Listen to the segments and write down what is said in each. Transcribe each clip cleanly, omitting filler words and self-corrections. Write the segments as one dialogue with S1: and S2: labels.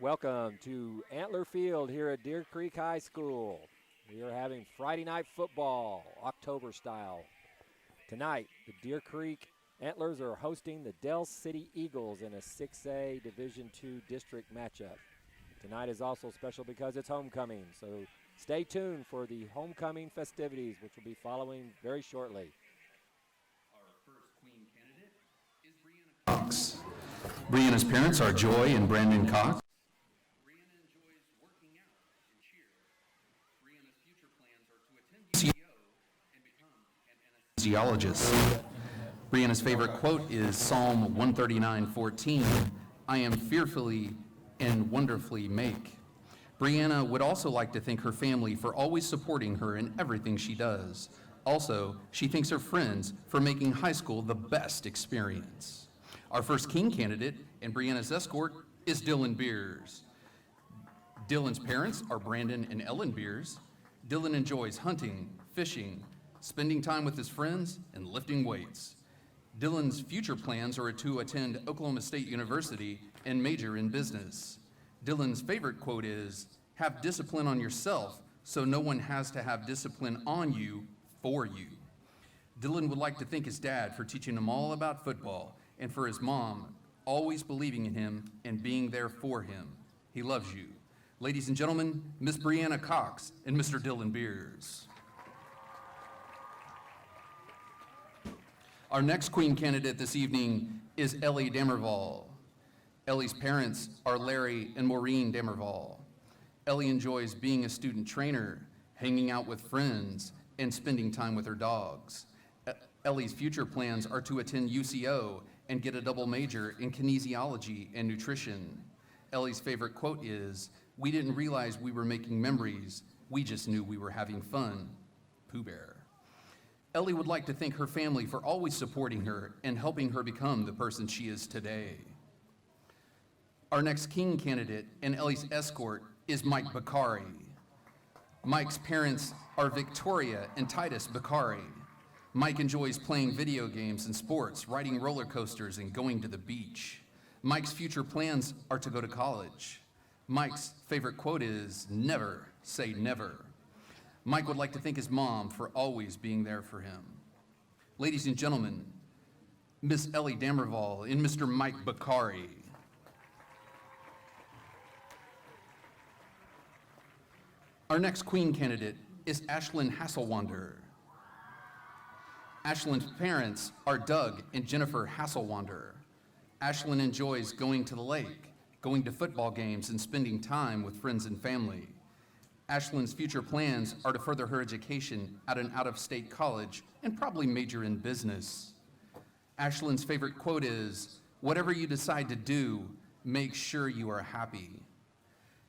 S1: Welcome to Antler Field here at Deer Creek High School. We are having Friday night football, October style. Tonight, the Deer Creek Antlers are hosting the Del City Eagles in a 6A Division II district matchup. Tonight is also special because it's homecoming, so stay tuned for the homecoming festivities, which will be following very shortly.
S2: Our first Queen candidate is Brianna Cox. Brianna's parents are Joy and Brandon Cox. Brianna enjoys working out and cheer. Brianna's future plans are to attend UCO and become an anesthesiologist. Brianna's favorite quote is Psalm 139:14, I am fearfully and wonderfully make. Brianna would also like to thank her family for always supporting her in everything she does. Also, she thanks her friends for making high school the best experience. Our first King candidate and Brianna's escort is Dylan Beers. Dylan's parents are Brandon and Ellen Beers. Dylan enjoys hunting, fishing, spending time with his friends, and lifting weights. Dylan's future plans are to attend Oklahoma State University and major in business. Dylan's favorite quote is, have discipline on yourself so no one has to have discipline on you for you. Dylan would like to thank his dad for teaching him all about football and for his mom always believing in him and being there for him. He loves you. Ladies and gentlemen, Miss Brianna Cox and Mr. Dylan Beers. Our next Queen candidate this evening is Ellie Damerval. Ellie's parents are Larry and Maureen Damerval. Ellie enjoys being a student trainer, hanging out with friends, and spending time with her dogs. Ellie's future plans are to attend UCO and get a double major in kinesiology and nutrition. Ellie's favorite quote is, we didn't realize we were making memories, we just knew we were having fun. Pooh Bear. Ellie would like to thank her family for always supporting her and helping her become the person she is today. Our next King candidate and Ellie's escort is Mike Bakari. Mike's parents are Victoria and Titus Bakari. Mike enjoys playing video games and sports, riding roller coasters, and going to the beach. Mike's future plans are to go to college. Mike's favorite quote is, never say never. Mike would like to thank his mom for always being there for him. Ladies and gentlemen, Miss Ellie Damerval and Mr. Mike Bakari. Our next Queen candidate is Ashlyn Hasselwander. Ashlyn's parents are Doug and Jennifer Hasselwander. Ashlyn enjoys going to the lake, going to football games, and spending time with friends and family. Ashlyn's future plans are to further her education at an out-of-state college and probably major in business. Ashlyn's favorite quote is, whatever you decide to do, make sure you are happy.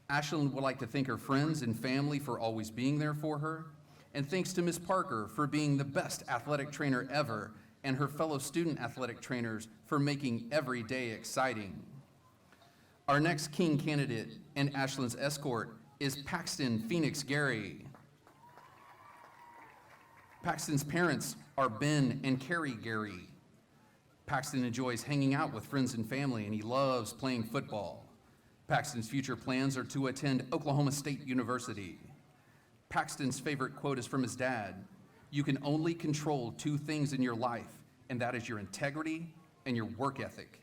S2: Ashlyn would like to thank her friends and family for always being there for her, and thanks to Ms. Parker for being the best athletic trainer ever, and her fellow student athletic trainers for making every day exciting. Our next King candidate and Ashlyn's escort is Paxton Phoenix Gary. Paxton's parents are Ben and Carrie Gary. Paxton enjoys hanging out with friends and family, and he loves playing football. Paxton's future plans are to attend Oklahoma State University. Paxton's favorite quote is from his dad, you can only control two things in your life, and that is your integrity and your work ethic.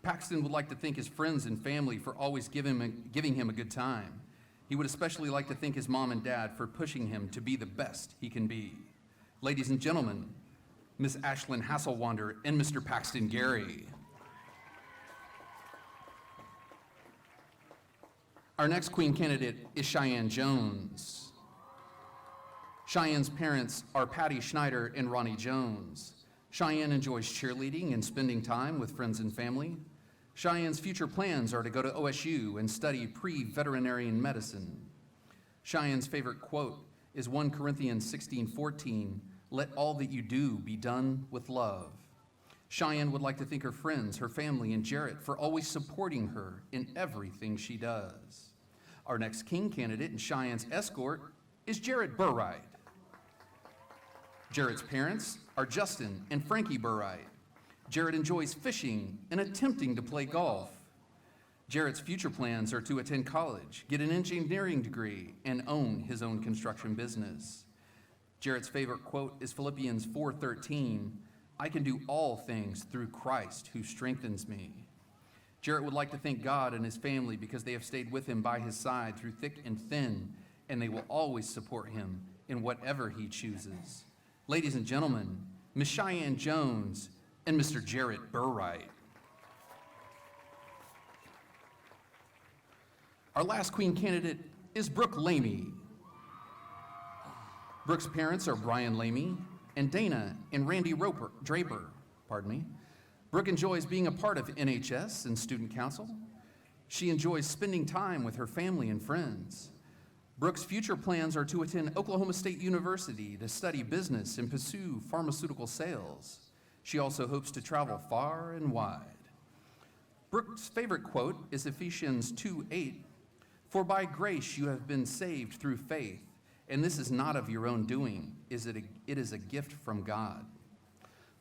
S2: Paxton would like to thank his friends and family for always giving him a good time. He would especially like to thank his mom and dad for pushing him to be the best he can be. Ladies and gentlemen, Miss Ashlyn Hasselwander and Mr. Paxton Gary. Our next Queen candidate is Cheyenne Jones. Cheyenne's parents are Patty Schneider and Ronnie Jones. Cheyenne enjoys cheerleading and spending time with friends and family. Cheyenne's future plans are to go to OSU and study pre-veterinarian medicine. Cheyenne's favorite quote is 1 Corinthians 16:14, let all that you do be done with love. Cheyenne would like to thank her friends, her family, and Jarrett for always supporting her in everything she does. Our next King candidate and Cheyenne's escort is Jarrett Burride. Jarrett's parents are Justin and Frankie Burride. Jarrett enjoys fishing and attempting to play golf. Jarrett's future plans are to attend college, get an engineering degree, and own his own construction business. Jarrett's favorite quote is Philippians 4:13, "I can do all things through Christ who strengthens me." Jarrett would like to thank God and his family because they have stayed with him by his side through thick and thin, and they will always support him in whatever he chooses. Ladies and gentlemen, Miss Cheyenne Jones and Mr. Jarrett Burright. Our last Queen candidate is Brooke Lamy. Brooke's parents are Brian Lamy and Dana and Randy Draper. Brooke enjoys being a part of NHS and student council. She enjoys spending time with her family and friends. Brooke's future plans are to attend Oklahoma State University to study business and pursue pharmaceutical sales. She also hopes to travel far and wide. Brooke's favorite quote is Ephesians 2:8, "For by grace you have been saved through faith, and this is not of your own doing, it is a gift from God."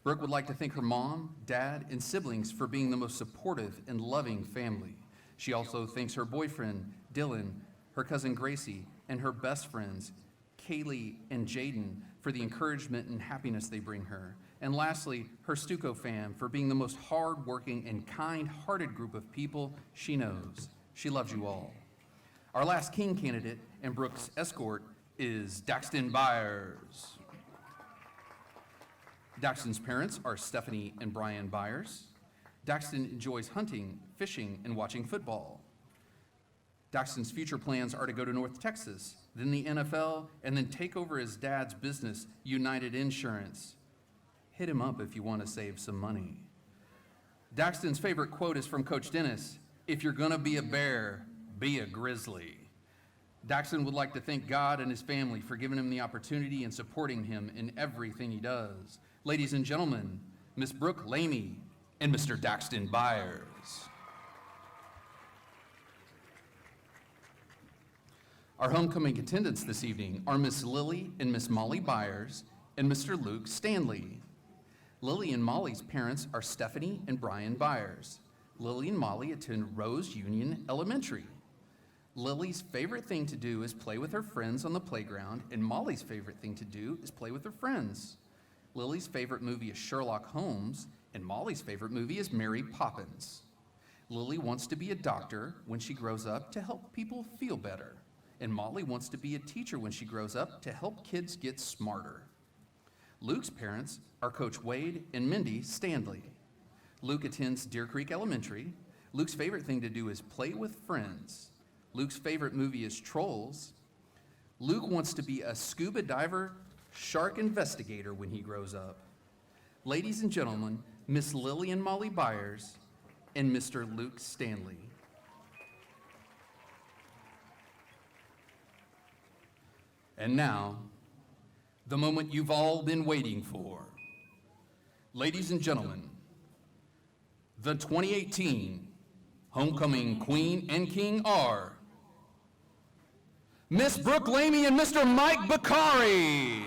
S2: Brooke would like to thank her mom, dad, and siblings for being the most supportive and loving family. She also thanks her boyfriend, Dylan, her cousin Gracie, and her best friends, Kaylee and Jaden, for the encouragement and happiness they bring her. And lastly, her Stuco fam for being the most hardworking and kind-hearted group of people she knows. She loves you all. Our last King candidate and Brooke's escort is Daxton Byers. Daxton's parents are Stephanie and Brian Byers. Daxton enjoys hunting, fishing, and watching football. Daxton's future plans are to go to North Texas, then the NFL, and then take over his dad's business, United Insurance. Hit him up if you want to save some money. Daxton's favorite quote is from Coach Dennis, "If you're gonna be a bear, be a grizzly." Daxton would like to thank God and his family for giving him the opportunity and supporting him in everything he does. Ladies and gentlemen, Miss Brooke Lamy and Mr. Daxton Byers. Our homecoming attendants this evening are Miss Lily and Miss Molly Byers and Mr. Luke Stanley. Lily and Molly's parents are Stephanie and Brian Byers. Lily and Molly attend Rose Union Elementary. Lily's favorite thing to do is play with her friends on the playground, and Molly's favorite thing to do is play with her friends. Lily's favorite movie is Sherlock Holmes, and Molly's favorite movie is Mary Poppins. Lily wants to be a doctor when she grows up to help people feel better, and Molly wants to be a teacher when she grows up to help kids get smarter. Luke's parents are Coach Wade and Mindy Stanley. Luke attends Deer Creek Elementary. Luke's favorite thing to do is play with friends. Luke's favorite movie is Trolls. Luke wants to be a scuba diver, shark investigator when he grows up. Ladies and gentlemen, Miss Lily and Molly Byers and Mr. Luke Stanley. And now, the moment you've all been waiting for. Ladies and gentlemen, the 2018 homecoming Queen and King are Miss Brooke Lamy and Mr. Mike Bakari.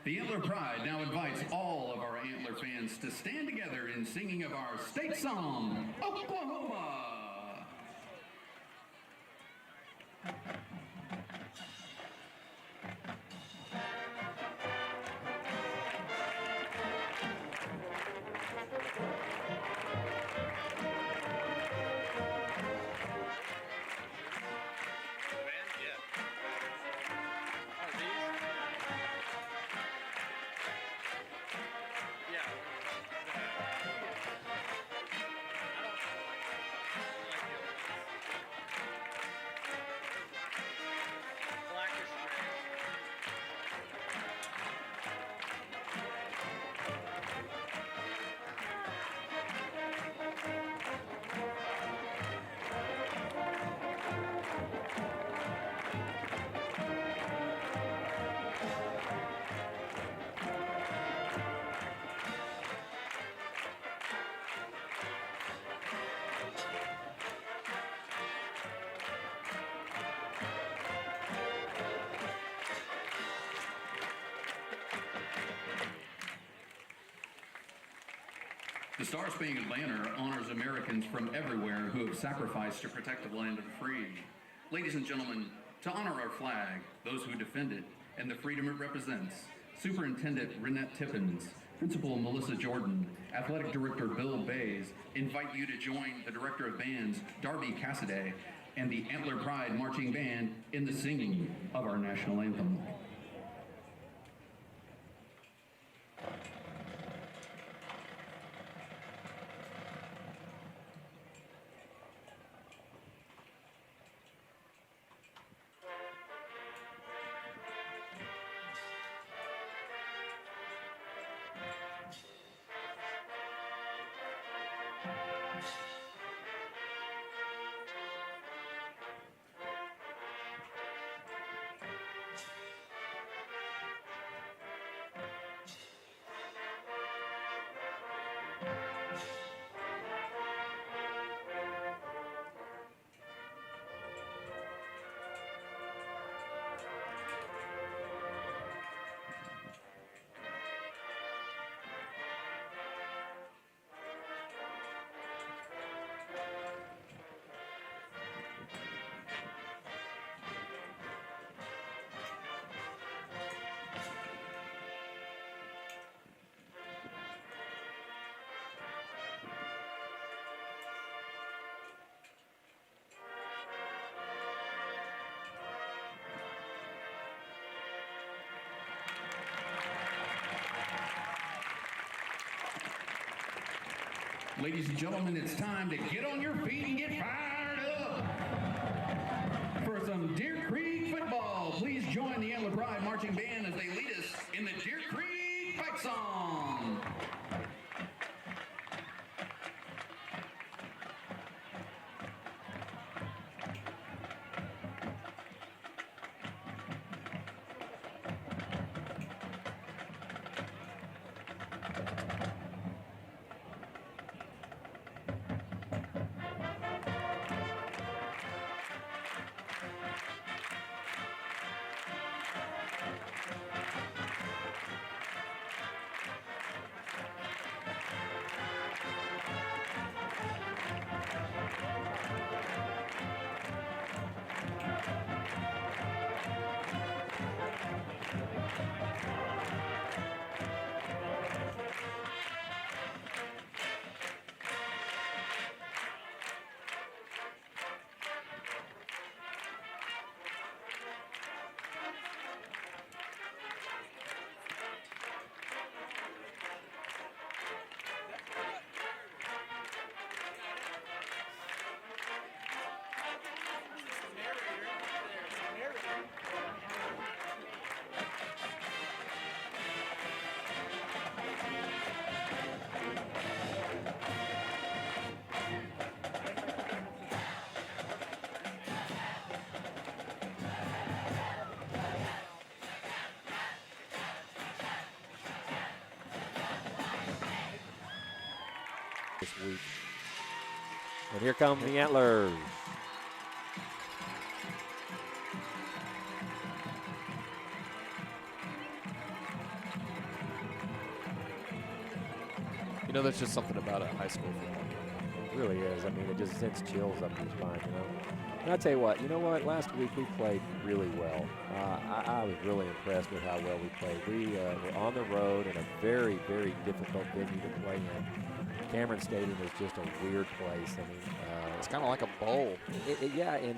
S2: The Antler Pride now invites all of our Antler fans to stand together in singing of our state song, Oklahoma. The Star Spangled Banner honors Americans from everywhere who have sacrificed to protect the land of the free. Ladies and gentlemen, to honor our flag, those who defend it, and the freedom it represents, Superintendent Renette Tippins, Principal Melissa Jordan, Athletic Director Bill Bays invite you to join the Director of Bands, Darby Cassidy, and the Antler Pride Marching Band in the singing of our national anthem. Ladies and gentlemen, it's time to get on your feet and get fired up for some Deer Creek football. Please join the Antler Pride Marching Band as they lead us in the Deer Creek fight song.
S1: This week. And here come the Antlers.
S3: You know, there's just something about a high school football game.
S1: It really is. I mean, it just sends chills up your spine, you know. And I'll tell you what, last week we played really well. I was really impressed with how well we played. We were on the road in a very, very difficult venue to play in. Cameron Stadium is just a weird place. I mean,
S3: It's kind of like a bowl.
S1: yeah, and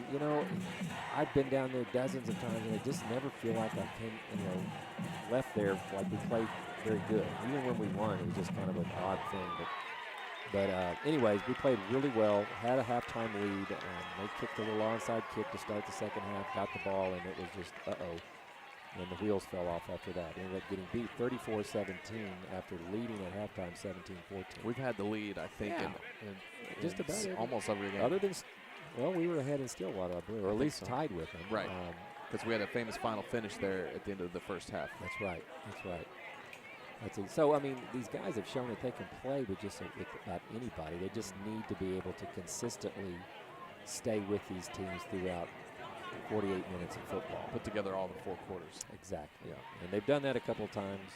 S1: I've been down there dozens of times, and I just never feel like I left there like we played very good. Even when we won, it was just kind of an odd thing. But anyways, we played really well. Had a halftime lead, and they kicked a little onside kick to start the second half. Got the ball, and it was just and the wheels fell off after that. Ended up getting beat 34-17 after leading at halftime 17-14.
S3: We've had the lead, I think, in
S1: just about
S3: almost every game.
S1: Other than, we were ahead in Stillwater, I believe, or at least tied with them.
S3: Right, because we had a famous final finish there at the end of the first half.
S1: That's right. That's it. So, I mean, these guys have shown that they can play with about anybody. They just need to be able to consistently stay with these teams throughout 48 minutes of football.
S3: Put together all the 4 quarters.
S1: Exactly, yeah. And they've done that a couple of times.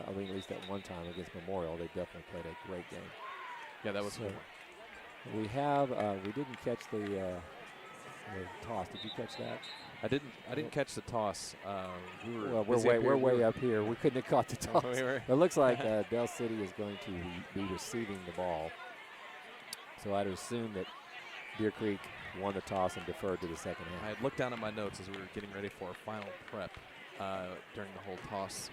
S1: At least at one time against Memorial. They definitely played a great game.
S3: Yeah, that was good.
S1: We didn't catch the toss. Did you catch that?
S3: I didn't catch the toss.
S1: We're way up here. We couldn't have caught the toss. It looks like Del City is going to be receiving the ball. So I'd assume that Deer Creek won the toss and deferred to the second half.
S3: I had looked down at my notes as we were getting ready for our final prep during the whole toss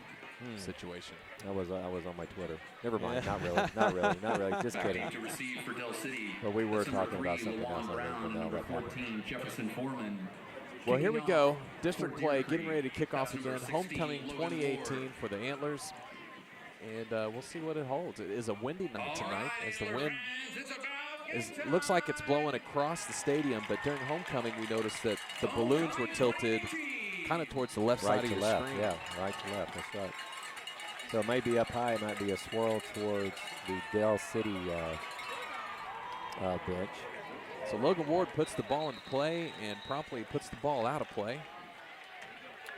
S3: situation.
S1: I was on my Twitter. Never mind. Not really. Just kidding.
S2: To receive for Del City.
S1: But we were talking about something else.
S2: Number 14, Jefferson Foreman.
S3: Well, here we go. District play getting ready to kick off again. Homecoming 2018 for the Antlers. And we'll see what it holds. It is a windy night tonight as the wind looks like it's blowing across the stadium. But during homecoming, we noticed that the balloons were tilted kind of towards the left side of your screen.
S1: Yeah, right to left. That's right. So it may be up high. It might be a swirl towards the Del City bench.
S3: So Logan Ward puts the ball into play and promptly puts the ball out of play.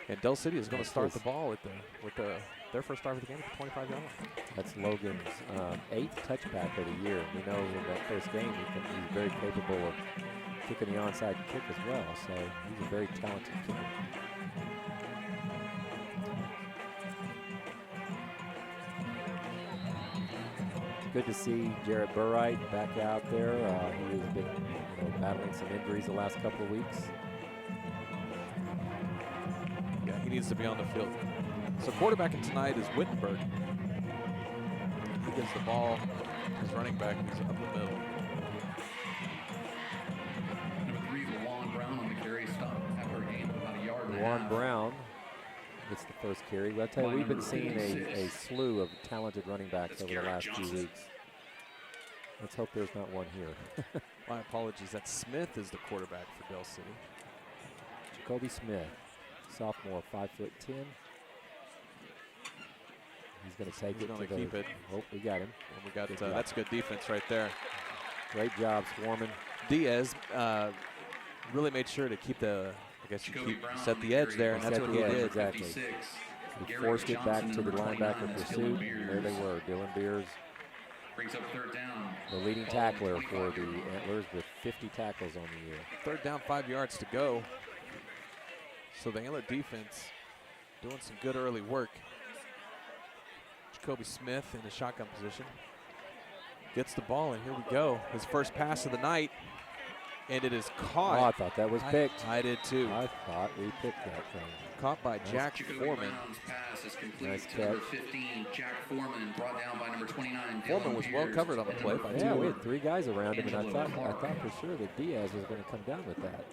S3: And Del City is going to start the ball with their first start of the game at the 25-yard line.
S1: That's Logan's 8th touchback of the year. We know in that first game he's very capable of kicking the onside kick as well. So he's a very talented kicker. Good to see Jarrett Burright back out there. He has been battling some injuries the last couple of weeks.
S3: Yeah, he needs to be on the field. So quarterbacking tonight is Wittenberg. He gets the ball. His running back is up the middle.
S2: Number 3, Lawan Brown on the carry stop after a gain of about a yard and a
S1: Lawan
S2: half.
S1: Brown gets the first carry. Well, I tell you, we've been seeing a slew of talented running backs over the last few weeks. Let's hope there's not one here.
S3: My apologies. That Smith is the quarterback for Del City.
S1: Jacoby Smith, sophomore, 5'10". He's going to take
S3: He's
S1: it.
S3: Going to keep it.
S1: Oh, we got him.
S3: And we got that's good defense right there.
S1: Great job, Swarman.
S3: Diaz really made sure to keep set the edge there, and that's what he did.
S1: Exactly. He forced it back to the linebacker pursuit, and there they were. Dylan Beers
S2: brings up 3rd down.
S1: The leading tackler for the Antlers with 50 tackles on the year.
S3: 3rd down, 5 yards to go. So the Antler defense doing some good early work. Jacoby Smith in the shotgun position. Gets the ball, and here we go. His first pass of the night, and it is caught.
S1: Oh, I thought that was picked.
S3: I did too.
S1: I thought we picked that thing.
S3: Caught by Jack Foreman.
S2: Pass is complete
S1: nice
S2: to number 15, Jack Foreman, brought down by number 29.
S3: Foreman was well covered on the play by
S1: Yeah, we had 3 guys around him, and I thought for sure that Diaz was going to come down with that.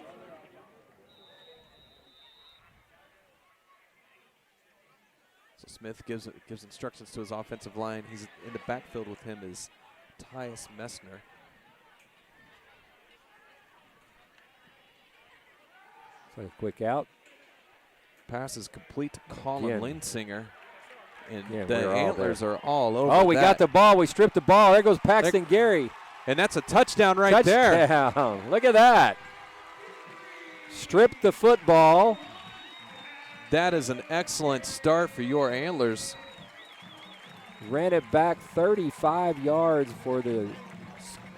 S3: So Smith gives instructions to his offensive line. He's in the backfield with him is Tyus Messner.
S1: So a quick out.
S3: Pass is complete to Colin Linsinger. And
S1: Yeah,
S3: the
S1: we're all
S3: Antlers
S1: there.
S3: are all over
S1: Oh, we
S3: that.
S1: got the ball. We stripped the ball. There goes Paxton Gary.
S3: And that's a touchdown right there.
S1: Touchdown. Look at that. Stripped the football.
S3: That is an excellent start for your Antlers.
S1: ran it back 35 yards for the,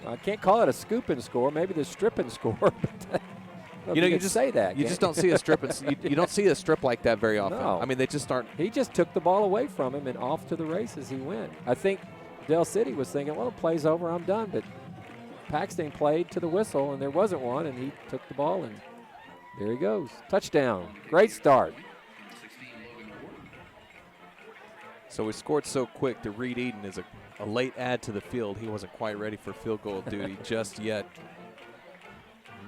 S1: I can't call it a scoop and score, maybe the strip and score. But you
S3: just
S1: say that.
S3: You just don't see a strip. You don't see a strip like that very often.
S1: No.
S3: I mean, they just aren't.
S1: He just took the ball away from him and off to the races he went. I think Del City was thinking, well, the play's over, I'm done. But Paxton played to the whistle, and there wasn't one, and he took the ball, and there he goes. Touchdown. Great start.
S3: So we scored so quick that Reed Eden is a late add to the field. He wasn't quite ready for field goal duty just yet.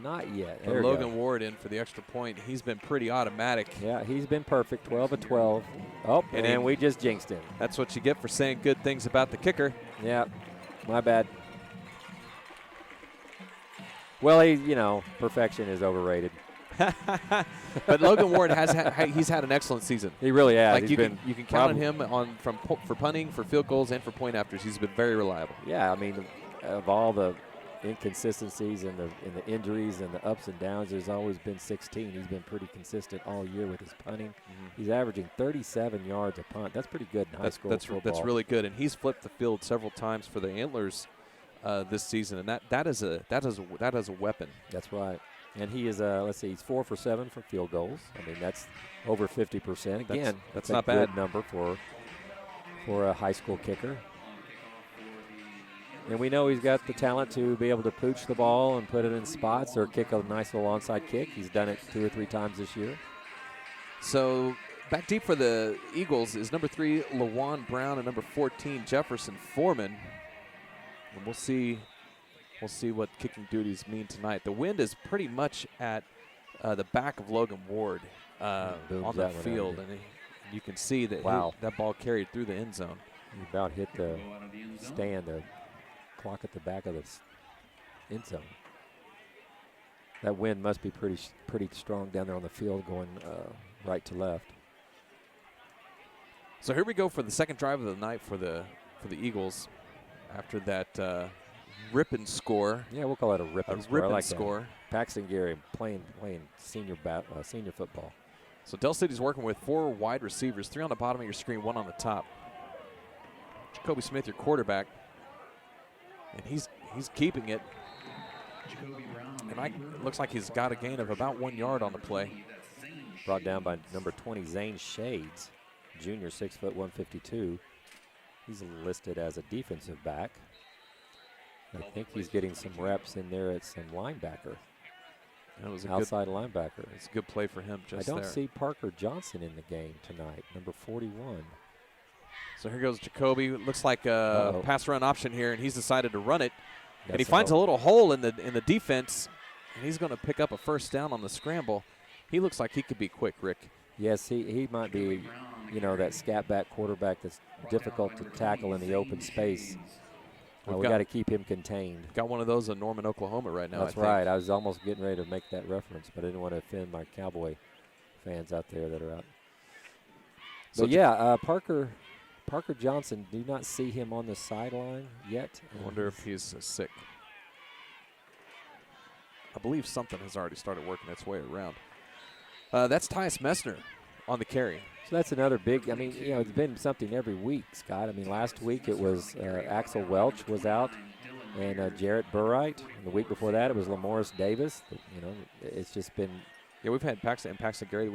S1: Not yet.
S3: But Logan Ward in for the extra point. He's been pretty automatic.
S1: Yeah, he's been perfect, 12 of 12. Oh, and we just jinxed him.
S3: That's what you get for saying good things about the kicker.
S1: Yeah, my bad. Well, perfection is overrated.
S3: But Logan Ward he's had an excellent season.
S1: He really has.
S3: Like you can count on him for punting, for field goals, and for point afters. He's been very reliable.
S1: Yeah, I mean, of all the inconsistencies and the injuries and the ups and downs, there's always been 16. He's been pretty consistent all year with his punting. Mm-hmm. He's averaging 37 yards a punt. That's pretty good in high school football.
S3: That's really good, and he's flipped the field several times for the Antlers this season, and that is a weapon.
S1: That's right. And he is, he's 4 for 7 for field goals. I mean, that's over 50%. Again,
S3: that's
S1: not
S3: not
S1: a good
S3: bad
S1: number for a high school kicker. And we know he's got the talent to be able to pooch the ball and put it in spots or kick a nice little onside kick. He's done it 2 or 3 times this year.
S3: So back deep for the Eagles is number 3, Lawan Brown, and number 14, Jefferson Foreman. And we'll see what kicking duties mean tonight. The wind is pretty much at the back of Logan Ward on the field, and you can see that that ball carried through the end zone.
S1: He about hit the stand, the clock at the back of the end zone. That wind must be pretty strong down there on the field, going right to left.
S3: So here we go for the second drive of the night for the Eagles. After that rip-and score.
S1: Yeah, we'll call it a rip-and score.
S3: Rip-and score.
S1: Paxton Gary playing senior football.
S3: So Del City's working with 4 wide receivers, 3 on the bottom of your screen, 1 on the top. Jacoby Smith, your quarterback, and he's keeping it. And it looks like he's got a gain of about 1 yard on the play.
S1: Brought down by number 20, Zane Shades, junior, 6 foot 152. He's listed as a defensive back. I think he's getting some reps in there at some linebacker.
S3: That was
S1: outside linebacker.
S3: It's a good play for him just
S1: there. I don't
S3: there.
S1: see Parker Johnson in the game tonight, number 41.
S3: So here goes Jacoby. Looks like a pass run option here, and he's decided to run it. And he finds a little hole in the defense, and he's going to pick up a first down on the scramble. He looks like he could be quick, Rick.
S1: Yes, he might be, that scat back quarterback that's difficult to tackle in the open space. We got to keep him contained.
S3: Got one of those in Norman, Oklahoma right now.
S1: That's right. I was almost getting ready to make that reference, but I didn't want to offend my Cowboy fans out there that are out. So Parker Johnson, do not see him on the sideline yet.
S3: I wonder if he's sick. I believe something has already started working its way around. That's Tyus Messner on the carry.
S1: So that's another big, it's been something every week, Scott. Last week it was Axel Welch was out and Jarrett Burright. And the week before that it was Lamoris Davis. It's just been.
S3: Yeah, we've had Paxton Gary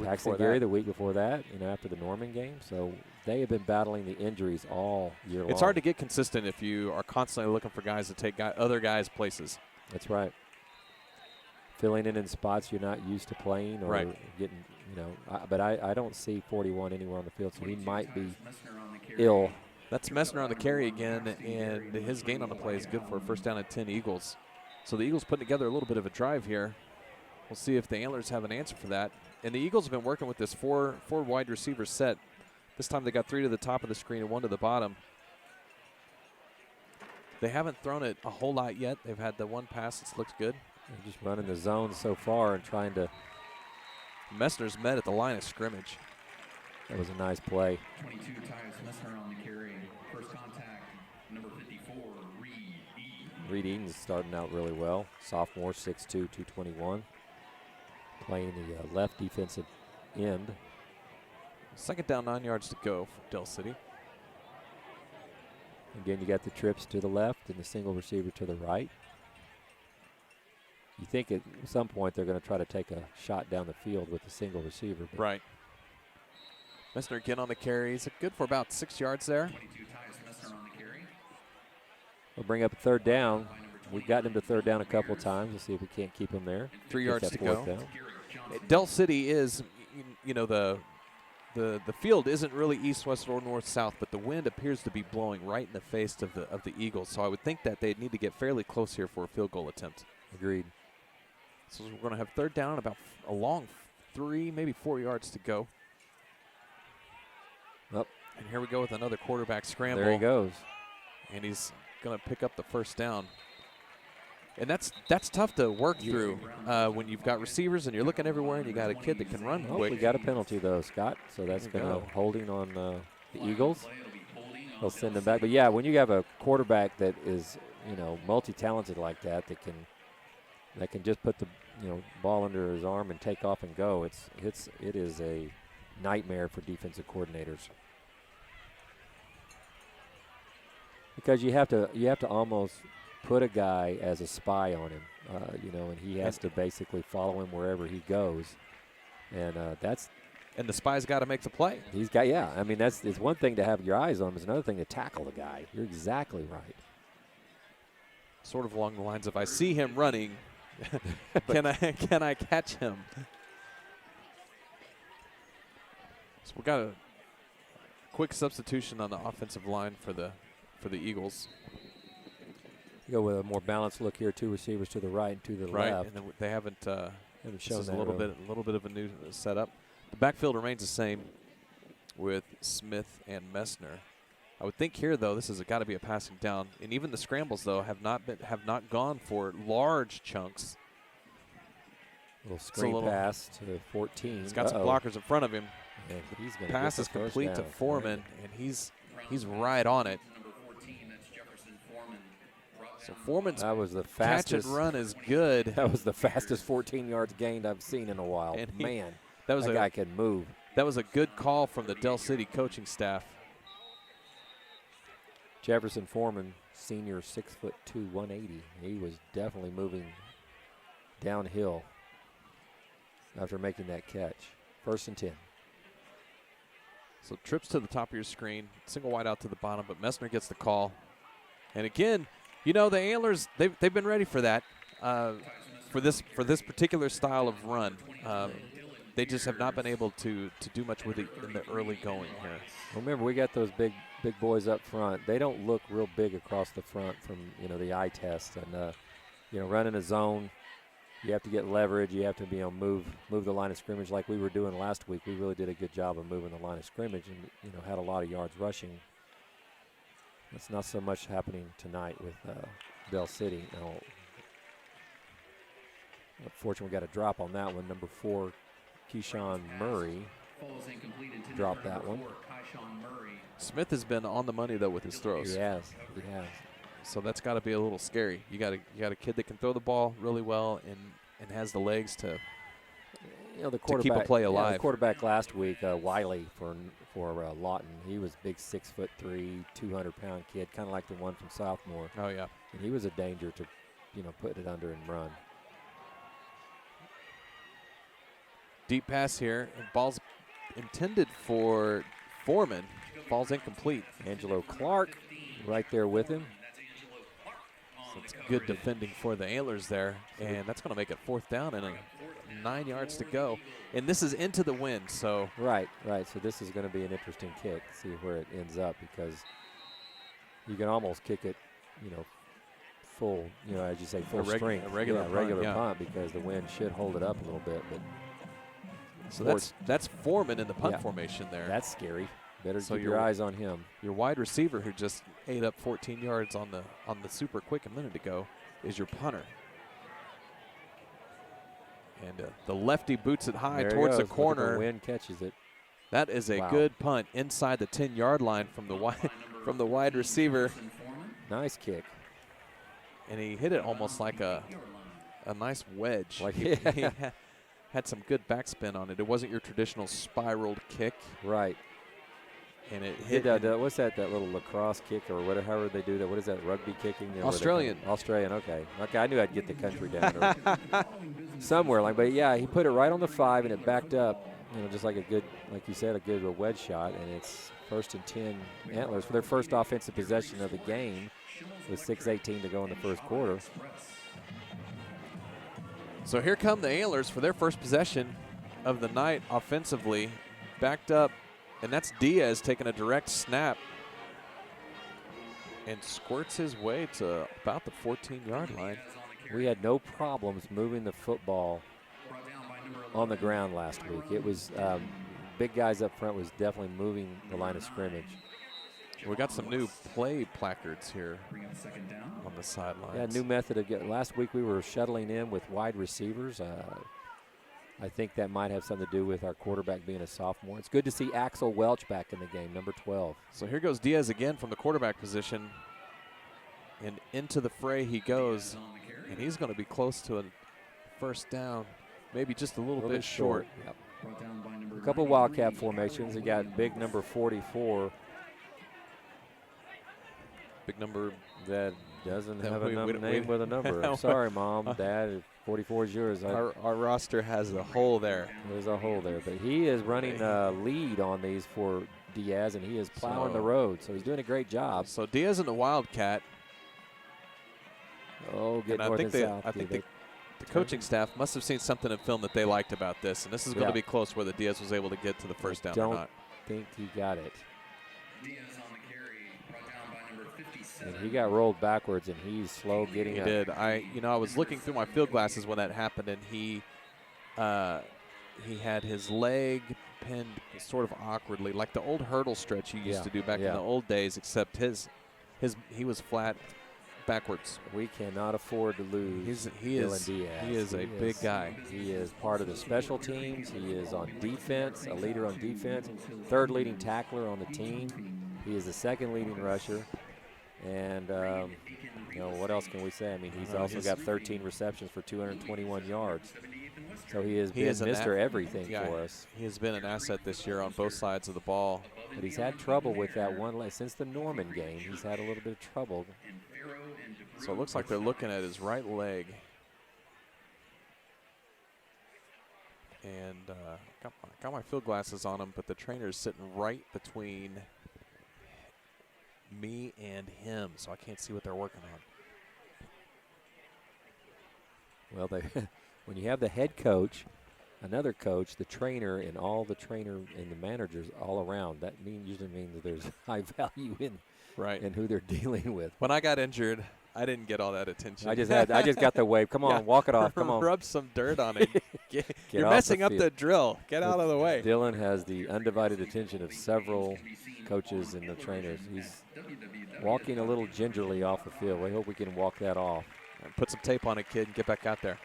S1: the week before that, after the Norman game. So they have been battling the injuries all year long.
S3: It's hard to get consistent if you are constantly looking for guys to take other guys' places.
S1: That's right. Filling in spots you're not used to playing or getting, but I don't see 41 anywhere on the field, so he might be ill.
S3: That's Messner on the carry again, and his gain on the play is good for a first down at 10 Eagles. So the Eagles putting together a little bit of a drive here. We'll see if the Antlers have an answer for that. And the Eagles have been working with this four wide receiver set. This time they got 3 to the top of the screen and 1 to the bottom. They haven't thrown it a whole lot yet. They've had the one pass that's looked good.
S1: They're just running the zone so far and trying to.
S3: Messner's met at the line of scrimmage.
S1: That was a nice play.
S2: 22, Tyus Messner on the carry. First contact, number 54, Reed Eden.
S1: Reed Eden's starting out really well. Sophomore, 6'2", 221. Playing the left defensive end.
S3: Second down, 9 yards to go for Del City.
S1: Again, you got the trips to the left and the single receiver to the right. You think at some point they're going to try to take a shot down the field with the single receiver.
S3: Right. Messner again on the carry. He's good for about 6 yards there.
S1: We'll bring up a third down. We've gotten him to third down a couple of times. We'll see if we can't keep him there.
S3: 3
S1: Get
S3: yards
S1: that
S3: to
S1: fourth
S3: go.
S1: down.
S3: Del City is, you know, the field isn't really east, west, or north, south, but the wind appears to be blowing right in the face of the Eagles. So I would think that they'd need to get fairly close here for a field goal attempt.
S1: Agreed.
S3: So we're going to have third down, about a long 3, maybe 4 yards to go.
S1: Up.
S3: And here we go with another quarterback scramble.
S1: There he goes.
S3: And he's going to pick up the first down. And that's tough to work through when you've got receivers and you're looking everywhere and you got a kid that can run
S1: Oh,
S3: quick.
S1: we got a penalty though, Scott. So that's
S3: There you
S1: going to
S3: go.
S1: holding on the Eagles. They'll send him back. But yeah, when you have a quarterback that is, you know, multi-talented like that, that can just put the, you know, ball under his arm and take off and go. It is a nightmare for defensive coordinators. Because you have to almost put a guy as a spy on him, you know, and he has to basically follow him wherever he goes, and
S3: And the spy's got to make the play.
S1: he's got, yeah. I mean, it's one thing to have your eyes on him; it's another thing to tackle the guy. You're exactly right.
S3: Sort of along the lines of, I see him running, can I catch him? So we got a quick substitution on the offensive line for the Eagles.
S1: You go with a more balanced look here. 2 receivers to the right and 2 to the
S3: Right,
S1: left.
S3: and then they haven't
S1: Haven't
S3: this
S1: shown
S3: is a
S1: that
S3: little
S1: really.
S3: bit of a new setup. The backfield remains the same with Smith and Messner. I would think here though this has got to be a passing down, and even the scrambles though have not gone for large chunks.
S1: Little screen
S3: little-
S1: pass to 14.
S3: He's got some
S1: Uh-oh.
S3: blockers in front of him.
S1: And he's gonna
S3: Pass
S1: get
S3: is
S1: the first
S3: complete to
S1: down.
S3: Foreman, and he's right on it. So Foreman's
S1: That was the
S3: catch and
S1: fastest
S3: run is good.
S1: That was the fastest 14 yards gained I've seen in a while.
S3: And
S1: Man,
S3: That was
S1: that
S3: a
S1: guy can move.
S3: that was a good call from the Del City coaching staff.
S1: Jefferson Foreman, senior, 6'2", 180. He was definitely moving downhill after making that catch. 1st and 10.
S3: So trips to the top of your screen, single wide out to the bottom, but Messner gets the call. And again, you know, the Antlers, they've been ready for that, for this particular style of run. They just have not been able to do much with it in the early going here.
S1: Remember, we got those big boys up front. They don't look real big across the front from, you know, the eye test. And, you know, running a zone, you have to get leverage. You have to be able to move the line of scrimmage like we were doing last week. We really did a good job of moving the line of scrimmage and, you know, had a lot of yards rushing. That's not so much happening tonight with Del City. Now, unfortunately, we got a drop on that one. Number 4, Keyshawn Murray dropped that one.
S3: Smith has been on the money though with his throws.
S1: He has.
S3: So that's got to be a little scary. You got a kid that can throw the ball really well and has the legs to
S1: You know, the
S3: keep a
S1: quarterback,
S3: play
S1: yeah, the
S3: alive.
S1: quarterback last week, Wiley for Lawton. He was big, 6'3", 200-pound kid, kind of like the one from Southmore.
S3: Oh yeah.
S1: And he was a danger to, you know, put it under and run.
S3: Deep pass here, and ball's intended for Foreman. Ball's incomplete.
S1: Angelo Clark right there with him.
S3: So it's good defending for the Antlers there, and that's going to make it 4th down and 9 yards to go. And this is into the wind, so
S1: Right. So this is going to be an interesting kick. See where it ends up, because you can almost kick it, you know, full, you know, as you say, full strength.
S3: a regular punt,
S1: regular
S3: yeah.
S1: punt, because the wind should hold it up a little bit. But
S3: so that's Foreman in the punt
S1: Yeah.
S3: formation there.
S1: that's scary. Better
S3: So
S1: keep your
S3: you're-
S1: eyes on him.
S3: Your wide receiver, who just ate up 14 yards on the super quick a minute ago, is your punter. And the lefty boots it high
S1: There he
S3: towards the
S1: goes. Look at
S3: corner.
S1: The wind catches it.
S3: That is a
S1: Wow.
S3: good punt inside the 10-yard line from the wide receiver,
S1: Nice kick.
S3: and he hit it almost like a nice wedge.
S1: Like-
S3: he had some good backspin on it. It wasn't your traditional spiraled kick.
S1: Right.
S3: and it
S1: Hit
S3: hit.
S1: what's that little lacrosse kick or whatever, however they do that? What is that, rugby kicking? Where they
S3: Australian.
S1: Australian, okay. Okay, I knew I'd get the country down or somewhere like, but yeah, he put it right on the 5 and it backed up, just like a good, like you said, a good wedge shot, and it's 1st and 10 Antlers for their first offensive possession of the game with 6:18 to go in the first quarter.
S3: So here come the Antlers for their first possession of the night offensively. Backed up, and that's Diaz taking a direct snap and squirts his way to about the 14-yard line.
S1: We had no problems moving the football on the ground last week. It was big guys up front was definitely moving the line of scrimmage.
S3: We got some new play placards here on the sidelines.
S1: Yeah, new method of last week we were shuttling in with wide receivers. I think that might have something to do with our quarterback being a sophomore. It's good to see Axel Welch back in the game, number 12.
S3: So here goes Diaz again from the quarterback position, and into the fray he goes, and he's going to be close to a first down, maybe just a little bit short.
S1: Yep. A couple Wildcat formations. He got big number 44.
S3: Big number
S1: that doesn't have a
S3: we
S1: name with a number. Sorry, Mom, Dad, 44 is yours.
S3: Our roster has a hole there.
S1: There's a hole there, but he is running lead on these for Diaz, and he is plowing the road, so he's doing a great job.
S3: So Diaz and the Wildcat.
S1: Oh, get north and south.
S3: I think the coaching staff must have seen something in film that they liked about this, and this is going to be close whether Diaz was able to get to the first down or not.
S1: I don't think he got it. And he got rolled backwards, and he's slow getting up.
S3: He did. I was looking through my field glasses when that happened, and he had his leg pinned sort of awkwardly, like the old hurdle stretch he used to do back in the old days, except he was flat backwards.
S1: We cannot afford to lose
S3: Dylan
S1: Diaz.
S3: He is a big guy.
S1: He is part of the special teams. He is on defense, a leader on defense, third leading tackler on the team. He is the second leading rusher. And, what else can we say? I mean, he's also got 13 receptions for 221 yards. So he has been Mr. Everything for us.
S3: He has been an asset this year on both sides of the ball.
S1: But he's had trouble with that one leg. Since the Norman game, he's had a little bit of trouble.
S3: So it looks like they're looking at his right leg. And got my field glasses on him, but the trainer's sitting right between me and him, so I can't see what they're working on.
S1: Well, when you have the head coach, another coach, the trainer, and all the trainer and the managers all around, that usually means that there's high value in who they're dealing with.
S3: When I got injured, I didn't get all that attention.
S1: I just got the wave. Come on, walk it off. Come on.
S3: Rub some dirt on it. You're messing up the drill. Get out of the way.
S1: Dylan has the undivided attention of several coaches and the trainers. He's walking a little gingerly off the field. We hope we can walk that off.
S3: Put some tape on it, kid, and get back out there.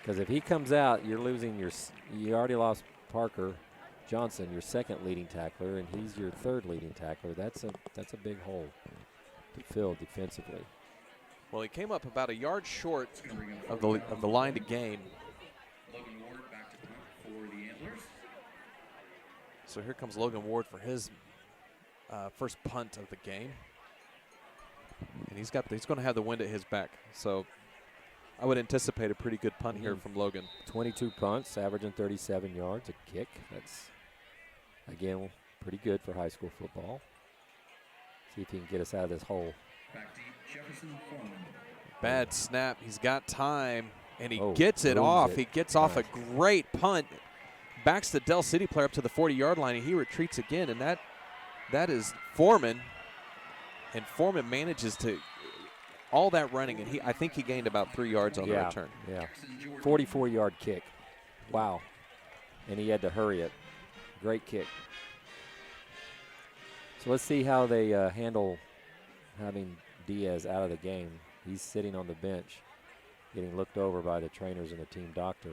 S1: Because if he comes out, you're losing you already lost Parker Johnson, your second leading tackler, and he's your third leading tackler. That's a big hole to fill defensively.
S3: Well, he came up about a yard short of the line to gain. So here comes Logan Ward for his first punt of the game, and he's going to have the wind at his back. So I would anticipate a pretty good punt here from Logan.
S1: 22 punts, averaging 37 yards a kick. That's again pretty good for high school football. See if he can get us out of this hole.
S3: Bad snap. He's got time, and he gets it off. He gets off a great punt. Backs the Del City player up to the 40-yard line, and he retreats again, and that is Foreman. And Foreman manages to all that running, and I think he gained about 3 yards on the return.
S1: Yeah, 44-yard kick. Wow. And he had to hurry it. Great kick. So let's see how they handle having Diaz out of the game. He's sitting on the bench, getting looked over by the trainers and the team doctor.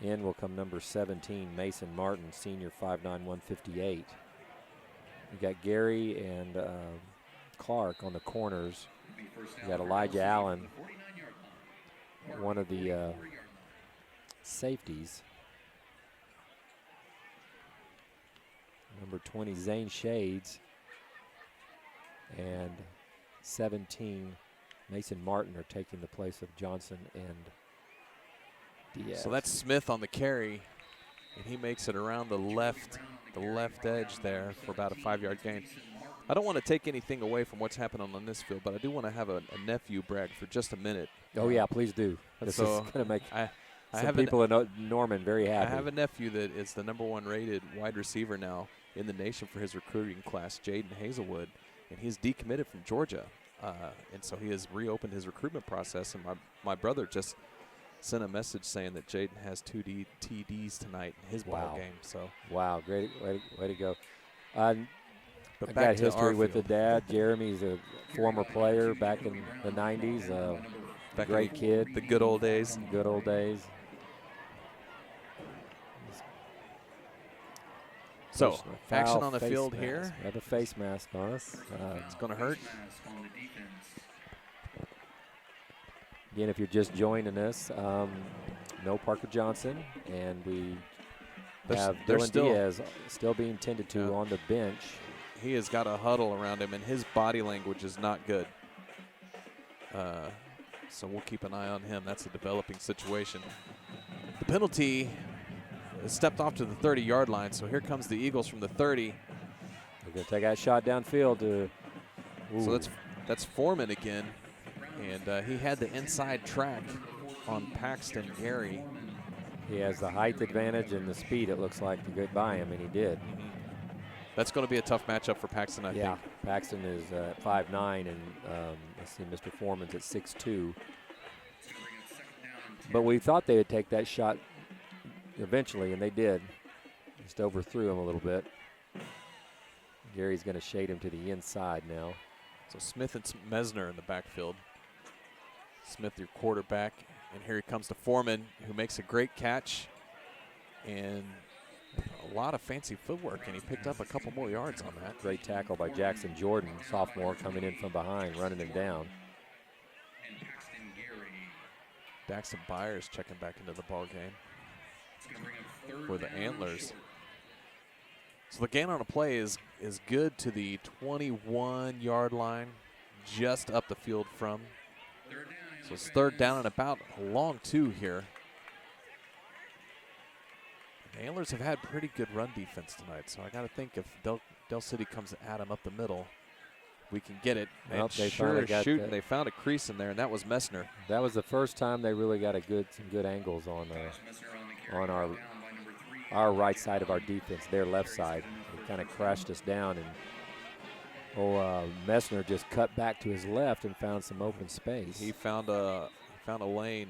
S1: In will come number 17, Mason Martin, senior, 5'9", 158. We got Gary and Clark on the corners. We got Elijah Allen, one of the safeties. Number 20, Zane Shades. And 17, Mason Martin are taking the place of Johnson and Diaz.
S3: So that's Smith on the carry, and he makes it around the left edge there for about a 5-yard gain. I don't want to take anything away from what's happening on this field, but I do want to have a nephew brag for just a minute.
S1: Oh, yeah, please do. This is going to make some people in Norman very happy.
S3: I have a nephew that is the #1 rated wide receiver now in the nation for his recruiting class, Jaden Hazelwood, and he's decommitted from Georgia. And so he has reopened his recruitment process, and my brother just sent a message saying that Jaden has 2 TDs tonight in his ball game. So
S1: wow, great way to go.
S3: But
S1: I got history with the dad. Jeremy's a former player back in the 90s. Great kid.
S3: The good old days.
S1: Good old days.
S3: So, action on the field here.
S1: We have a face mask on us.
S3: It's going to hurt.
S1: Again, if you're just joining us, no Parker Johnson, and we have Dylan Diaz still being tended to on the bench.
S3: He has got a huddle around him, and his body language is not good. So we'll keep an eye on him. That's a developing situation. The penalty stepped off to the 30-yard line, so here comes the Eagles from the 30.
S1: They're going to take that shot downfield.
S3: So that's Foreman again, and he had the inside track on Paxton Gary.
S1: He has the height advantage and the speed, it looks like, to get by him, and he did.
S3: That's going to be a tough matchup for Paxton, I think.
S1: Yeah, Paxton is 5'9", and let's see, Mr. Foreman's at 6'2". But we thought they would take that shot eventually, and they did. Just overthrew him a little bit. Gary's going to shade him to the inside now.
S3: So Smith and Mesner in the backfield. Smith, your quarterback, and here he comes to Foreman, who makes a great catch, and a lot of fancy footwork, and he picked up a couple more yards on that.
S1: Great tackle by Jackson Jordan, sophomore, coming in from behind, running him down.
S3: Daxton Byers checking back into the ball game for the Antlers. So the gain on a play is good to the 21-yard line, just up the field from. So it's 3rd down and about, a long 2 here. The Antlers have had pretty good run defense tonight, so I got to think if Del City comes at them up the middle, we can get it.
S1: Well,
S3: they sure as shooting. They found a crease in there, and that was Messner.
S1: That was the first time they really got some good angles on our right side of our defense, their left side. They kind of crashed us down, and Messner just cut back to his left and found some open space.
S3: He found a lane.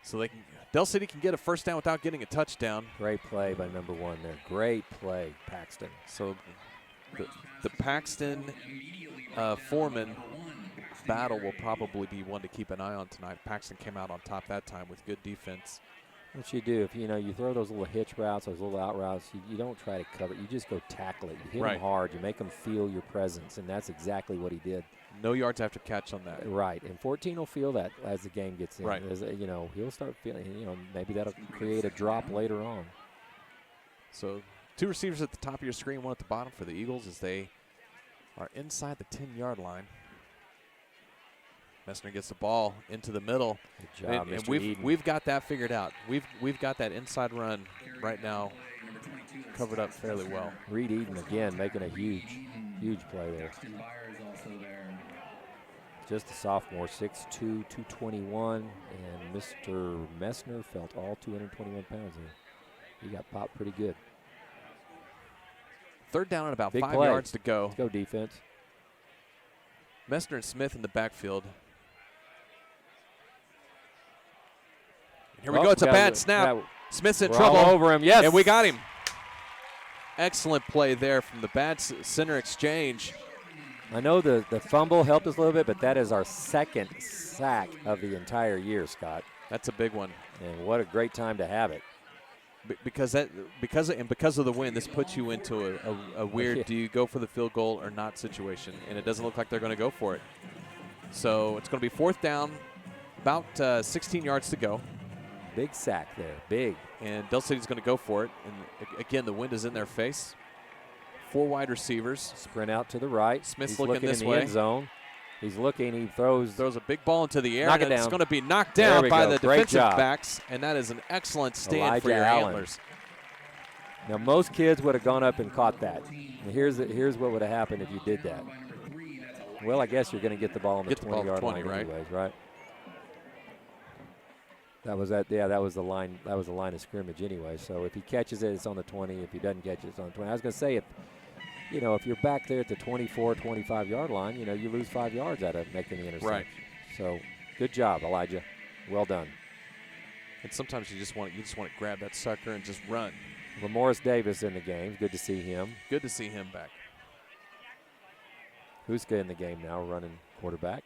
S3: So Del City can get a first down without getting a touchdown.
S1: Great play by #1 there. Great play, Paxton.
S3: So the Paxton Foreman battle will probably be one to keep an eye on tonight. Paxton came out on top that time with good defense.
S1: What you do, if you throw those little hitch routes, those little out routes, you don't try to cover it. You just go tackle it. You hit them hard. You make them feel your presence, and that's exactly what he did.
S3: No yards after catch on that.
S1: Right, and 14 will feel that as the game gets in.
S3: Right.
S1: He'll start feeling, maybe that'll create a drop later on.
S3: So 2 receivers at the top of your screen, 1 at the bottom for the Eagles as they are inside the 10-yard line. Messner gets the ball into the middle.
S1: Good job,
S3: and
S1: Mr. Eden.
S3: we've got that figured out. We've got that inside run right now covered up fairly well.
S1: Reed Eden again making a huge play there. Just a sophomore, 6'2", 221, and Mr. Messner felt all 221 pounds there. He got popped pretty good.
S3: 3rd down and about
S1: Big
S3: 5
S1: play.
S3: yards to go.
S1: Let's go defense.
S3: Messner and Smith in the backfield. Here we go. It's a bad snap. Smith's in trouble.
S1: All over him. Yes.
S3: And we got him. Excellent play there from the bad center exchange.
S1: I know the fumble helped us a little bit, but that is our 2nd sack of the entire year, Scott.
S3: That's a big one.
S1: And what a great time to have it.
S3: Because of the win, this puts you into a weird do you go for the field goal or not situation, and it doesn't look like they're going to go for it. So it's going to be 4th down, about 16 yards to go.
S1: Big sack there, big.
S3: And Del City's going to go for it. And again, the wind is in their face. 4 wide receivers.
S1: Sprint out to the right.
S3: Smith's
S1: He's
S3: looking
S1: looking
S3: this
S1: in the
S3: way.
S1: end zone. He's looking. He throws
S3: A big ball into the air.
S1: Knock it
S3: and it's
S1: down.
S3: going to be knocked
S1: There
S3: down
S1: we
S3: by
S1: go.
S3: the
S1: Great
S3: defensive
S1: job.
S3: backs. And that is an excellent stand for
S1: Elijah
S3: your
S1: Allen.
S3: Antlers.
S1: Now, most kids would have gone up and caught that. And here's what would have happened if you did that. Well, I guess you're going to get the ball on the 20-yard line
S3: right?
S1: anyways, right? That was that. Yeah, that was the line. That was the line of scrimmage anyway. So if he catches it, it's on the 20. If he doesn't catch it, it's on the 20. I was going to say, if you're back there at the 24, 25-yard line, you lose 5 yards out of making the interception.
S3: Right.
S1: So good job, Elijah. Well done.
S3: And sometimes you just want to grab that sucker and just run.
S1: Lamorris Davis in the game. Good to see him.
S3: Good to see him back.
S1: Huska in the game now, running quarterback.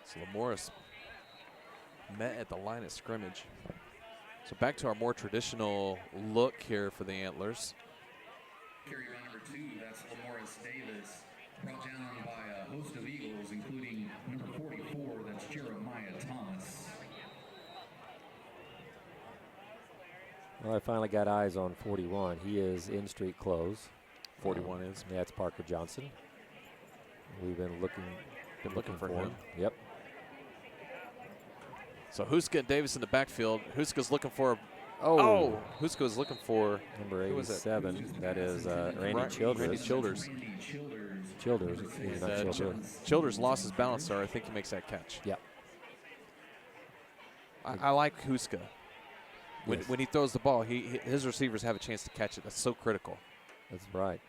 S3: So Lamorris met at the line of scrimmage. So back to our more traditional look here for the Antlers.
S2: Carry on number 2, that's Lamorris Davis, brought down by a host of Eagles, including number 44, that's Jeremiah Thomas.
S1: Well, I finally got eyes on 41. He is in street clothes.
S3: 41 is.
S1: Yeah, it's Parker Johnson. We've been looking
S3: for him.
S1: Yep.
S3: So Huska and Davis in the backfield. Huska's looking for. Huska's looking for
S1: Number
S3: who was it?
S1: 87. That is Randy
S3: Right,
S1: Childers.
S3: Randy Childers.
S1: Childers. He's not
S3: And,
S1: Childers.
S3: Childers lost his balance there. I think he makes that catch.
S1: Yep.
S3: I like Huska.
S1: Yes.
S3: When he throws the ball, his receivers have a chance to catch it. That's so critical.
S1: That's right.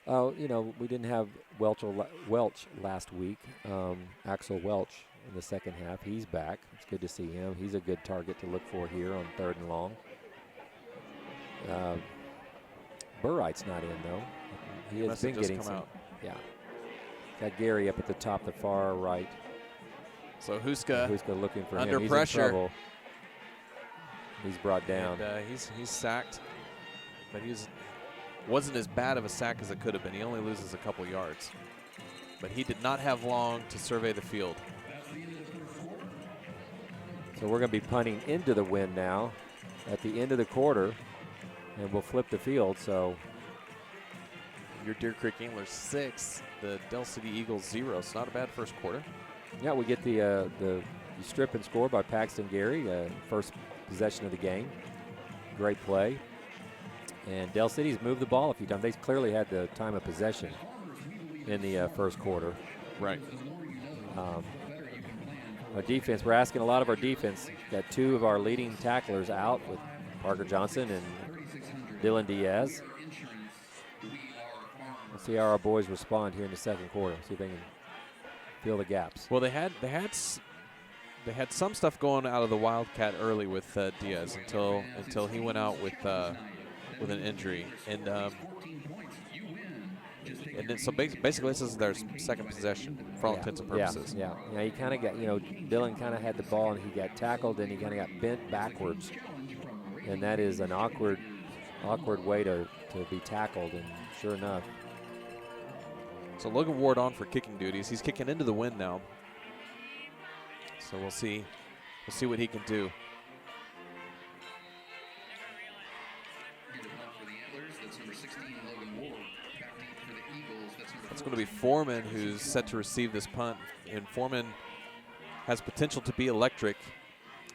S1: Oh, we didn't have Welch last week. Axel Welch in the second half. He's back. It's good to see him. He's a good target to look for here on 3rd and long. Burright's not in, though. He has been getting some.
S3: Out.
S1: Yeah. Got Gary up at the top, the far right.
S3: So Huska
S1: looking for
S3: under
S1: him. He's
S3: pressure.
S1: in trouble. He's brought down.
S3: And, he's sacked, but wasn't as bad of a sack as it could have been. He only loses a couple yards. But he did not have long to survey the field.
S1: So we're going to be punting into the wind now at the end of the quarter, and we'll flip the field. So
S3: your Deer Creek Anglers 6, the Del City Eagles 0. It's not a bad first quarter.
S1: yeah, we get the strip and score by Paxton Gary, first possession of the game. Great play. And Del City's moved the ball a few times. They clearly had the time of possession in the first quarter.
S3: Right.
S1: Our defense, we're asking a lot of our defense. Got 2 of our leading tacklers out with Parker Johnson and Dylan Diaz. We'll see how our boys respond here in the second quarter. See if they can fill the gaps.
S3: Well, they had some stuff going out of the Wildcat early with Diaz until he went out with an injury, and then so basically this is their second possession for all intents and purposes.
S1: Yeah. He kind of got, Dylan kind of had the ball and he got tackled and he kind of got bent backwards, and that is an awkward way to be tackled. And sure enough.
S3: So Logan Ward on for kicking duties. He's kicking into the wind now. So we'll see what he can do. It's going to be Foreman who's set to receive this punt, and Foreman has potential to be electric.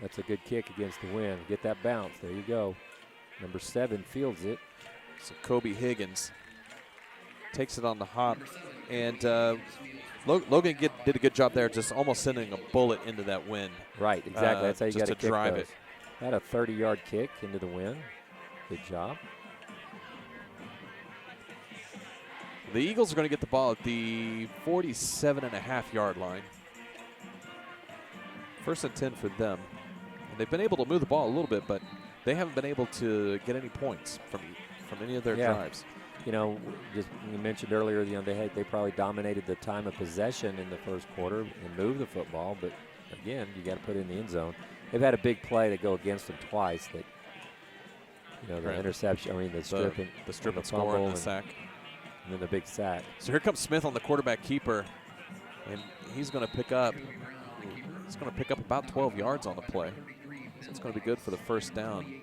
S1: That's a good kick against the wind. Get that bounce. There you go. Number 7 fields it.
S3: So Kobe Higgins takes it on the hop, and Logan did a good job there, just almost sending a bullet into that wind.
S1: Right, exactly. That's how you got to
S3: drive
S1: those.
S3: it.
S1: Had a 30-yard kick into the wind. Good job.
S3: The Eagles are going to get the ball at the 47.5-yard line. 1st and 10 for them. And they've been able to move the ball a little bit, but they haven't been able to get any points from any of their drives.
S1: Just you mentioned earlier, they probably dominated the time of possession in the first quarter and moved the football, but again, you got to put it in the end zone. They've had a big play to go against them twice. That the interception, the strip and
S3: score and the sack.
S1: and then the big sack.
S3: So here comes Smith on the quarterback keeper. And he's going to pick up about 12 yards on the play. So it's going to be good for the first down.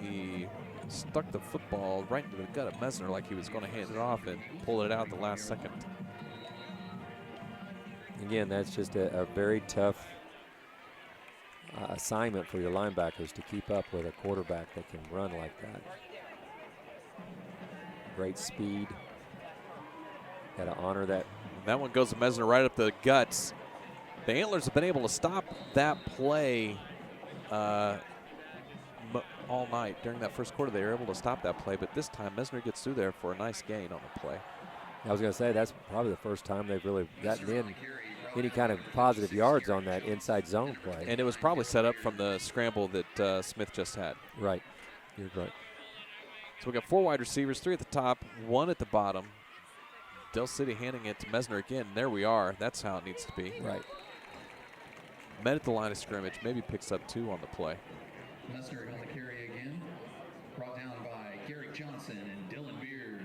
S3: He stuck the football right into the gut of Mesner like he was going to hand it off and pull it out at the last second.
S1: Again, that's just a very tough assignment for your linebackers to keep up with a quarterback that can run like that. Great speed. Got to honor that.
S3: That one goes to Mesner right up the guts. The Antlers have been able to stop that play all night. During that first quarter, they were able to stop that play, but this time Mesner gets through there for a nice gain on the play.
S1: I was going to say that's probably the first time they've really gotten in any kind of positive yards on that inside zone play.
S3: And it was probably set up from the scramble that Smith just had.
S1: Right. You're right.
S3: So we got 4 wide receivers, 3 at the top, 1 at the bottom. Del City handing it to Mesner again. There we are. That's how it needs to be.
S1: Right.
S3: Met at the line of scrimmage. Maybe picks up 2 on the play.
S2: Mesner on the carry again. Brought down by Garrett Johnson and Dylan Beers.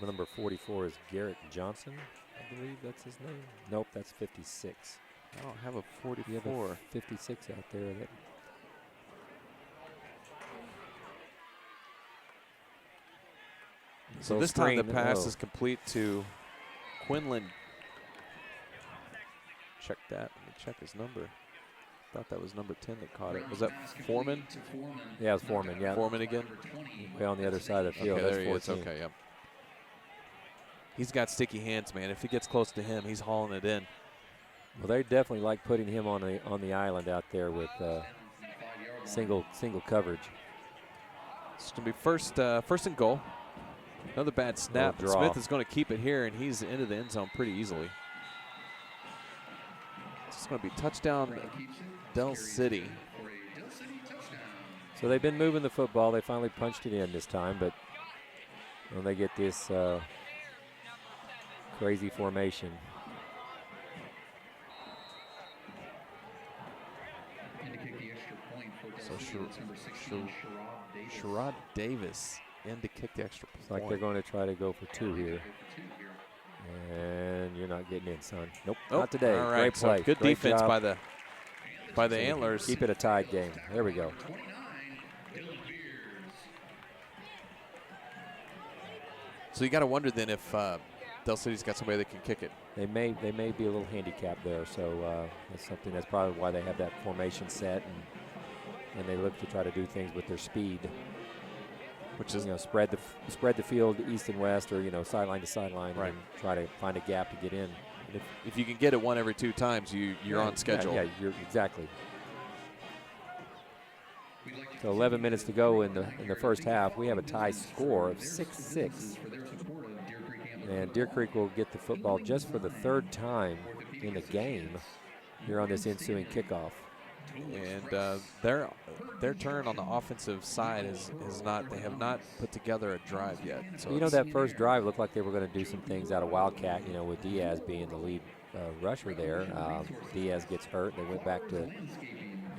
S1: Number 44 is Garrett Johnson, I believe that's his name. Nope, that's 56.
S3: I don't have a 44.
S1: You have a 56 out there.
S3: So this time the pass is complete to Quinlan. Check that. Let me check his number. Thought that was number 10 that caught it. Was that Foreman?
S1: Yeah, it was Foreman. Yeah.
S3: Foreman again.
S1: Way on the other side of the field.
S3: Okay,
S1: that's
S3: there he
S1: 14.
S3: is. Okay, yep. He's got sticky hands, man. If he gets close to him, he's hauling it in.
S1: Well, they definitely like putting him on the island out there with single coverage.
S3: It's going to be first and goal. Another bad snap. Smith is going to keep it here, and he's into the end zone pretty easily. It's going to be touchdown Del City.
S1: So they've been moving the football. They finally punched it in this time, but when they get this crazy formation.
S3: So Sherrod Davis in to kick the extra point.
S1: It's like they're going to try to go for 2 here. And you're not getting in, son. Nope, not today.
S3: All right,
S1: Great play.
S3: So good
S1: Great
S3: defense
S1: job.
S3: by the Antlers.
S1: Keep it a tied game. There we go.
S3: So you got to wonder then if Del City's got somebody that can kick it.
S1: They may be a little handicapped there, so that's something. That's probably why they have that formation set, and they look to try to do things with their speed, which is spread the field east and west, or sideline to sideline,
S3: right,
S1: and try to find a gap to get in.
S3: And if you can get it 1 every 2 times, you're on schedule.
S1: Yeah, you're exactly. So 11 minutes to go in the first half. We have a tie score of 6-6. And Deer Creek will get the football just for the 3rd time in the game here on this ensuing kickoff.
S3: And their turn on the offensive side they have not put together a drive yet. So
S1: that first drive looked like they were going to do some things out of Wildcat, with Diaz being the lead rusher there. Diaz gets hurt. They went back to,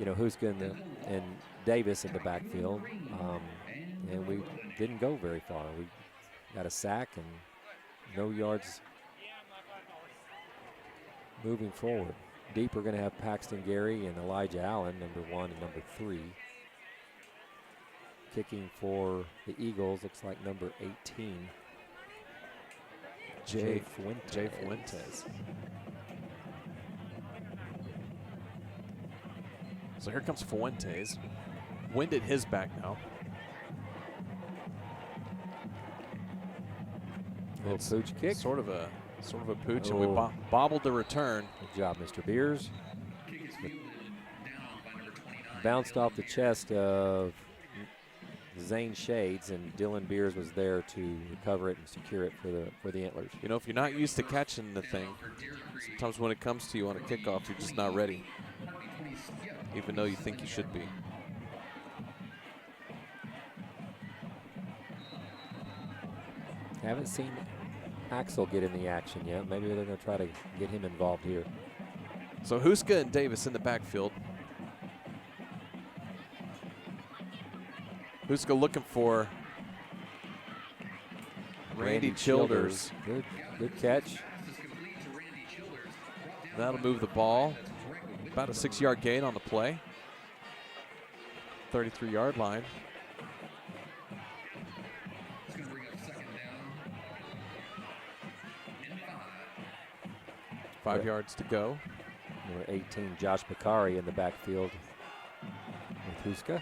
S1: Huska and Davis in the backfield. And we didn't go very far. We got a sack and no yards moving forward. Deep, we're going to have Paxton Gary and Elijah Allen, number 1 and number 3. Kicking for the Eagles, looks like number 18. Jay Fuentes.
S3: So here comes Fuentes. Wind at his back now.
S1: Little pooch kick.
S3: Sort of a pooch, and we bobbled the return.
S1: Good job, Mr. Beers. Bounced off the chest of Zane Shades, and Dylan Beers was there to recover it and secure it for the Antlers.
S3: If you're not used to catching the thing, sometimes when it comes to you on a kickoff, you're just not ready, even though you think you should be.
S1: Haven't seen Axel get in the action yet. Maybe they're going to try to get him involved here.
S3: So Huska and Davis in the backfield. Huska looking for Randy Childers.
S1: Good catch.
S3: That'll move the ball. About a 6-yard gain on the play. 33-yard line.
S2: It's going to bring up second down. And 5.
S3: 5 yards to go.
S1: Number 18, Josh Bakari in the backfield with Huska.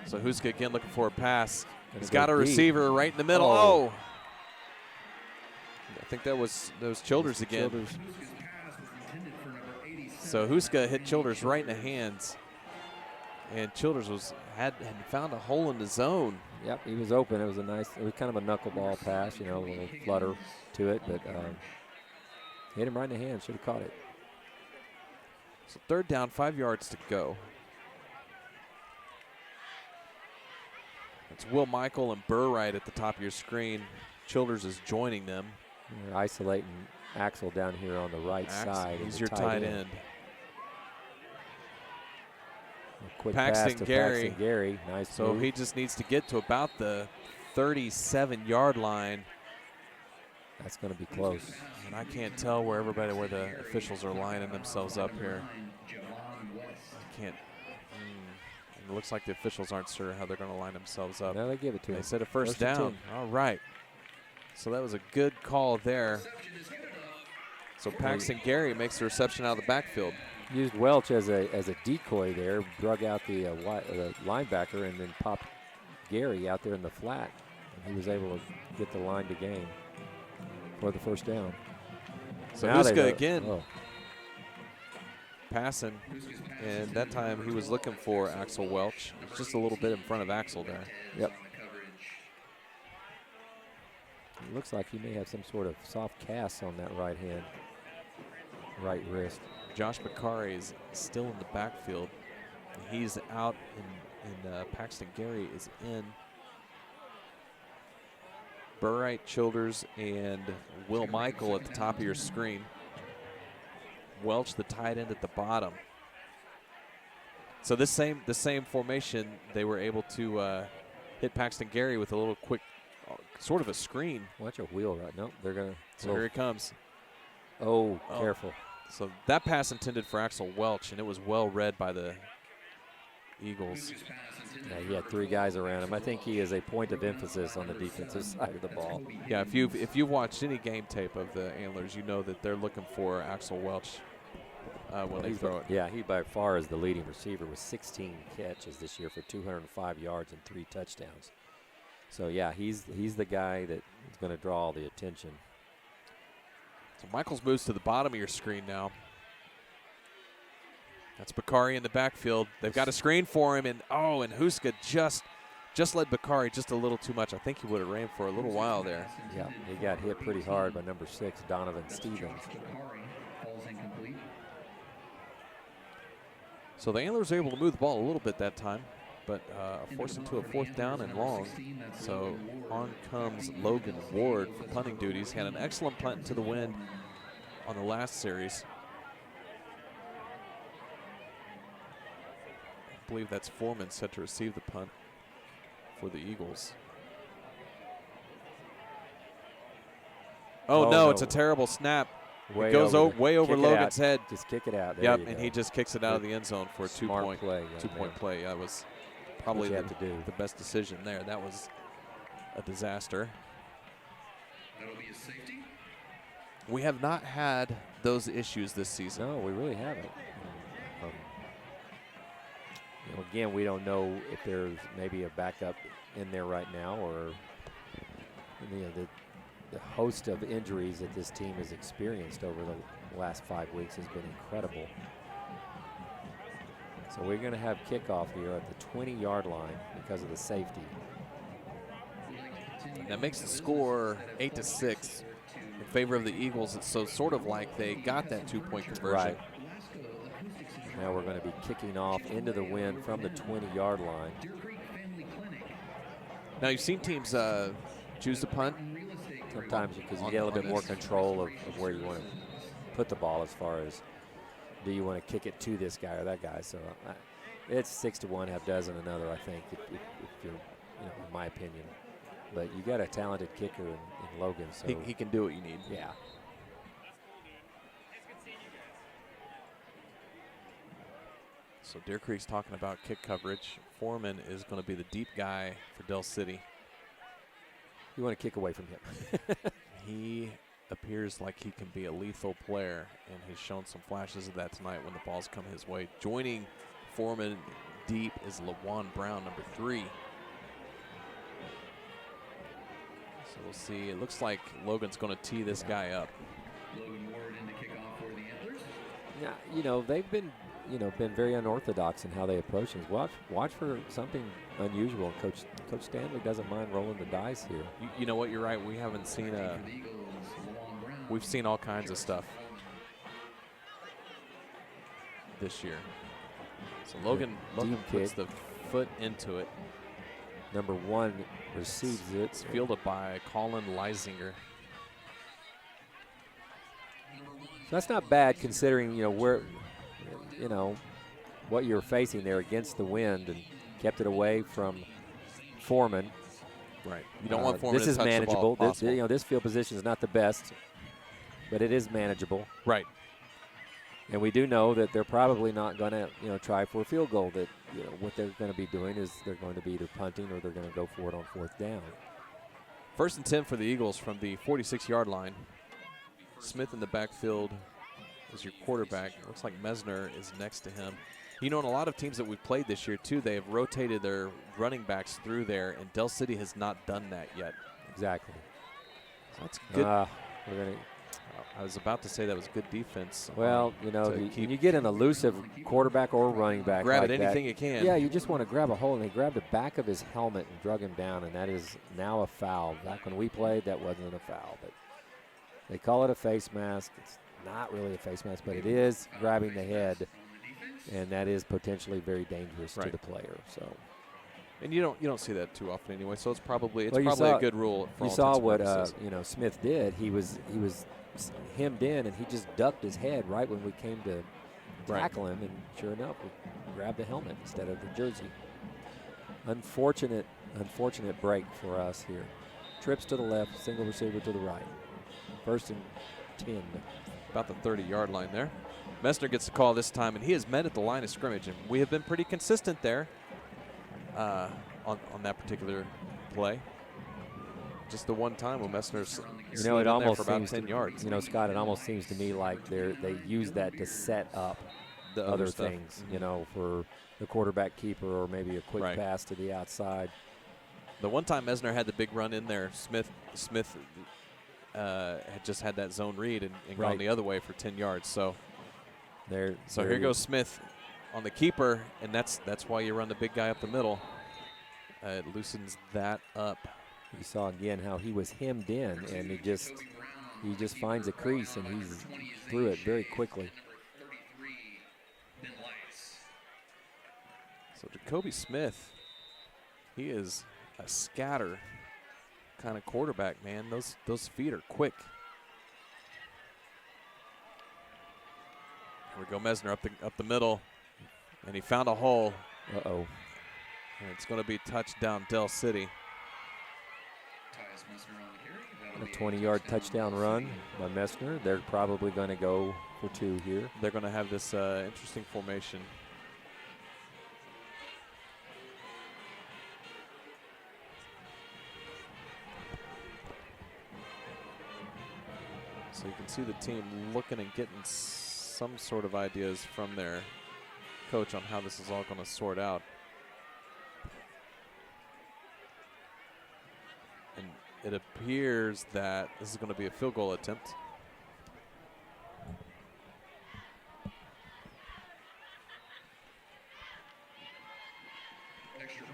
S3: So Huska again looking for a pass.
S1: Gonna
S3: He's
S1: go
S3: got a
S1: deep.
S3: receiver right in the middle.
S1: Oh.
S3: Oh! I think that was Childers again.
S1: Childers.
S3: So Huska hit Childers right in the hands. And Childers had found a hole in the zone.
S1: Yep, he was open. It was kind of a knuckleball pass, a little flutter to it, but hit him right in the hand. Should have caught it.
S3: So 3rd down, 5 yards to go. It's Will Michael and Burright at the top of your screen. Childers is joining them.
S1: They're isolating Axel down here on the right side.
S3: He's
S1: as
S3: your
S1: the
S3: tight end.
S1: A quick
S3: Paxton
S1: pass to
S3: Gary.
S1: Paxton Gary. Nice
S3: So
S1: move.
S3: he just needs to get to about the 37-yard line.
S1: That's going to be close.
S3: And I can't tell where the officials are lining themselves up here. I can't. It looks like the officials aren't sure how they're going to line themselves up.
S1: Now they give it to him.
S3: They said a first
S1: and
S3: down.
S1: 10.
S3: All right. So that was a good call there. So Paxton Gary makes the reception out of the backfield.
S1: Used Welch as a decoy there, drug out the linebacker, and then popped Gary out there in the flat. And he was able to get the line to gain for the first down.
S3: So
S1: Now they
S3: Huska
S1: go-
S3: again
S1: oh,
S3: passing, and that time he was looking for Axel Welch. It was just a little bit in front of Axel there.
S1: Yep. It looks like he may have some sort of soft cast on that right hand, right wrist.
S3: Josh Bakari is still in the backfield. He's out, and Paxton Gary is in. Burright, Childers, and Will Michael at the top of your screen. Welch, the tight end, at the bottom. So the same formation, they were able to hit Paxton Gary with a little quick, sort of a screen.
S1: Watch a wheel right. Nope, they're going to.
S3: So here he comes.
S1: Oh, careful.
S3: So that pass intended for Axel Welch, and it was well read by the Eagles.
S1: Yeah, he had 3 guys around him. I think he is a point of emphasis on the defensive side of the ball.
S3: Yeah, if you've watched any game tape of the Antlers, you know that they're looking for Axel Welch when they throw it.
S1: Yeah, he by far is the leading receiver with 16 catches this year for 205 yards and 3 touchdowns. So yeah, he's the guy that is going to draw all the attention.
S3: So Michaels moves to the bottom of your screen now. That's Bakari in the backfield. They've got a screen for him, and Huska just led Bakari just a little too much. I think he would have ran for a little while there.
S1: Yeah, he got hit pretty hard by number 6, Donovan Stevens.
S3: So the Antlers were able to move the ball a little bit that time, but forced into a 4th down and long. So on comes Logan Ward for punting duties. Had an excellent punt into the wind on the last series. I believe that's Foreman set to receive the punt for the Eagles. Oh, no, it's a terrible snap. It goes way over Logan's head.
S1: Just kick it out. There
S3: Yep,
S1: you
S3: and
S1: go.
S3: he just kicks it out of the end zone for a
S1: Smart
S3: two-point
S1: play, young
S3: two-point
S1: man.
S3: play. That was probably
S1: What you have to do.
S3: the best decision there. That was a disaster.
S2: That'll be a safety.
S3: We have not had those issues this season.
S1: No, we really haven't. Again, we don't know if there's maybe a backup in there right now, or the host of injuries that this team has experienced over the last 5 weeks has been incredible. So we're going to have kickoff here at the 20-yard line because of the safety.
S3: That makes the score 8-6 in favor of the Eagles. It's so sort of like they got that 2-point conversion.
S1: Right. Now we're going to be kicking off into the wind from the 20-yard line.
S3: Now you've seen teams choose to punt.
S1: Sometimes because you get a little bit more control of where you want to put the ball as far as do you want to kick it to this guy or that guy. So it's 6 to 1, half dozen another, I think, if you're, in my opinion. but you got a talented kicker in Logan. So
S3: He can do what you need.
S1: yeah.
S3: So Deer Creek's talking about kick coverage. Foreman is going to be the deep guy for Del City.
S1: You want to kick away from him.
S3: He appears like he can be a lethal player and has shown some flashes of that tonight when the balls come his way. Joining Foreman deep is LaJuan Brown, number 3. So we'll see. It looks like Logan's going to tee this guy up.
S2: Logan Ward in to kick off for the Antlers.
S1: Yeah, you know, they've been very unorthodox in how they approach things. Watch for something unusual. Coach Stanley doesn't mind rolling the dice here.
S3: You know what? You're right. We haven't seen we've seen all kinds of stuff this year. So Logan puts the foot into it.
S1: Number 1 receives it.
S3: It's fielded by Colin Leisinger.
S1: So that's not bad considering, where, what you're facing there against the wind, and kept it away from Foreman.
S3: Right. You don't want Foreman
S1: This
S3: to
S1: is
S3: touch
S1: manageable.
S3: the ball if possible.
S1: This field position is not the best, but it is manageable.
S3: Right.
S1: And we do know that they're probably not going to, try for a field goal. That, what they're going to be doing is they're going to be either punting or they're going to go for it on 4th down.
S3: 1st and 10 for the Eagles from the 46-yard line. Smith in the backfield is your quarterback. It looks like Mesner is next to him. In a lot of teams that we've played this year, too, they have rotated their running backs through there, and Del City has not done that yet.
S1: Exactly.
S3: So that's good.
S1: We're going to.
S3: I was about to say that was good defense.
S1: Well, when you get an elusive quarterback or running back,
S3: grab
S1: like
S3: at anything
S1: that,
S3: you can.
S1: Yeah, you just want to grab a hold, and they grabbed the back of his helmet and drug him down, and that is now a foul. Back when we played, that wasn't a foul, but they call it a face mask. It's not really a face mask, but it is grabbing the head, and that is potentially very dangerous to the player. So.
S3: And you don't see that too often anyway. So it's probably a good rule. For
S1: you
S3: all
S1: saw
S3: intents and
S1: what
S3: purposes.
S1: Smith did. He was hemmed in, and he just ducked his head right when we came to tackle him, and sure enough, we grabbed the helmet instead of the jersey. Unfortunate break for us here. Trips to the left, single receiver to the right. 1st and 10.
S3: About the 30-yard line there. Messner gets the call this time, and he has met at the line of scrimmage, and we have been pretty consistent there on that particular play. Just the one time when Messner's
S1: it almost
S3: for about
S1: seems
S3: 10 yards.
S1: Scott, it almost seems to me like they use that to set up
S3: The
S1: other
S3: stuff.
S1: things, for the quarterback keeper or maybe a quick pass to the outside.
S3: The one time Messner had the big run in there, Smith had just had that zone read and gone the other way for 10 yards. So here goes Smith on the keeper, and that's why you run the big guy up the middle. It loosens that up.
S1: You saw again how he was hemmed in, and he just finds a crease, and he's through it very quickly.
S3: So Jacoby Smith, he is a scatter kind of quarterback, man. Those feet are quick. Here we go, Mesner up the middle, and he found a hole.
S1: Uh-oh.
S3: And it's going to be touchdown Del City.
S1: A 20-yard touchdown run by Messner. They're probably going to go for 2 here.
S3: They're going to have this interesting formation. So you can see the team looking and getting some sort of ideas from their coach on how this is all going to sort out. And it appears that this is going to be a field goal attempt.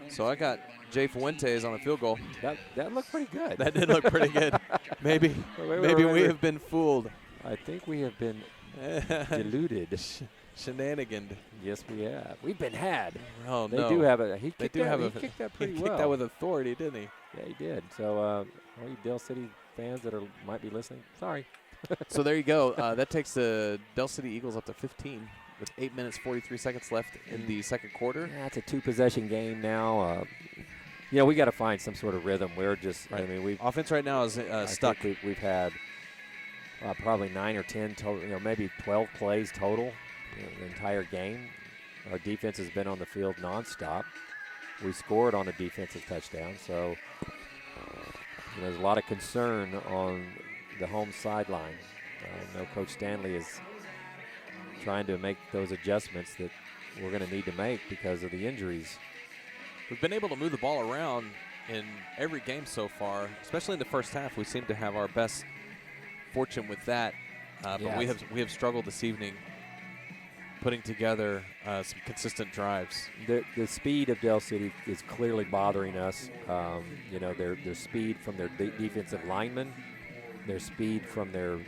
S3: So I got Jay Fuentes on a field goal.
S1: That looked pretty good.
S3: That did look pretty good. Maybe we have been fooled.
S1: I think we have been deluded.
S3: Shenaniganed.
S1: Yes, we have. We've been had.
S3: Oh,
S1: they
S3: no.
S1: do have it. He
S3: They
S1: kicked
S3: do
S1: that,
S3: have
S1: he
S3: a-
S1: kicked that pretty
S3: He
S1: well.
S3: kicked that with authority, didn't he?
S1: Yeah, he did. So all you Del City fans that might be listening, sorry.
S3: So there you go. That takes the Del City Eagles up to 15 with 8 minutes, 43 seconds left in the second quarter.
S1: Yeah, it's a 2-possession game now. You know, we got to find some sort of rhythm. We're just,
S3: Right.
S1: I mean, we've
S3: Offense right now is
S1: I
S3: stuck.
S1: think we've had probably 9 or 10 total, you know, maybe 12 plays total, the entire game. Our defense has been on the field nonstop. We scored on a defensive touchdown, so there's a lot of concern on the home sideline. I know Coach Stanley is trying to make those adjustments that we're going to need to make because of the injuries.
S3: We've been able to move the ball around in every game so far, especially in the first half. We seem to have our best fortune with that, but we have struggled this evening putting together some consistent drives.
S1: The speed of Del City is clearly bothering us. Their speed from their defensive linemen, their speed from their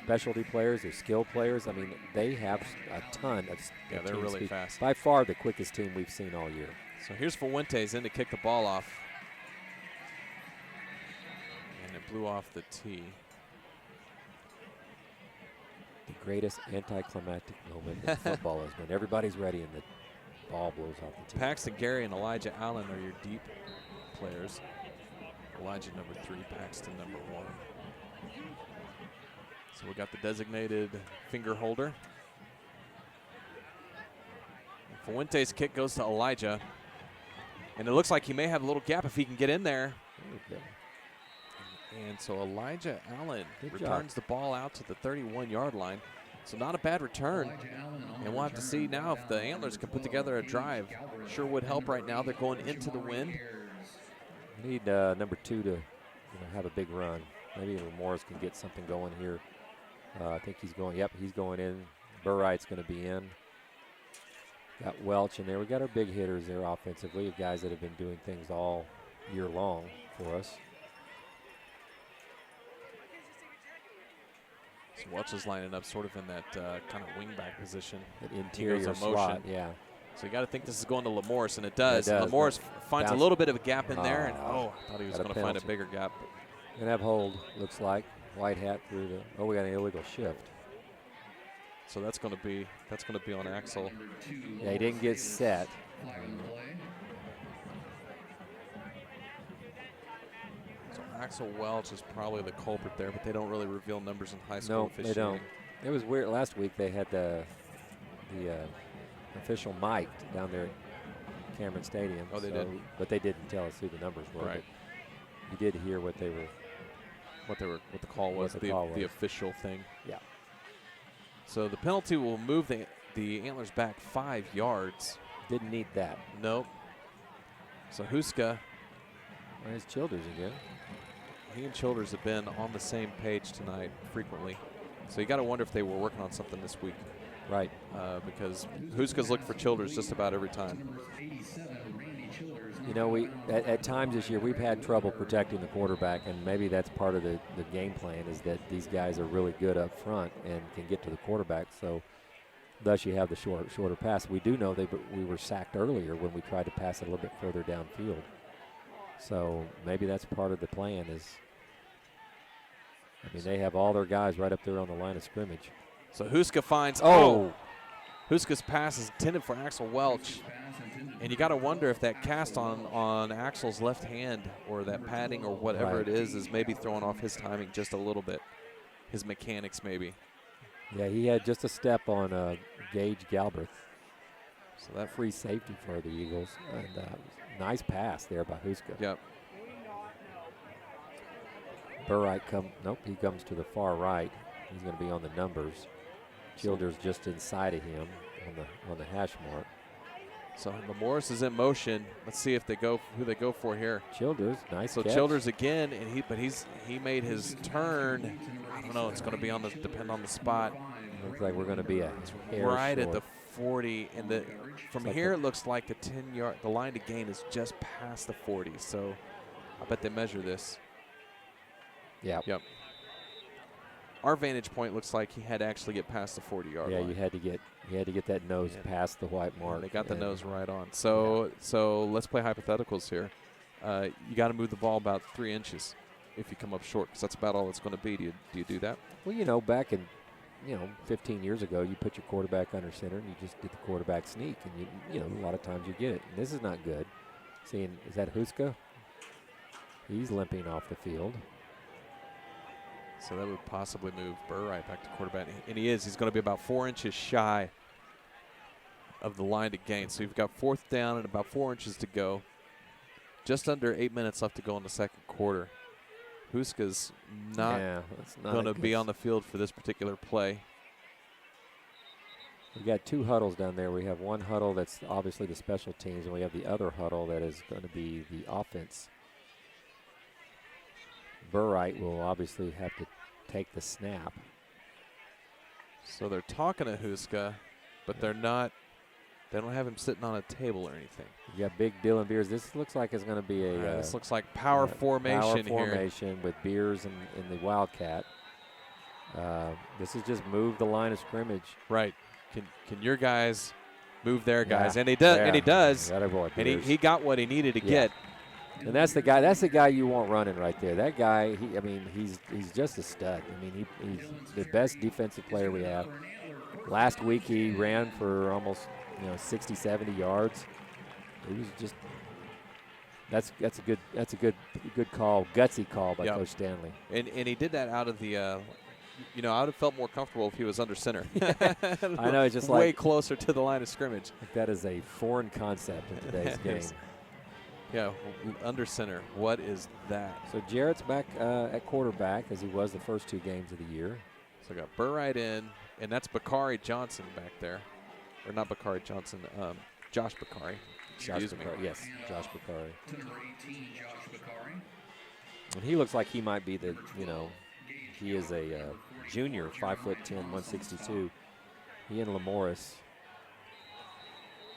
S1: specialty players, their skill players. I mean, they have a ton of
S3: they're
S1: team
S3: really
S1: speed.
S3: fast.
S1: By far the quickest team we've seen all year.
S3: So here's Fuentes in to kick the ball off. And it blew off the tee.
S1: The greatest anticlimactic moment in football is when everybody's ready and the ball blows off the tee.
S3: Paxton Gary and Elijah Allen are your deep players. Elijah number 3, Paxton number 1. So we got the designated finger holder. Fuentes' kick goes to Elijah. And it looks like he may have a little gap if he can get in there.
S1: Okay.
S3: And so Elijah Allen
S1: Good
S3: returns
S1: job.
S3: the ball out to the 31-yard line. So not a bad return. And we'll have to see now if the Antlers can put together a drive. Sure would help right now. They're going into the wind.
S1: We need number 2 to have a big run. Maybe Morris can get something going here. I think he's going. Yep, he's going in. Burright's going to be in. Got Welch in there. We got our big hitters there offensively, guys that have been doing things all year long for us.
S3: So Welch is lining up sort of in that kind of wingback position.
S1: That
S3: He
S1: interior
S3: goes in
S1: slot,
S3: motion.
S1: yeah.
S3: So you got to think this is going to Lamorris, and it does.
S1: It does.
S3: Lamorris finds a
S1: Bounce.
S3: little bit of a gap in there, and
S1: Oh,
S3: I thought he was
S1: got a
S3: going to find a
S1: penalty.
S3: bigger gap.
S1: Gonna have hold, looks like. White hat through the, oh, we got an illegal shift.
S3: So that's going to be on Axel.
S1: Yeah, he didn't get set.
S3: So Axel Welch is probably the culprit there, but they don't really reveal numbers in high school
S1: No,
S3: officiating.
S1: they don't. It was weird. Last week they had the official mic'd down there at Cameron Stadium.
S3: Oh, they did?
S1: But they didn't tell us who the numbers were.
S3: Right.
S1: but You did hear what they were.
S3: What the call was,
S1: the call
S3: the
S1: was.
S3: official thing.
S1: Yeah.
S3: So the penalty will move the Antlers back 5 yards.
S1: Didn't need that.
S3: Nope. So Huska,
S1: There's Childers again.
S3: he and Childers have been on the same page tonight frequently. So you got to wonder if they were working on something this week.
S1: Right.
S3: Because Huska's looked for Childers just about every time.
S1: You know, we at times this year we've had trouble protecting the quarterback, and maybe that's part of the game plan is that these guys are really good up front and can get to the quarterback. So thus you have the shorter pass. We do know we were sacked earlier when we tried to pass it a little bit further downfield. So maybe that's part of the plan is, I mean, they have all their guys right up there on the line of scrimmage.
S3: So Huska finds,
S1: Oh!
S3: Huska's pass is intended for Axel Welch. And you got to wonder if that cast on Axel's left hand or that padding or whatever
S1: Right.
S3: it is maybe throwing off his timing just a little bit. His mechanics maybe.
S1: Yeah, he had just a step on Gage Galbraith.
S3: So that
S1: Free safety for the Eagles. And nice pass there by Huska.
S3: Yep.
S1: Burright he comes to the far right. He's going to be on the numbers. Childers just inside of him on the hash mark.
S3: So Lamorris is in motion. Let's see if who they go for here.
S1: Childers, nice
S3: So
S1: catch.
S3: Childers again, and he made his turn. I don't know. It's going to be depend on the spot.
S1: Looks like we're going to be a hair
S3: Right at
S1: short.
S3: the 40, and from
S1: like
S3: here it looks like the 10-yard. The line to gain is just past the 40. So I bet they measure this.
S1: Yeah.
S3: Yep. Our vantage point looks like he had to actually get past the 40-yard
S1: Yeah,
S3: line.
S1: you had to get that nose past the white mark.
S3: They got the
S1: and
S3: nose right on. So let's play hypotheticals here. You got to move the ball about 3 inches if you come up short, because that's about all it's going to be. Do you do that?
S1: Well, back in 15 years ago, you put your quarterback under center and you just did the quarterback sneak, and you a lot of times you get it. And this is not good. Seeing, is that Huska? He's limping off the field.
S3: So that would possibly move Burright back to quarterback. And he is. He's going to be about 4 inches shy of the line to gain. So you've got 4th down and about 4 inches to go. Just under 8 minutes left to go in the second quarter. Huska's not going to be on the field for this particular play.
S1: We got 2 huddles down there. We have one huddle that's obviously the special teams, and we have the other huddle that is going to be the offense. Burright will obviously have to take the snap.
S3: So they're talking to Huska, but they're not. They don't have him sitting on a table or anything.
S1: You got big Dylan Beers. This looks like it's going to be a.
S3: This looks like power formation here.
S1: Power formation with Beers and the Wildcat. This is just move the line of scrimmage.
S3: Right. Can your guys move their guys?
S1: Yeah.
S3: And he does.
S1: Yeah.
S3: And he does.
S1: Attaboy,
S3: And
S1: Beers.
S3: he got what he needed to get.
S1: And that's the guy. That's the guy you want running right there. That guy. He's just a stud. I mean, he's the best defensive player we have. Last week he ran for almost 60, 70 yards. He was just. That's a good call, gutsy call by Coach Stanley.
S3: And he did that out of the. I would have felt more comfortable if he was under center.
S1: I know, it's just
S3: way
S1: like
S3: closer to the line of scrimmage.
S1: That is a foreign concept in today's game.
S3: Yeah, under center. What is that?
S1: So Jarrett's back at quarterback as he was the first 2 games of the year.
S3: So I got Burright in, and that's Bakari Johnson back there. Or not Bakari Johnson, Josh Bakari. Excuse me.
S1: Yes, Josh Bakari. And he looks like he might be the, he is a junior, 5'10", 162. He and Lamoris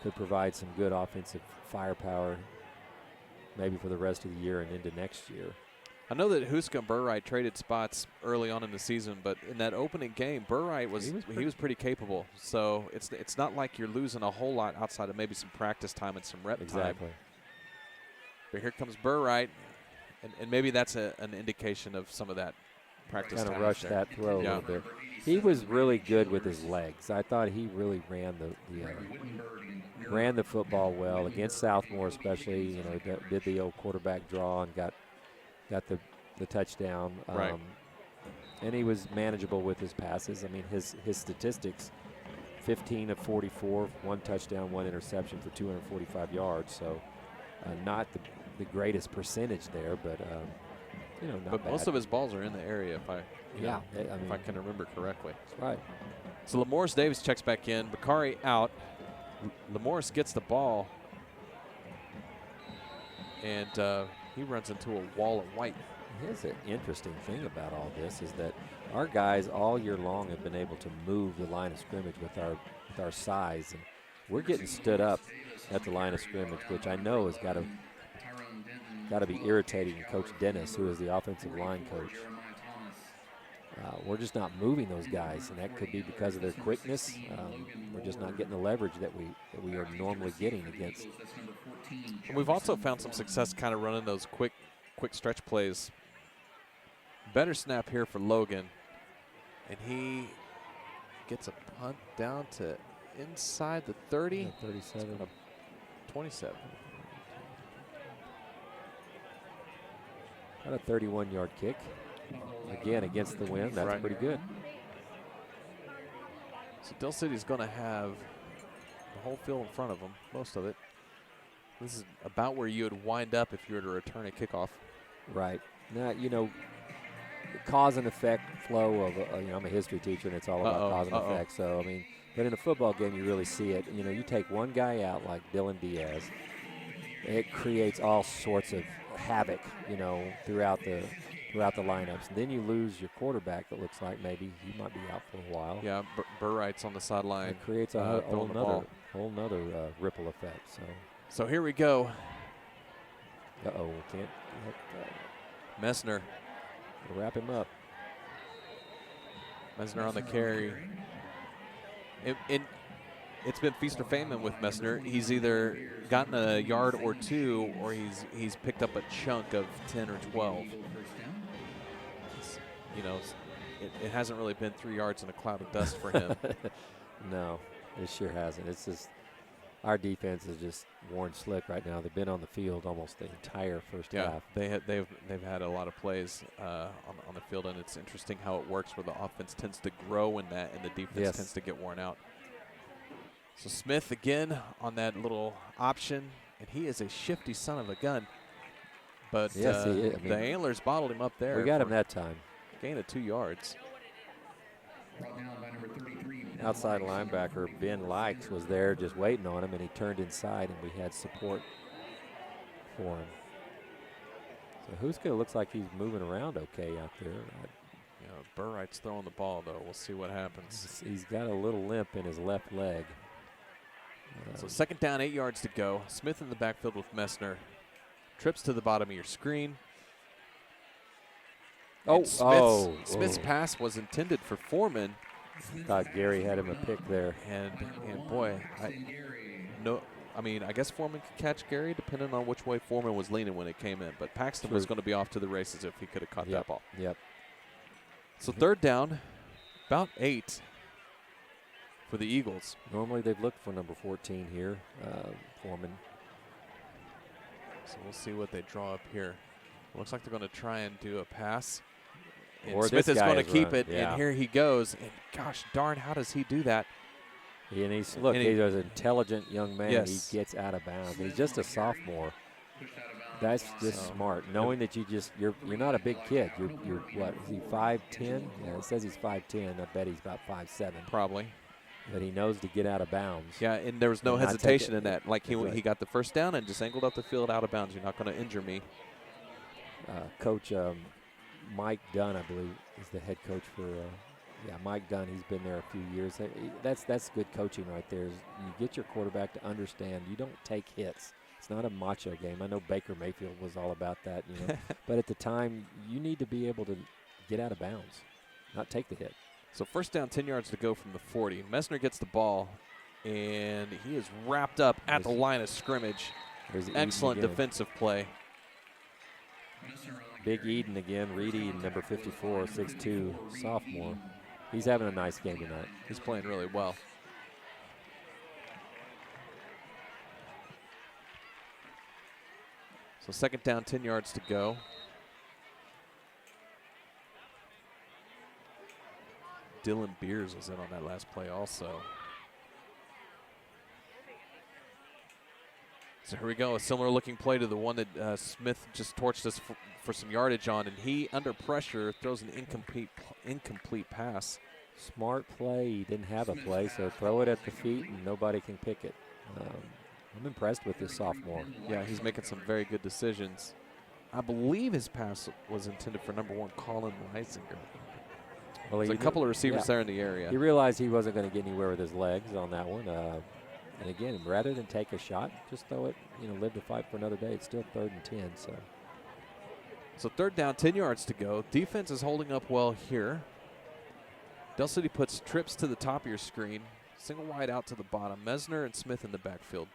S1: could provide some good offensive firepower maybe for the rest of the year and into next year.
S3: I know that Huska and Burright traded spots early on in the season, but in that opening game, Burright was pretty capable. So it's not like you're losing a whole lot outside of maybe some practice time and some rep time. But here comes Burright, and maybe that's an indication of some of that practice time.
S1: Kind of rushed that throw a little bit. He was really good with his legs. I thought he really ran the football well against Southmore, especially. Did the old quarterback draw and got the touchdown.
S3: Right.
S1: And he was manageable with his passes. I mean, his statistics: 15 of 44, 1 touchdown, 1 interception for 245 yards. So, not the greatest percentage there, but not
S3: but
S1: bad.
S3: most of his balls are in the area, if I can remember correctly.
S1: That's right.
S3: So Lamorris Davis checks back in. Bakari out. Lamorris gets the ball, and he runs into a wall of white.
S1: Here's an interesting thing about all this is that our guys all year long have been able to move the line of scrimmage with our size, and we're getting stood up at the line of scrimmage, which I know has got to be irritating to Coach Dennis, who is the offensive line coach. We're just not moving those guys, and that could be because of their quickness. We're just not getting the leverage that we are normally getting against.
S3: And we've also found some success kind of running those quick stretch plays. Better snap here for Logan, and he gets a punt down to inside the 30.
S1: 37.
S3: 27.
S1: Got a 31-yard kick. Again, against the wind. That's pretty good.
S3: So Del City's going to have the whole field in front of them, most of it. This is about where you would wind up if you were to return a kickoff.
S1: Right. Now, the cause and effect flow of, I'm a history teacher, and it's all about cause and effect. So, but in a football game, you really see it. You take one guy out like Dylan Diaz, it creates all sorts of havoc, throughout the lineups. And then you lose your quarterback. That looks like maybe he might be out for a while.
S3: Yeah, Burright's on the sideline.
S1: It creates a whole nother ripple effect.
S3: So here we go.
S1: Can't
S3: Messner.
S1: Wrap him up.
S3: Messner on the carry. It's been feast or famine with Messner. He's either gotten a yard or 2, or he's picked up a chunk of 10 or 12. It hasn't really been 3 yards in a cloud of dust for him.
S1: No, it sure hasn't. It's just Our defense is just worn slick right now. They've been on the field almost the entire first
S3: Yeah,
S1: half.
S3: they've had a lot of plays on the field, and it's interesting how it works where the offense tends to grow in that and the defense tends to get worn out. So Smith again on that little option, and he is a shifty son of a gun. But
S1: Yes, he is. I mean,
S3: the Antlers bottled him up there.
S1: We got him that time.
S3: Gain of 2 yards.
S1: Outside linebacker Ben Likes was there just waiting on him, and he turned inside, and we had support for him. So Huska looks like he's moving around okay out there.
S3: Yeah, Burright's throwing the ball, though. We'll see what happens.
S1: He's got a little limp in his left leg.
S3: So 2nd down, 8 yards to go. Smith in the backfield with Messner. Trips to the bottom of your screen. Smith's pass was intended for Foreman.
S1: Thought Gary had him a pick there.
S3: And boy, I guess Foreman could catch Gary depending on which way Foreman was leaning when it came in. But Paxton was going to be off to the races if he could have caught that ball.
S1: Yep.
S3: So 3rd down, about 8 for the Eagles.
S1: Normally they've looked for number 14 here, Foreman.
S3: So we'll see what they draw up here. Looks like they're going to try and do a pass. And
S1: Or
S3: Smith
S1: this
S3: is
S1: guy
S3: going to
S1: is
S3: keep
S1: running.
S3: it,
S1: Yeah.
S3: and here he goes. And gosh darn, how does he do that?
S1: And he's
S3: And
S1: he's an intelligent young man.
S3: Yes.
S1: He gets out of bounds. He's just a sophomore. That's just smart. Knowing that you're not a big kid. You're what? Is he 5'10"? Yeah, it says he's 5'10". I bet he's about 5'7".
S3: Probably.
S1: But he knows to get out of bounds.
S3: Yeah, and there was no
S1: And not
S3: hesitation
S1: take it.
S3: in that. Like
S1: Right.
S3: he got the 1st down and just angled up the field out of bounds. You're not going to injure me.
S1: Coach Mike Dunn, I believe, is the head coach for. Mike Dunn. He's been there a few years. That's good coaching right there. Is you get your quarterback to understand you don't take hits. It's not a macho game. I know Baker Mayfield was all about that, but at the time you need to be able to get out of bounds, not take the hit.
S3: So 1st down, 10 yards to go from the 40. Messner gets the ball, and he is wrapped up at the line of scrimmage. Excellent defensive play.
S1: Big Eden again, Reed Eden, number 54, 6'2", sophomore. He's having a nice game tonight.
S3: He's playing really well. So 2nd down, 10 yards to go. Dylan Beers was in on that last play also. So here we go, a similar looking play to the one that Smith just torched us for some yardage on, and he, under pressure, throws an incomplete pass.
S1: Smart play. He didn't have a play, so throw it at the feet and nobody can pick it. I'm impressed with this sophomore.
S3: Yeah, he's making some very good decisions. I believe his pass was intended for number 1, Colin Reisinger.
S1: Well,
S3: There's a couple of receivers there in the area.
S1: He realized he wasn't going to get anywhere with his legs on that one. And again, rather than take a shot, just throw it, live to fight for another day. It's still 3rd and 10,
S3: So 3rd down, 10 yards to go. Defense is holding up well here. Del City puts trips to the top of your screen. Single wide out to the bottom. Messner and Smith in the backfield.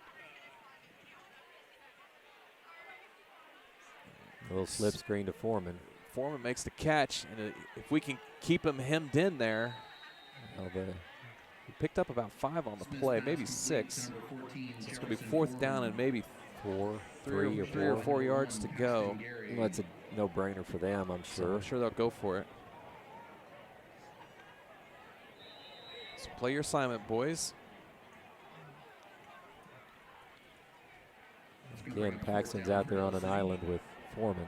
S1: A little slip screen to Foreman.
S3: Foreman makes the catch, and if we can keep him hemmed in there. He picked up about 5 on the play, maybe 6. So it's going to be 4th down and maybe 3 or 4 yards to go.
S1: Well, it's a no-brainer for them, I'm sure.
S3: So I'm sure they'll go for it. So play your assignment, boys.
S1: Again, Paxton's out there on an island with Foreman.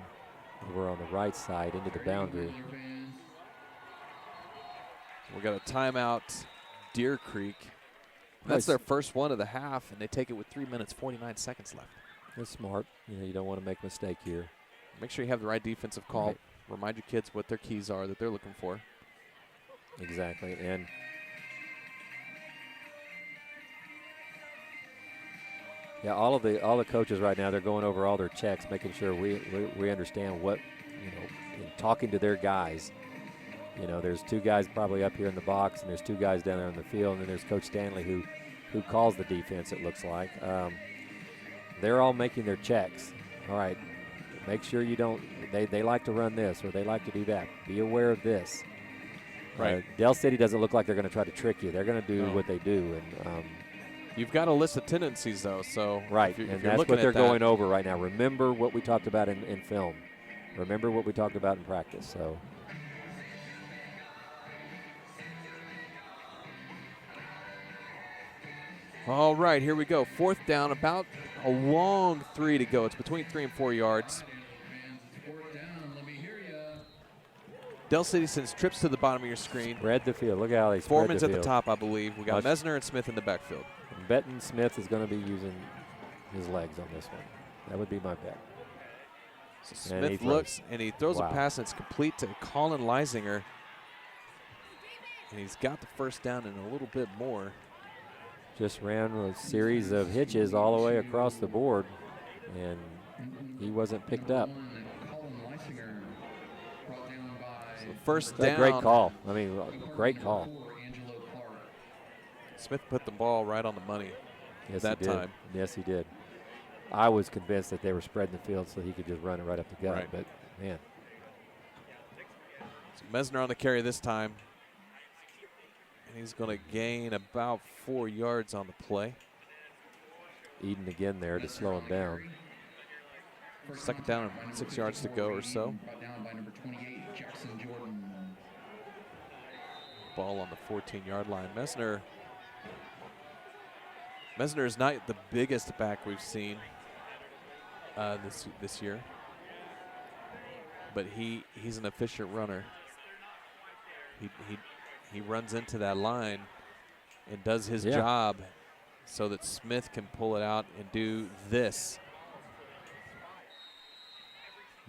S1: We're on the right side into the boundary.
S3: We got a timeout, Deer Creek. That's their first one of the half, and they take it with 3 minutes, 49 seconds left.
S1: That's smart. You don't want to make a mistake here.
S3: Make sure you have the right defensive call.
S1: Right.
S3: Remind your kids what their keys are that they're looking for.
S1: Exactly. And yeah, all the coaches right now, they're going over all their checks, making sure we understand what, in talking to their guys. There's 2 guys probably up here in the box, and there's 2 guys down there in the field, and then there's Coach Stanley who calls the defense, it looks like. They're all making their checks. All right, make sure you don't – they like to run this or they like to do that. Be aware of this.
S3: Right.
S1: Del City doesn't look like they're going to try to trick you. They're going to do what they do. And
S3: You've got a list of tendencies, though, so
S1: Right,
S3: if
S1: and
S3: you're
S1: that's
S3: looking
S1: what they're
S3: at that,
S1: going over right now. Remember what we talked about in film. Remember what we talked about in practice. So
S3: all right, here we go. 4th down, about a long 3 to go. It's between 3 and 4 yards. Del City sends trips to the bottom of your screen.
S1: spread the field. Look how they spread
S3: Foreman's
S1: the
S3: at
S1: field.
S3: the top, I believe. We got
S1: Much-
S3: Mesner and Smith in the backfield.
S1: Betting Smith is going to be using his legs on this one. That would be my bet.
S3: So
S1: And he
S3: Smith
S1: throws.
S3: looks, and he throws
S1: Wow.
S3: a pass that's complete to Colin Leisinger. And he's got the first down and a little bit more.
S1: Just ran a series of hitches all the way across the board, and he wasn't picked up.
S3: So first
S1: That's a
S3: down.
S1: great call. I mean, great call.
S3: Smith put the ball right on the money.
S1: Yes,
S3: that
S1: he did.
S3: time.
S1: Yes, he did. I was convinced that they were spreading the field so he could just run it right up the gut.
S3: Right.
S1: But, man,
S3: So Mesner on the carry this time. And he's going to gain about 4 yards on the play.
S1: Eden again there to slow him down.
S3: 2nd down and 6 yards to go or so. Ball on the 14-yard line. Mesner is not the biggest back we've seen this year, but he's an efficient runner. He runs into that line and does his job so that Smith can pull it out and do this.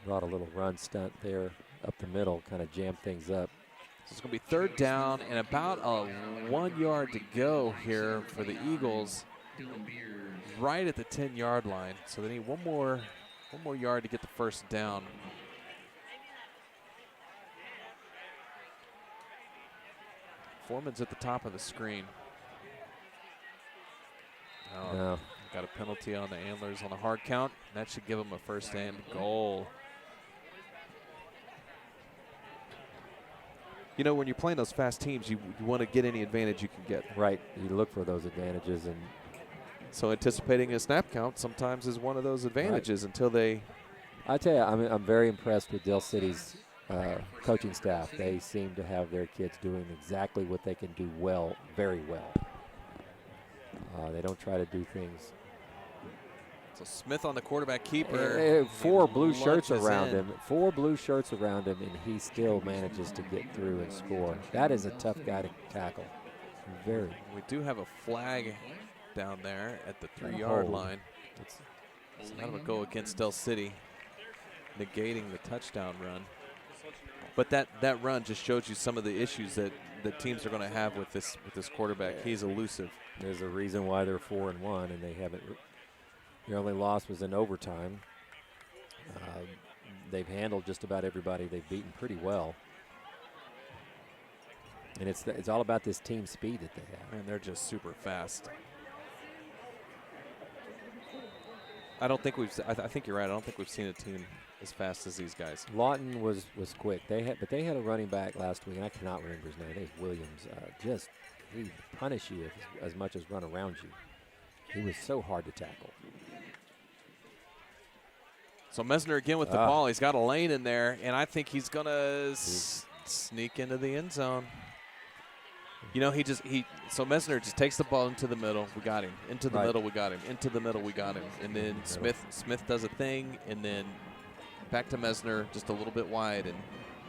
S1: Brought a little run stunt there up the middle, kind of jammed things up.
S3: So it's going to be 3rd down and about a 1 yard to go here for the Eagles, right at the 10-yard line. So they need one more yard to get the first down. Foreman's at the top of the screen.
S1: No.
S3: Got a penalty on the Antlers on a hard count. That should give them a first and goal. You know, when you're playing those fast teams, you want to get any advantage you can get.
S1: Right. You look for those advantages. And
S3: So anticipating a snap count sometimes is one of those advantages until they.
S1: I tell you, I'm very impressed with Del City's coaching staff. They seem to have their kids doing exactly what they can do well, very well. They don't try to do things.
S3: So Smith on the quarterback keeper.
S1: 4 blue shirts
S3: launches
S1: around
S3: in.
S1: him. 4 blue shirts around him, and he still manages to get through and score. That is a tough guy to tackle. Very.
S3: We do have a flag down there at the 3-yard
S1: hold.
S3: line. So that'll go against Del City, negating the touchdown run. But that run just shows you some of the issues that teams are going to have with this quarterback. He's elusive.
S1: There's a reason why they're 4-1, and they haven't. Their only loss was in overtime. They've handled just about everybody they've beaten pretty well. And it's all about this team speed that they have.
S3: Man, they're just super fast. I don't think I think you're right. I don't think we've seen a team as fast as these guys.
S1: Lawton was quick. But they had a running back last week, and I cannot remember his name. I think it's Williams. He'd punish you as much as run around you. He was so hard to tackle.
S3: So Mesner again with the ball. He's got a lane in there, and I think he's going to sneak into the end zone. You know, so Mesner just takes the ball into the middle. We got him. Into the middle, we got him. Into the middle, we got him. And then Smith does a thing, and then back to Mesner just a little bit wide, and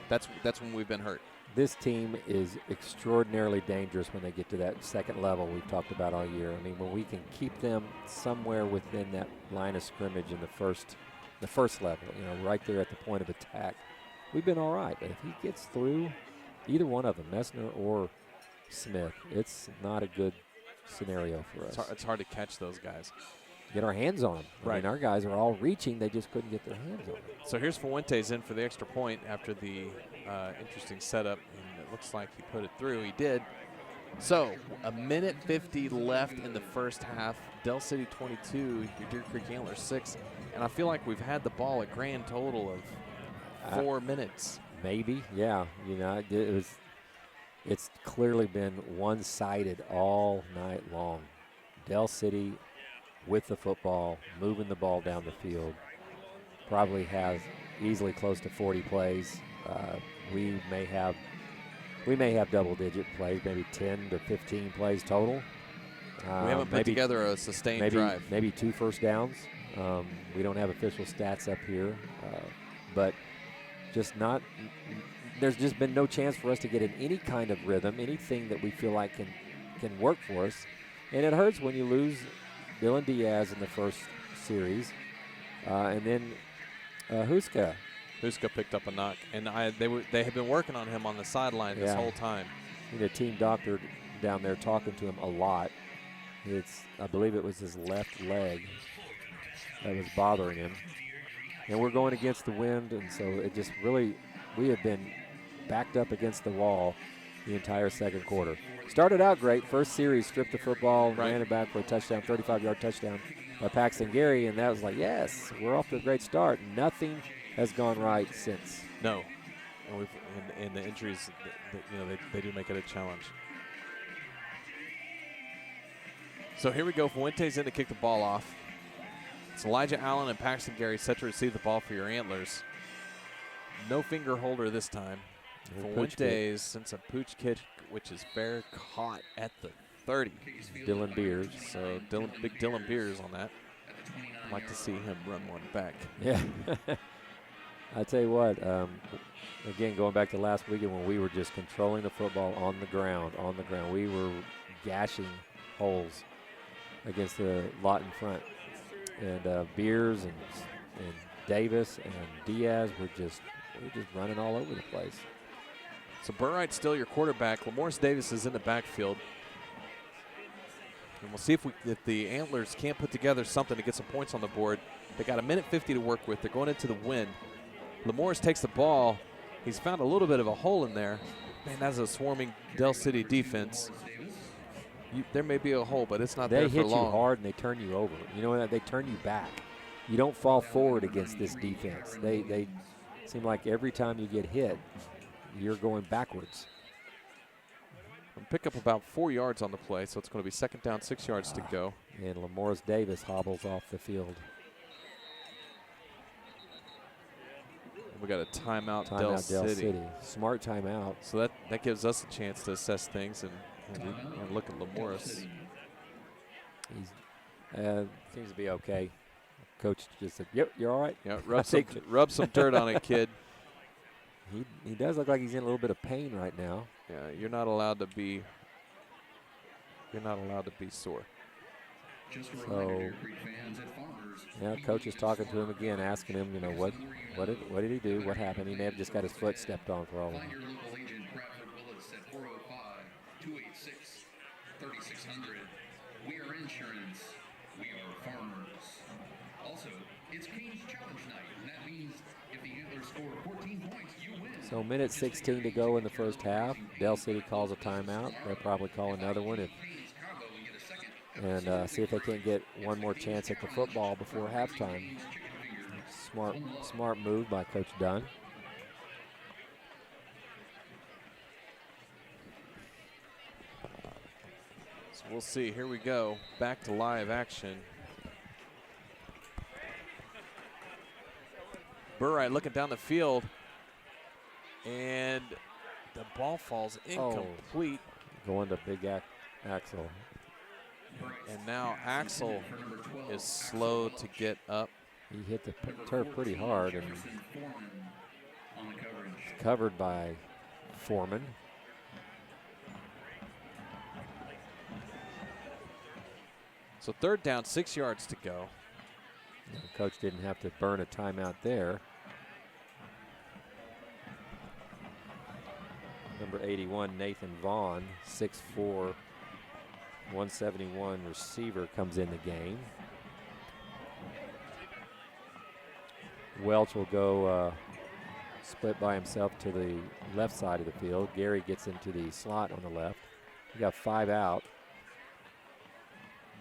S3: that's when we've been hurt.
S1: This team is extraordinarily dangerous when they get to that second level we've talked about all year. I mean, when we can keep them somewhere within that line of scrimmage in the first level, you know, right there at the point of attack, we've been all right. But if he gets through either one of them, Mesner or Smith, it's not a good scenario for us.
S3: It's hard to catch those guys.
S1: Get our hands on them.
S3: Right.
S1: I mean, our guys are all reaching. They just couldn't get their hands on them.
S3: So here's Fuentes in for the extra point after the interesting setup, and it looks like he put it through. He did. So 1:50 left in the first half. Del City 22, your Deer Creek Antlers 6. And I feel like we've had the ball a grand total of 4 minutes.
S1: Maybe, yeah. You know, it's clearly been one-sided all night long. Del City with the football, moving the ball down the field, probably has easily close to 40 plays. We may have double-digit plays, maybe 10 to 15 plays total.
S3: We haven't put together a sustained drive.
S1: Maybe 2 first downs. We don't have official stats up here, but there's just been no chance for us to get in any kind of rhythm, anything that we feel like can work for us. And it hurts when you lose Dylan Diaz in the first series, and then Huska.
S3: Huska picked up a knock, and they had been working on him on the sideline this whole time.
S1: You know, team doctor down there talking to him a lot. I believe it was his left leg that was bothering him. And we're going against the wind, and so it just really, we have been backed up against the wall the entire second quarter. Started out great. First series, stripped the football, ran it back for a touchdown, 35-yard touchdown by Paxton Gary, and that was like, yes, we're off to a great start. Nothing has gone right since.
S3: No. And the injuries, they do make it a challenge. So here we go. Fuentes in to kick the ball off. It's Elijah Allen and Paxton Gary set to receive the ball for your Antlers. No finger holder this time. Fuentes sends a pooch kick, which is fair, caught at the 30.
S1: Dylan Beers.
S3: So big Dylan Beers on that. I'd like to see him run one back.
S1: Yeah. I tell you what, again, going back to last weekend when we were just controlling the football on the ground. We were gashing holes against the lot in front. And Beers and Davis and Diaz were just running all over the place.
S3: So Burright's still your quarterback. Lamorris Davis is in the backfield. And we'll see if the Antlers can't put together something to get some points on the board. They got 1:50 to work with. They're going into the wind. Lamorris takes the ball. He's found a little bit of a hole in there. Man, that's a swarming Del City defense. There may be a hole, but it's not there for long.
S1: They hit you hard and they turn you over. You know what? They turn you back. You don't fall forward against this defense. They seem like every time you get hit, you're going backwards.
S3: Pick up about 4 yards on the play, so it's going to be second down, 6 yards to go.
S1: And Lamorris Davis hobbles off the field.
S3: We got a timeout Del City.
S1: Smart timeout.
S3: So that gives us a chance to assess things and look at Lamorris.
S1: He seems to be okay. Coach just said, "Yep, you're all right."
S3: Yeah, rub some dirt on it, kid.
S1: He does look like he's in a little bit of pain right now.
S3: Yeah, you're not allowed to be sore.
S1: So, yeah, coach is talking to him again, asking him, what did he do? What happened? He may have just got his foot stepped on for all of them.
S2: We are insurance. We are farmers. Also, it's Canes Challenge Night, and that means if the Antlers score 14 points, you win.
S1: So minute 16 to go in the first half. Del City calls a timeout. They'll probably call another one and see if they can't get one more chance at the football before halftime. Smart move by Coach Dunn.
S3: So we'll see. Here we go. Back to live action. Burright looking down the field. And the ball falls incomplete.
S1: Going to big Axel.
S3: And now Axel is slow to get up.
S1: He hit the turf pretty hard and covered by Foreman.
S3: So third down, 6 yards to go.
S1: The coach didn't have to burn a timeout there. Number 81, Nathan Vaughn, 6'4", 171 receiver, comes in the game. Welch will go split by himself to the left side of the field. Gary gets into the slot on the left. We got 5 out.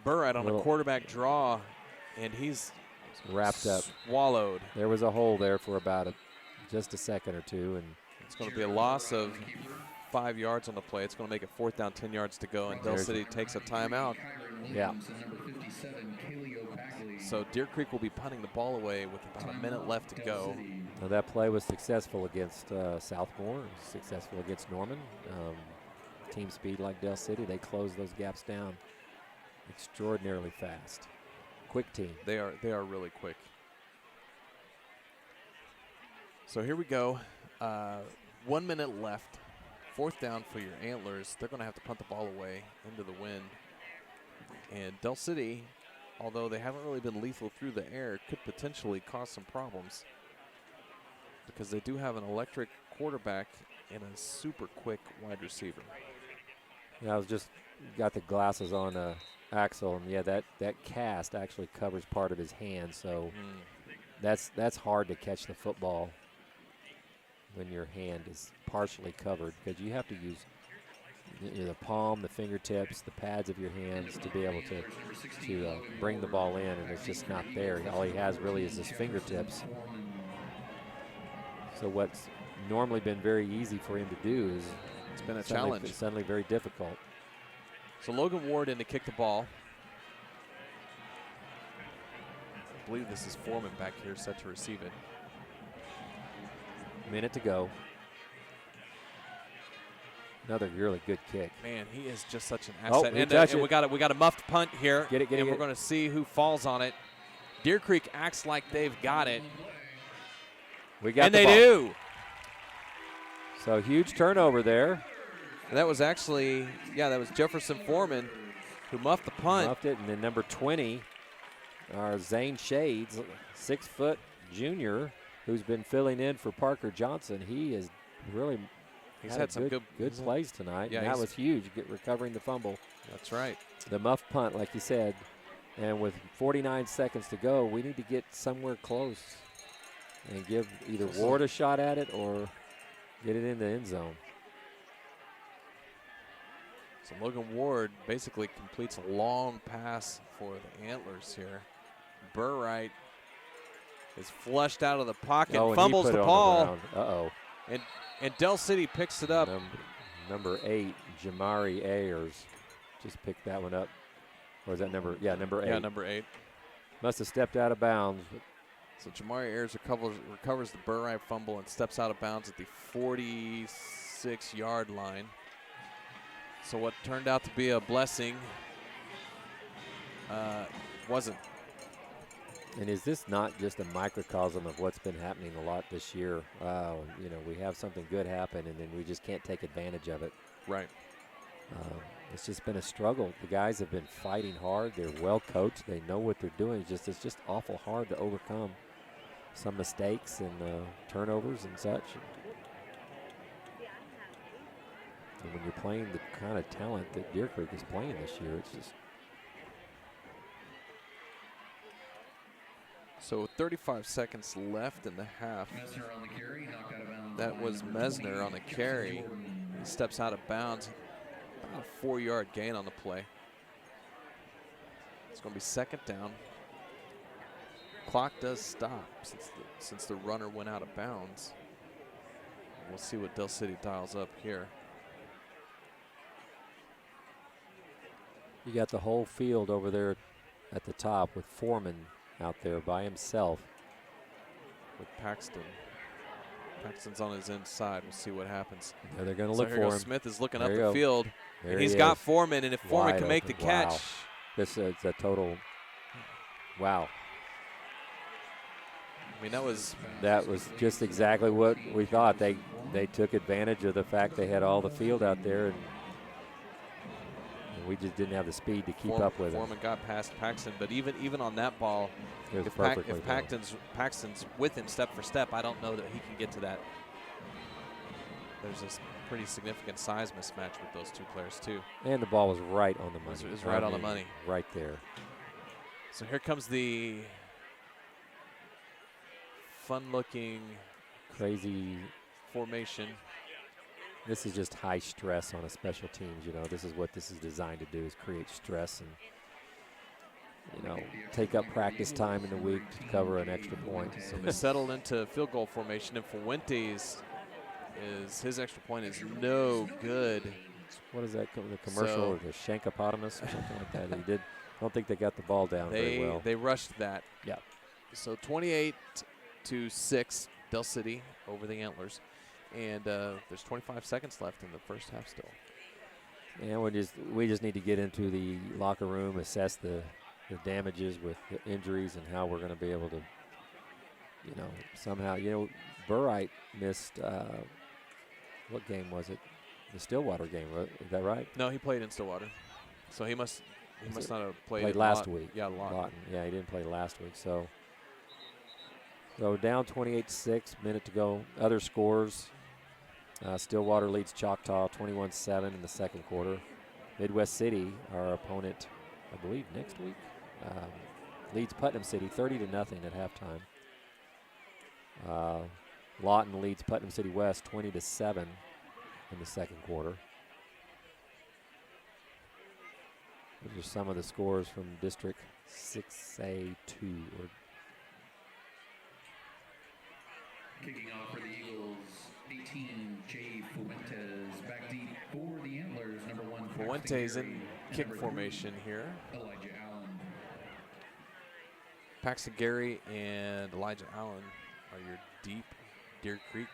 S3: Burright on a quarterback draw, and he's
S1: wrapped up.
S3: Swallowed.
S1: There was a hole there for about just a second or two, and
S3: it's going to be a loss of 5 yards on the play. It's going to make it 4th down, 10 yards to go, and Del City takes a timeout.
S1: Yeah.
S3: So Deer Creek will be punting the ball away with about a minute left to go.
S1: Well, that play was successful against Southmore, successful against Norman. Team speed like Del City, they close those gaps down extraordinarily fast. Quick team.
S3: They are really quick. So here we go. 1 minute left. 4th down for your Antlers. They're going to have to punt the ball away into the wind. And Del City, although they haven't really been lethal through the air, could potentially cause some problems because they do have an electric quarterback and a super quick wide receiver.
S1: Yeah, I was just got the glasses on Axel, and yeah, that cast actually covers part of his hand, so that's hard to catch the football when your hand is partially covered, because you have to use the palm, the fingertips, the pads of your hands to be able to bring the ball in, and it's just not there. All he has really is his fingertips. So what's normally been very easy for him to do is
S3: it's been a challenge.
S1: Suddenly very difficult.
S3: So Logan Ward in to kick the ball. I believe this is Foreman back here set to receive it.
S1: Minute to go. Another really good kick.
S3: Man, he is just such an
S1: Oh,
S3: asset.
S1: he
S3: And
S1: touched
S3: we got a muffed punt here.
S1: Get it.
S3: And we're going to see who falls on it. Deer Creek acts like they've got it.
S1: We got
S3: and
S1: the
S3: they
S1: ball.
S3: do.
S1: So huge turnover there.
S3: And that was actually, that was Jefferson Foreman who muffed the punt.
S1: Muffed it, and then number 20, Zane Shades, 6-foot junior, who's been filling in for Parker Johnson. He is really
S3: He's had some good
S1: plays tonight.
S3: Yeah,
S1: and that was huge, recovering the fumble.
S3: That's right.
S1: The muff punt, like you said, and with 49 seconds to go, we need to get somewhere close and give either Ward a shot at it or get it in the end zone.
S3: So Logan Ward basically completes a long pass for the Antlers here. Burright is flushed out of the pocket, fumbles the ball. And Del City picks it up.
S1: Number 8, Jamari Ayers, just picked that one up. Or is that number? Yeah, number 8.
S3: Yeah, number 8.
S1: Must have stepped out of bounds.
S3: So Jamari Ayers recovers the Burright fumble and steps out of bounds at the 46-yard line. So what turned out to be a blessing wasn't.
S1: And is this not just a microcosm of what's been happening a lot this year? We have something good happen, and then we just can't take advantage of it.
S3: Right.
S1: It's just been a struggle. The guys have been fighting hard. They're well coached. They know what they're doing. It's just awful hard to overcome some mistakes and turnovers and such. And when you're playing the kind of talent that Deer Creek is playing this year, it's just.
S3: So 35 seconds left in the half. That was Mesner on the carry. He steps out of bounds. About a 4-yard gain on the play. It's going to be 2nd down. Clock does stop since the runner went out of bounds. We'll see what Del City dials up here.
S1: You got the whole field over there at the top with Foreman out there by himself.
S3: With Paxton. Paxton's on his inside. We'll see what happens.
S1: Yeah, they're going to look for him.
S3: Smith is looking up the field.
S1: There
S3: and he's got Foreman, and if Foreman can make the catch.
S1: Wow. This is a total wow.
S3: I mean, that was
S1: just exactly what we thought. They took advantage of the fact they had all the field out there, and we just didn't have the speed to keep up with it.
S3: Foreman got past Paxton, but even on that ball, if Paxton's with him step for step, I don't know that he can get to that. There's a pretty significant size mismatch with those two players too.
S1: And the ball was right on the money.
S3: It was right on the money.
S1: Right there.
S3: So here comes the fun-looking,
S1: crazy
S3: formation.
S1: This is just high stress on a special teams. This is what this is designed to do, is create stress and, take up practice time in the week to cover an extra point.
S3: So they settled into field goal formation, and Fuentes is his extra point is no good.
S1: What is that? The commercial, the Shankopotamus or something like that. He did. I don't think they got the ball down very well.
S3: They rushed that.
S1: Yeah.
S3: So 28-6, Del City over the Antlers, and there's 25 seconds left in the first half still.
S1: And we just need to get into the locker room, assess the damages with the injuries and how we're going to be able to, somehow, Burright missed, what game was it? The Stillwater game, is that right?
S3: No, he played in Stillwater. So he must not have played
S1: last week.
S3: Yeah, Lawton.
S1: Yeah, he didn't play last week. So down 28-6, minute to go. Other scores. Stillwater leads Choctaw 21-7 in the second quarter. Midwest City, our opponent, I believe next week, leads Putnam City 30-0 at halftime. Lawton leads Putnam City West 20-7 in the second quarter. Those are some of the scores from District 6A2.
S2: Kicking off for the Eagles, 18, Jay Fuentes, back deep for the Antlers, number 1.
S3: Fuentes in kick formation here.
S2: Elijah Allen.
S3: Paxton Gary and Elijah Allen are your deep Deer Creek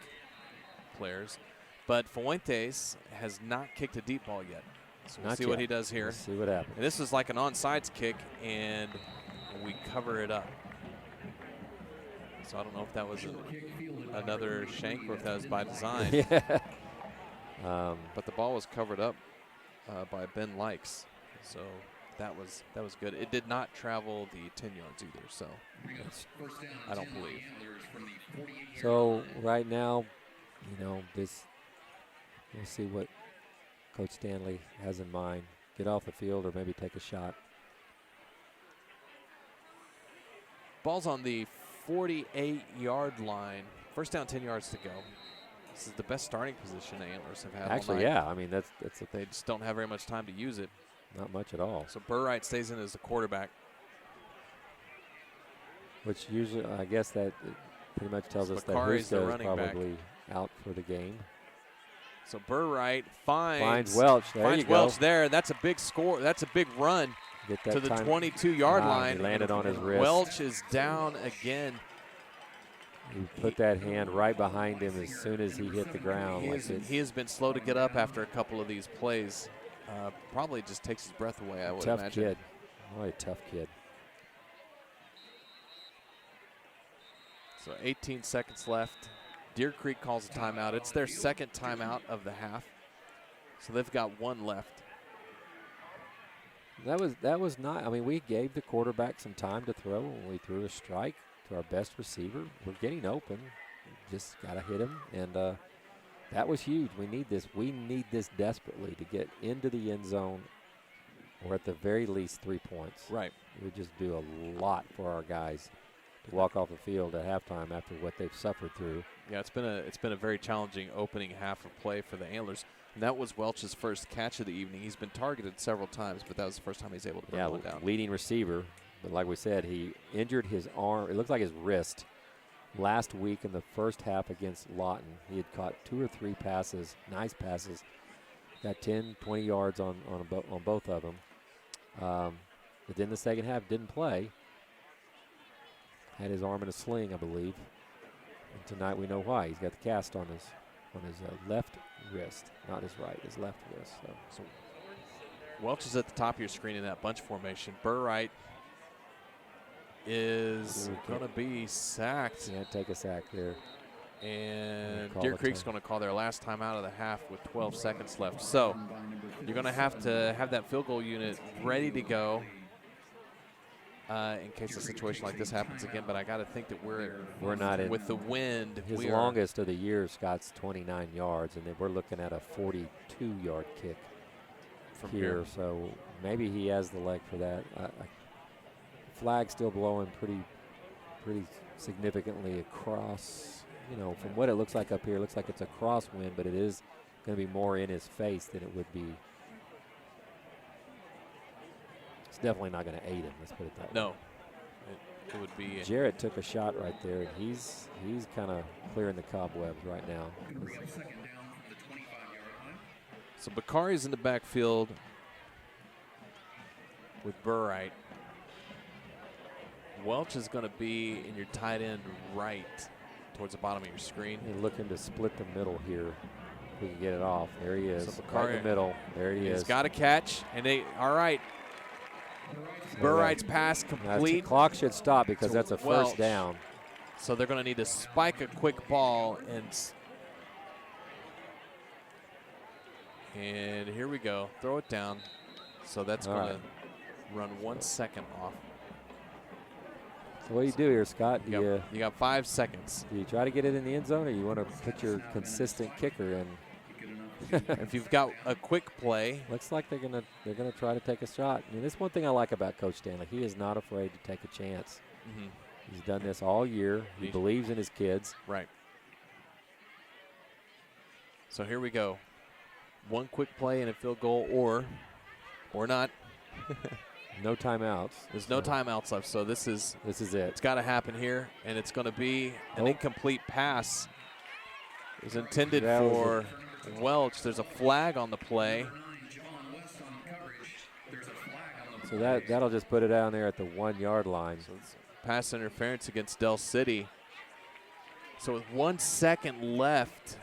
S3: players. But Fuentes has not kicked a deep ball yet. So we'll see what he does here.
S1: Let's see what happens.
S3: And this is like an onside kick, and we cover it up. So I don't know if that was another shank or if that was by design.
S1: Yeah.
S3: But the ball was covered up by Ben Likes. So that was good. It did not travel the 10 yards either, so I don't believe.
S1: So right now, we'll see what Coach Stanley has in mind. Get off the field or maybe take a shot.
S3: Ball's on the 48-yard line. First down, 10 yards to go. This is the best starting position the Antlers have had
S1: Actually,
S3: all night.
S1: yeah. I mean, that's
S3: They just don't have very much time to use it.
S1: not much at all.
S3: So Burright stays in as the quarterback.
S1: Which usually, I guess that it pretty much tells us that
S3: Macari's the
S1: Huska is
S3: running back.
S1: probably out for the game.
S3: So Burright finds
S1: Welch. There you go.
S3: Welch there. That's a big score. That's a big run
S1: Get that
S3: to the
S1: time.
S3: 22-yard line.
S1: He landed on his wrist.
S3: Welch is down again.
S1: He put that hand right behind him as soon as he hit the ground.
S3: He has been slow to get up after a couple of these plays. Probably just takes his breath away, I would
S1: tough
S3: imagine.
S1: kid. Boy, a tough kid.
S3: So 18 seconds left. Deer Creek calls a timeout. It's their second timeout of the half. So they've got one left.
S1: That was not. I mean, we gave the quarterback some time to throw when we threw a strike to our best receiver. We're getting open. Just got to hit him, and that was huge. We need this. We need this desperately to get into the end zone, or at the very least 3 points.
S3: Right.
S1: It would just do a lot for our guys to walk off the field at halftime after what they've suffered through.
S3: Yeah, it's been a very challenging opening half of play for the Antlers. And that was Welch's first catch of the evening. He's been targeted several times, but that was the first time he's able to bring one down.
S1: Leading receiver. But like we said, he injured his arm. It looked like his wrist last week in the first half against Lawton. He had caught 2 or 3 passes, nice passes. Got 10, 20 yards on both of them. But then the second half didn't play. Had his arm in a sling, I believe. And tonight we know why. He's got the cast on his left wrist, not his right, his left wrist. So
S3: Welch is at the top of your screen in that bunch formation. Burright is going to be sacked.
S1: Can't take a sack there.
S3: And Deer Creek's going to call their last time out of the half with 12 seconds left. So you're going to have that field goal unit ready to go in case a situation like this happens again. But I got to think that we're
S1: not in.
S3: With the wind.
S1: His longest of the year, Scott's 29 yards, and then we're looking at a 42-yard kick
S3: from
S1: here. So maybe he has the leg for that. Flag still blowing pretty significantly across. From what it looks like up here, it looks like it's a crosswind, but it is going to be more in his face than it would be. It's definitely not going to aid him. Let's put it that way.
S3: No. it would be.
S1: Jarrett took a shot right there, and he's kind of clearing the cobwebs right now.
S3: So Bakari's in the backfield with Burright. Welch is going to be in your tight end right towards the bottom of your screen.
S1: And looking to split the middle here. If we can get it off. There he is.
S3: So
S1: Right in the middle. There he is.
S3: He's got a catch, and all right. Burright's pass complete.
S1: The clock should stop because that's a
S3: Welch.
S1: first down.
S3: So they're going to need to spike a quick ball, and here we go. Throw it down. So that's going to run 1 second off.
S1: So what do you do here, Scott?
S3: You got 5 seconds.
S1: Do you try to get it in the end zone, or you want to put your consistent kicker in?
S3: If you've got a quick play,
S1: looks like they're gonna try to take a shot. I mean, this is one thing I like about Coach Stanley. He is not afraid to take a chance.
S3: Mm-hmm.
S1: He's done this all year. He believes in his kids.
S3: Right. So here we go. One quick play and a field goal, or not.
S1: No timeouts.
S3: There's no timeouts left, so this is
S1: it.
S3: It's got to happen here, and it's going to be an incomplete pass. It was intended for Welch. There's a flag on the play.
S1: So that'll just put it down there at the 1 yard line.
S3: So it's pass interference against Del City. So with 1 second left.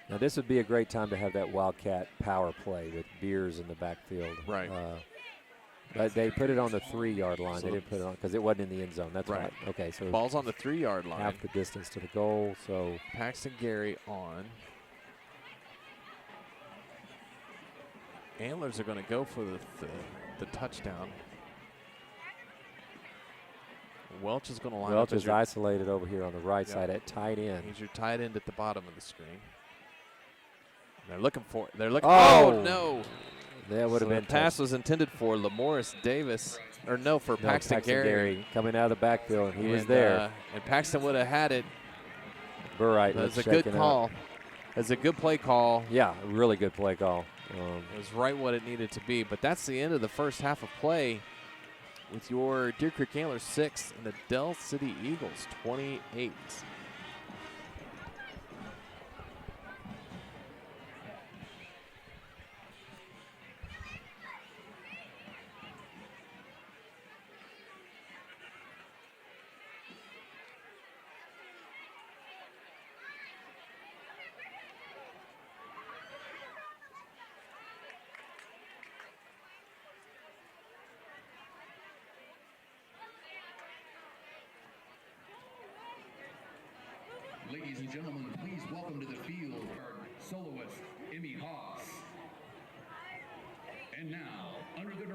S1: Now this would be a great time to have that Wildcat power play with Beers in the backfield.
S3: Right.
S1: But they put it on the 3 yard line. They didn't put it on because it wasn't in the end zone. That's
S3: right.
S1: Okay, so
S3: ball's on the 3 yard line.
S1: Half the distance to the goal. So
S3: Paxton Gary on. Antlers are going to go for the touchdown. Welch is going to line up.
S1: Welch is isolated over here on the right side at tight end.
S3: He's your tight end at the bottom of the screen. They're looking for.
S1: Oh
S3: no!
S1: That would have been.
S3: The pass was intended for Lamoris Davis, or no, for Paxton Gary
S1: coming out of the backfield. He was there,
S3: and Paxton would have had it.
S1: Burright.
S3: That's a good call. That's a good play call.
S1: Yeah, a really good play call.
S3: It was right what it needed to be. But that's the end of the first half of play, with your Deer Creek Antlers 6 and the Del City Eagles 28.
S2: Ladies and gentlemen, please welcome to the field our soloist, Emmy Haas. And now, under the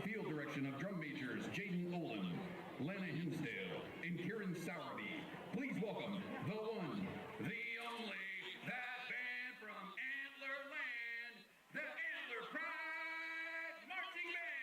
S2: field direction of drum majors Jaden Olin, Lana Hinsdale, and Kieran Sowerby, please welcome the one, the only, that band from Antler Land, the Antler Pride Marching Band.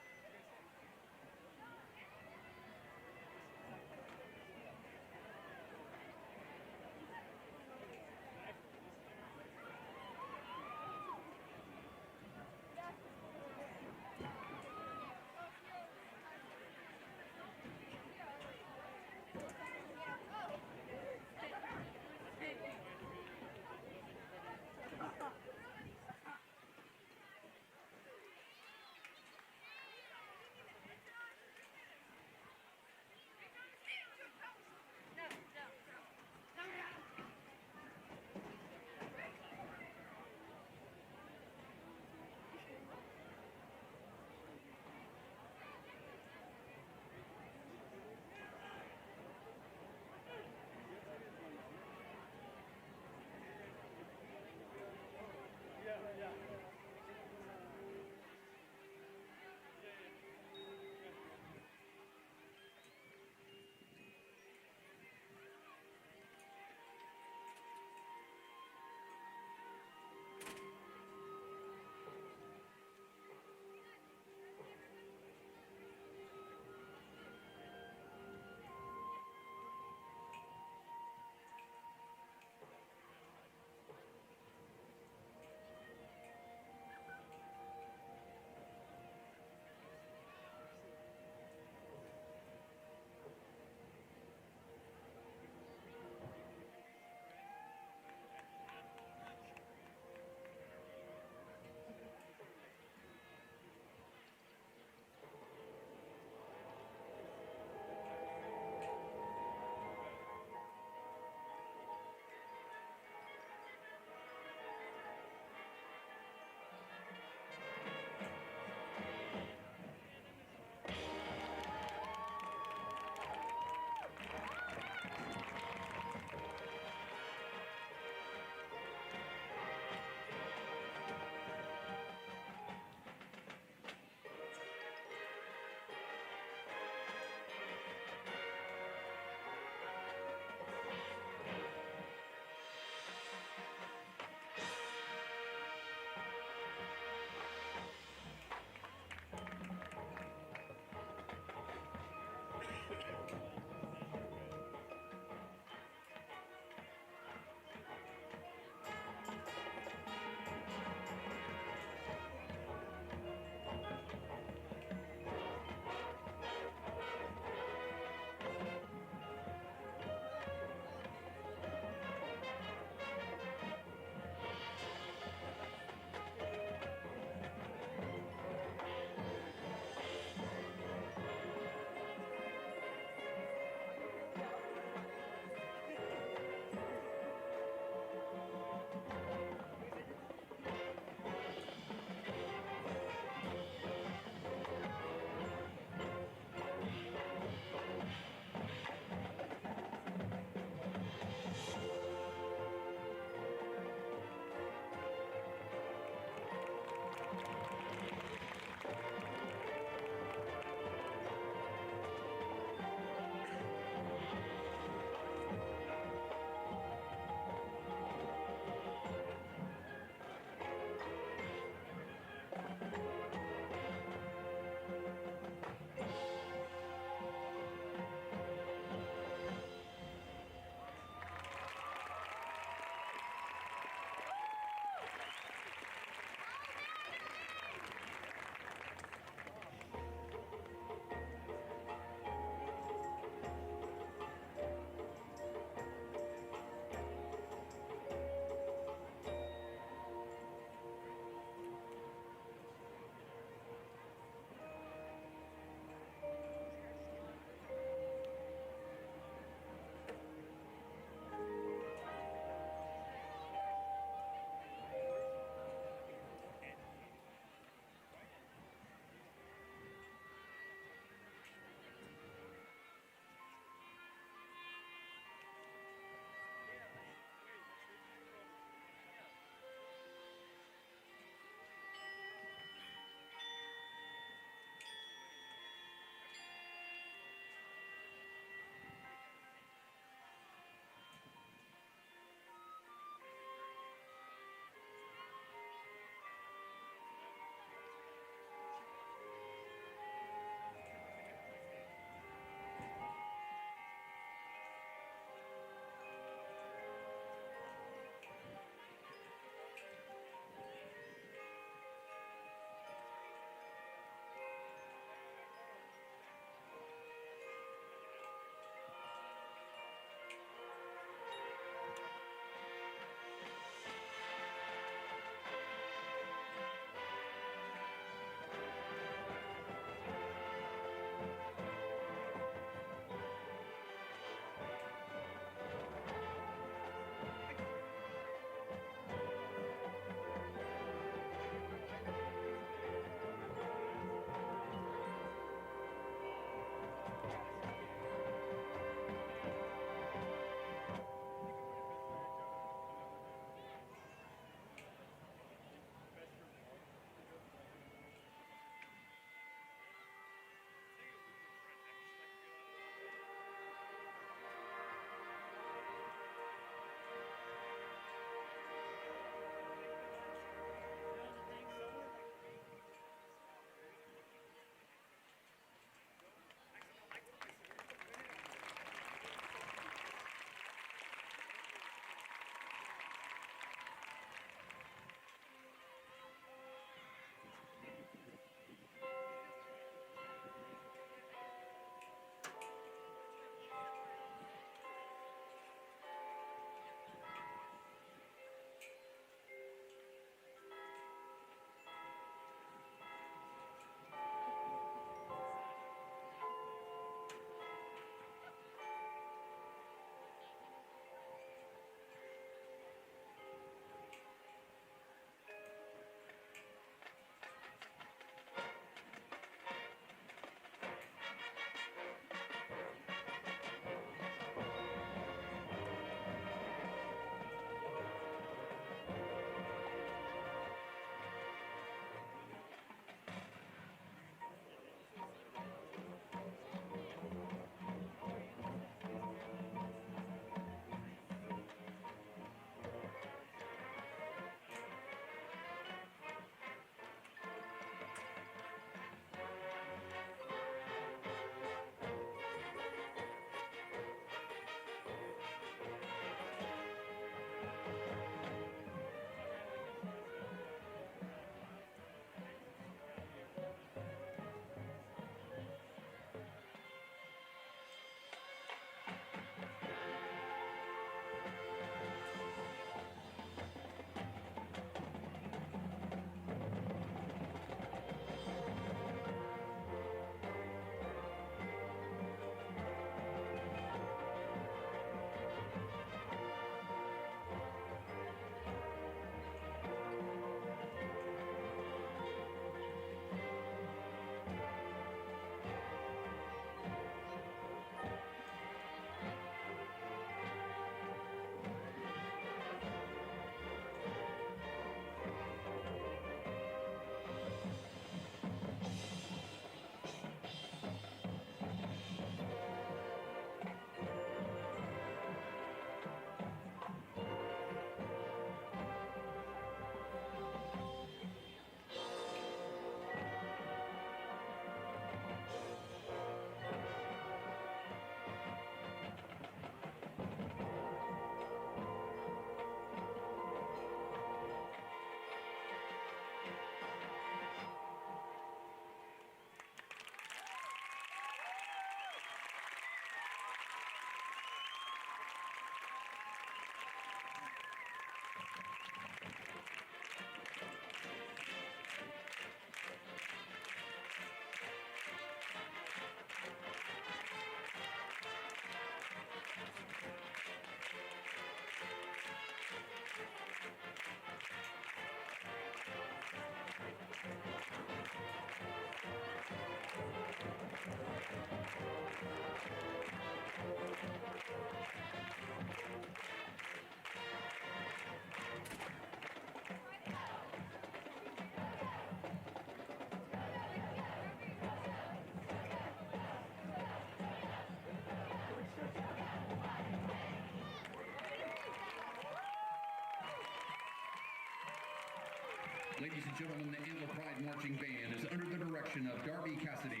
S4: Ladies and gentlemen, the Antler Pride Marching Band is under the direction of Darby Cassidy,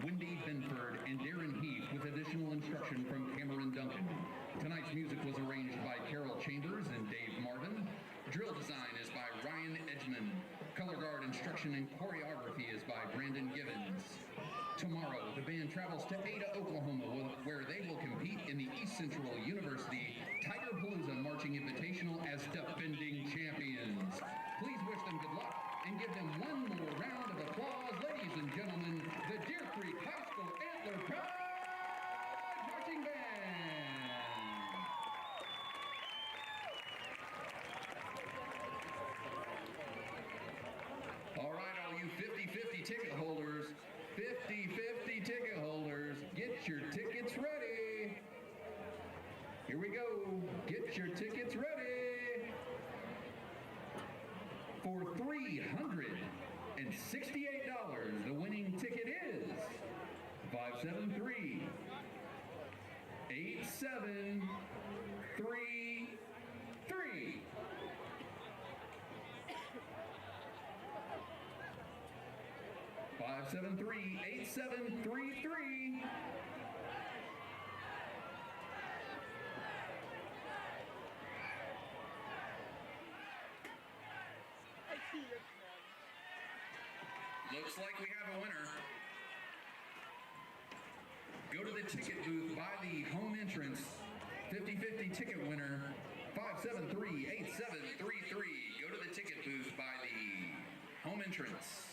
S4: Wendy Benford, and Darren Heath with additional instruction from Cameron Duncan. Tonight's music was arranged by Carol Chambers and Dave Marvin. Drill design is by Ryan Edgman. Color guard instruction and choreography is by Brandon Gibbons. Tomorrow, the band travels to Ada, Oklahoma, where they will compete in the East Central University Tiger Palooza Marching Invitational as defending champions. Please wish them good luck and give them one more round of applause. Ladies and gentlemen, the Deer Creek High School Antler Pride Marching Band. All right, all you 50-50 ticket holders, 50-50 ticket holders, get your tickets ready. Here we go. Get your tickets ready. For $368, the winning ticket is 573 8733. Five, 7-3, 8733. Looks like we have a winner. Go to the ticket booth by the home entrance. 50-50 ticket winner, 573-8733. Go to the ticket booth by the home entrance.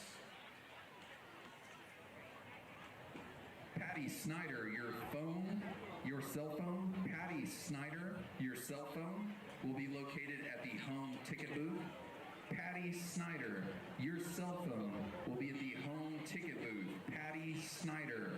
S4: Patty Snyder, your cell phone, Patty Snyder, your cell phone will be located at the home ticket booth. Patty Snyder, your cell phone will be at the home ticket booth. Patty Snyder.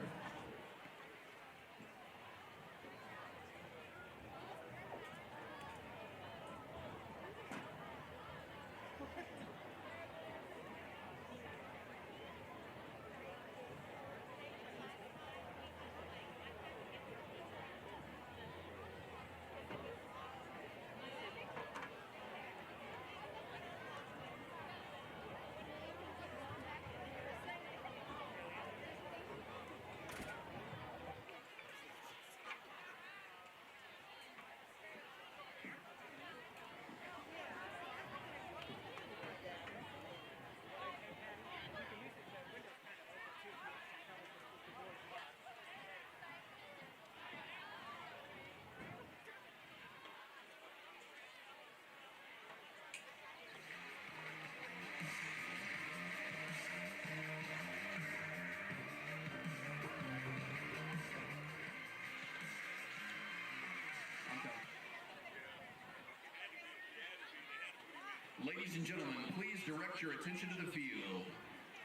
S4: Ladies and gentlemen, please direct your attention to the field.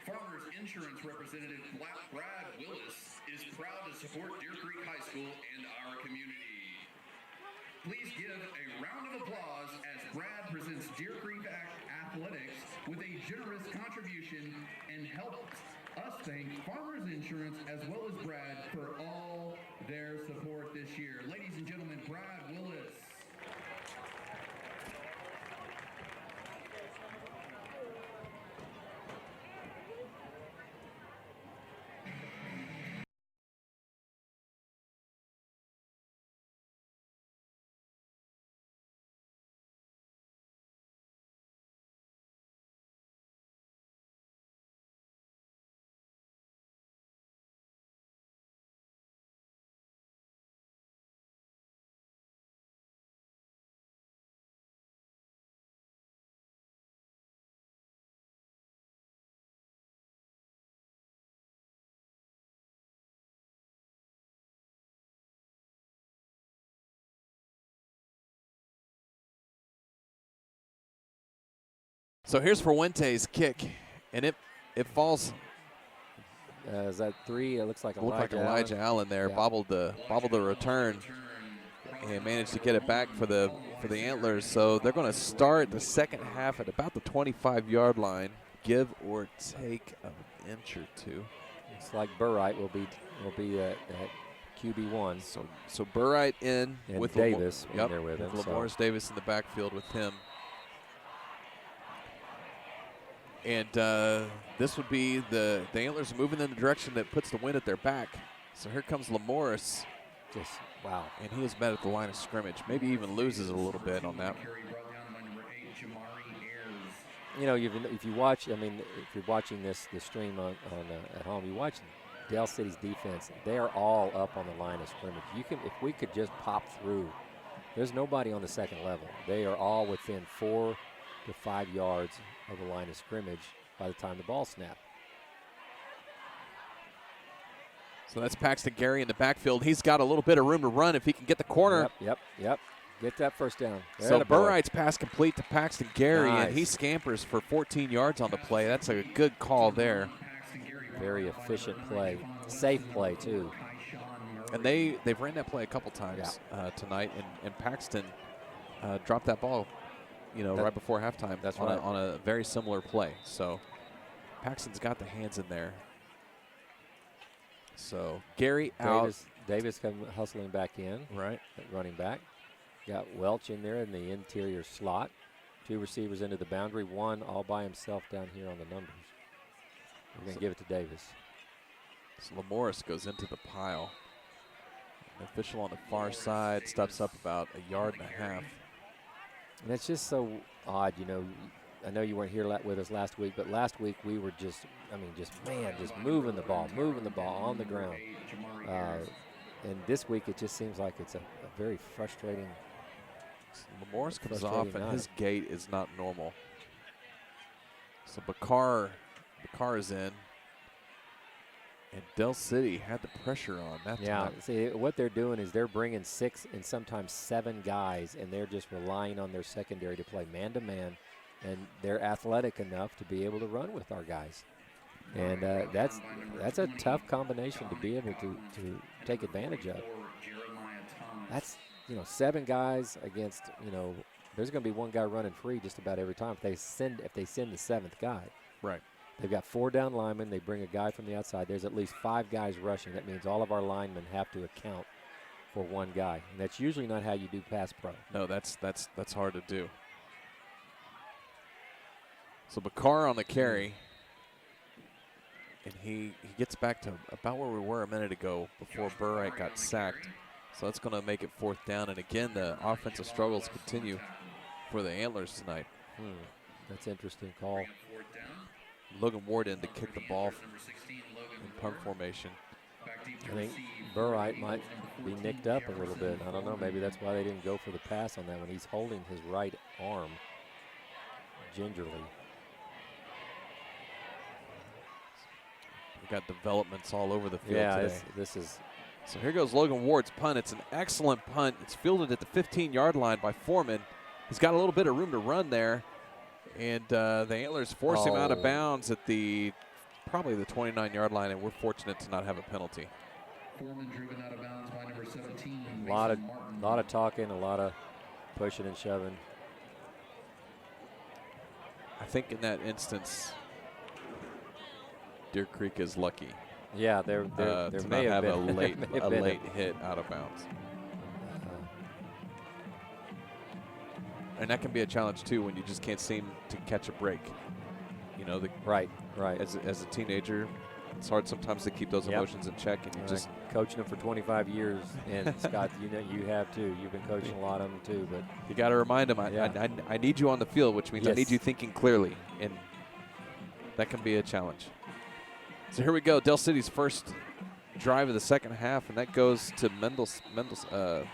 S4: Farmers Insurance representative Brad Willis is proud to support Deer Creek High School and our community. Please give a round of applause as Brad presents Deer Creek Athletics with a generous contribution and helps us thank Farmers Insurance as well as Brad for all their support this year. Ladies and gentlemen, Brad Willis.
S3: So here's Fuente's kick, and it falls.
S1: Is that three? It looks like
S3: Elijah Allen there.
S1: Yeah.
S3: Bobbled the return and managed to get it back for the Antlers. So they're going to start the second half at about the 25-yard line, give or take an inch or two.
S1: Looks like Burright will be at QB1.
S3: So Burright in
S1: and
S3: with
S1: Davis in there with him.
S3: Lamar's Davis in the backfield with him. And this would be the Antlers moving in the direction that puts the wind at their back. So here comes Lamorris.
S1: Just, wow.
S3: And he is met at the line of scrimmage. Maybe even loses a little bit on that.
S1: You know, if you watch, I mean, if you're watching the stream on at home, you watch Dale City's defense. They are all up on the line of scrimmage. If we could just pop through, there's nobody on the second level. They are all within 4 to 5 yards of the line of scrimmage by the time the ball snapped.
S3: So that's Paxton Gary in the backfield. He's got a little bit of room to run if he can get the corner.
S1: Yep. Get that first down.
S3: So Burright's pass complete to Paxton Gary,
S1: Nice.
S3: and he scampers for 14 yards on the play. That's a good call there.
S1: Very efficient play. Safe play, too.
S3: And they've ran that play a couple times tonight, and Paxton dropped that ball, right before halftime.
S1: That's
S3: on
S1: right.
S3: on a very similar play. So Paxton's got the hands in there. So Gary out.
S1: Davis coming hustling back in.
S3: Right.
S1: Running back. Got Welch in there in the interior slot. 2 receivers into the boundary. 1 all by himself down here on the numbers. We're going to give it to Davis.
S3: So Lamorris goes into the pile. The official on the far side steps up about 1.5 yards.
S1: And it's just so odd, I know you weren't here with us last week, but last week we were just moving the ball on the ground. And this week it just seems like it's a very frustrating.
S3: Lamorris comes off, and his gait is not normal. So Bakar is in. And Del City had the pressure on that time.
S1: See, what they're doing is they're bringing 6 and sometimes 7 guys, and they're just relying on their secondary to play man-to-man, and they're athletic enough to be able to run with our guys. And that's a tough combination to be able to take advantage of. That's 7 guys against there's going to be 1 guy running free just about every time if they send the 7th guy.
S3: Right.
S1: They've got 4 down linemen. They bring a guy from the outside. There's at least 5 guys rushing. That means all of our linemen have to account for 1 guy, and that's usually not how you do pass pro.
S3: No, that's hard to do. So Bakar on the carry. And he gets back to about where we were a minute ago before Burright got sacked. So that's going to make it 4th down. And again, the offensive struggles continue for the Antlers tonight.
S1: That's an interesting call.
S3: Logan Ward in to kick the ball in punt formation.
S1: I think Burright might be nicked up a little bit. I don't know. Maybe that's why they didn't go for the pass on that one. He's holding his right arm gingerly.
S3: We got developments all over the field
S1: yeah,
S3: today.
S1: this is.
S3: So here goes Logan Ward's punt. It's an excellent punt. It's fielded at the 15-yard line by Foreman. He's got a little bit of room to run there. And the Antlers force him out of bounds at probably the 29-yard line, and we're fortunate to not have a penalty.
S4: Foreman driven out of bounds by number 17.
S1: A lot of talking, a lot of pushing and shoving.
S3: I think in that instance, Deer Creek is lucky.
S1: Yeah, there
S3: to
S1: may
S3: not have
S1: been
S3: a late hit out of bounds. And that can be a challenge too when you just can't seem to catch a break.
S1: Right.
S3: As a teenager, it's hard sometimes to keep those emotions in check, and you just
S1: coaching them for 25 years. And Scott, you have too. You've been coaching a lot of them too, but
S3: you got to remind them, I need you on the field, which means I need you thinking clearly, and that can be a challenge. So here we go, Del City's first drive of the second half, and that goes to Mesner.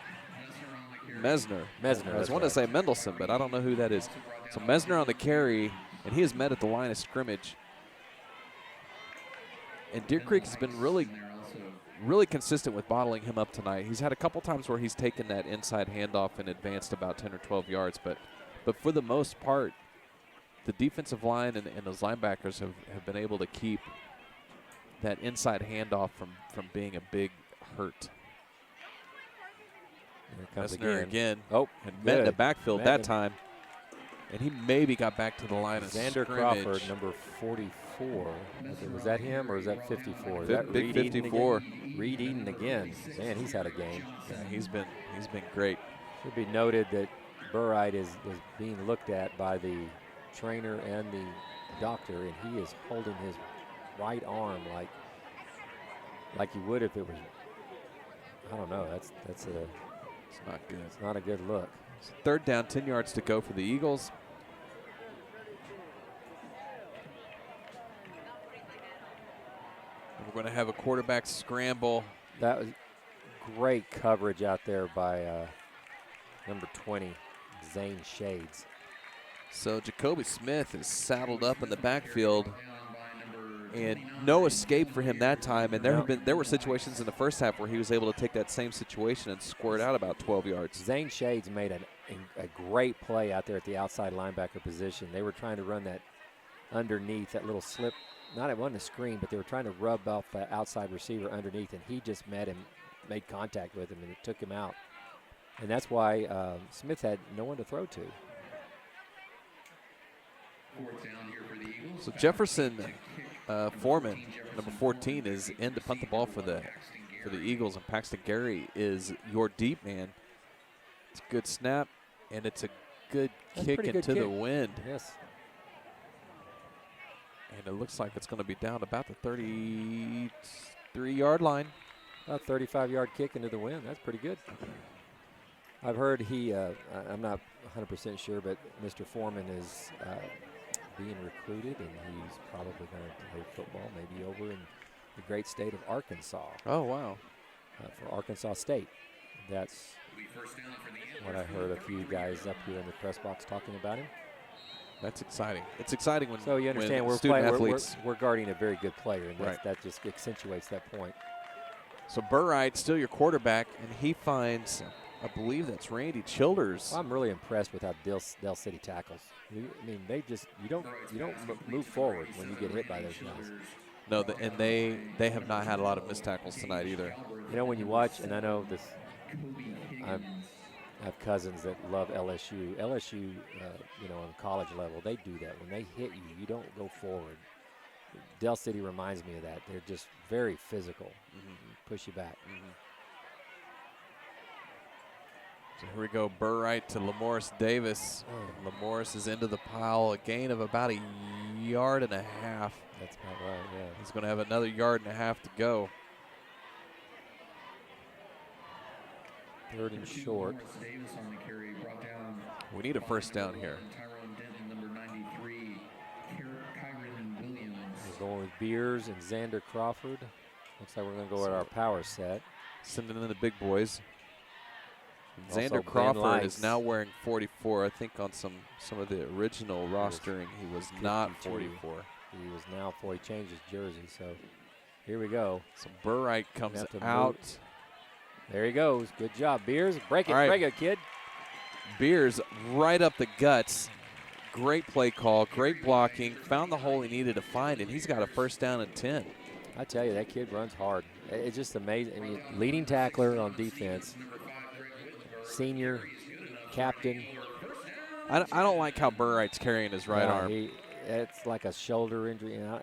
S3: I was wanting to say Mendelson, but I don't know who that is. So Mesner on the carry, and he is met at the line of scrimmage. And Deer Creek has been really consistent with bottling him up tonight. He's had a couple times where he's taken that inside handoff and advanced about 10 or 12 yards, but for the most part, the defensive line and those linebackers have been able to keep that inside handoff from being a big hurt. Mesner again. And met in the backfield that time. And he maybe got back to the line of
S1: Xander
S3: scrimmage.
S1: Crawford, number 44. Was that him or is that 54? Is that
S3: Big
S1: Reed
S3: 54.
S1: Reed Eden again. Man, he's had a game.
S3: Yeah, he's been great.
S1: Should be noted that Burright is being looked at by the trainer and the doctor, and he is holding his right arm like you would if it was, I don't know, it's
S3: not good.
S1: it's not a good look.
S3: So 3rd down, 10 yards to go for the Eagles. And we're going to have a quarterback scramble.
S1: That was great coverage out there by number 20, Zane Shades.
S3: So Jacoby Smith is saddled up in the backfield, and no escape for him that time. And there were situations in the first half where he was able to take that same situation and squirt out about 12 yards.
S1: Zane Shades made a great play out there at the outside linebacker position. They were trying to run that underneath, that little slip. Not it wasn't a screen, but they were trying to rub off the outside receiver underneath, and he just met him, made contact with him, and it took him out. And that's why Smith had no one to throw to.
S3: So Jefferson Foreman, number 14, is in to punt the ball for the Eagles, and Paxton Gary is your deep man. It's a good snap, and it's a good kick into the wind.
S1: Yes.
S3: And it looks like it's going to be down about the 33-yard line.
S1: A 35-yard kick into the wind. That's pretty good. I've heard I'm not 100% sure, but Mr. Foreman is being recruited, and he's probably going to play football maybe over in the great state of Arkansas.
S3: Oh, wow.
S1: For Arkansas State. That's what I heard a few guys up here in the press box talking about him.
S3: That's exciting. It's exciting when
S1: so you understand we're guarding a very good player, and that just accentuates that point.
S3: So Burright, still your quarterback, and he finds, I believe that's Randy Childers.
S1: Well, I'm really impressed with how Del City tackles. I mean, you don't move forward when you get hit by those guys.
S3: No, and they have not had a lot of missed tackles tonight either.
S1: You know, when you watch, and I know this, I have cousins that love LSU. LSU, on college level, they do that. When they hit you, you don't go forward. Del City reminds me of that. They're just very physical, push you back.
S3: So here we go, Burright to Lamorris Davis. Lamorris is into the pile, a gain of about 1.5 yards.
S1: That's about right, yeah.
S3: He's going to have another 1.5 yards to go.
S1: 3rd and short.
S3: We need a first down here.
S1: We're going with Beers and Xander Crawford. Looks like we're going to go with our power set.
S3: Sending in the big boys.
S1: Also
S3: Xander Crawford is now wearing 44. I think on some of the original rostering, he was not 44.
S1: He was now 40. He changed his jersey, so here we go.
S3: So Burright comes out.
S1: There he goes. Good job, Beers. Break it, kid.
S3: Beers right up the guts. Great play call, great blocking. Found the hole he needed to find, and he's got a first down and 10.
S1: I tell you, that kid runs hard. It's just amazing. I mean, leading tackler on defense. Senior, captain.
S3: I don't like how Burright's carrying his right arm.
S1: It's like a shoulder injury.
S3: I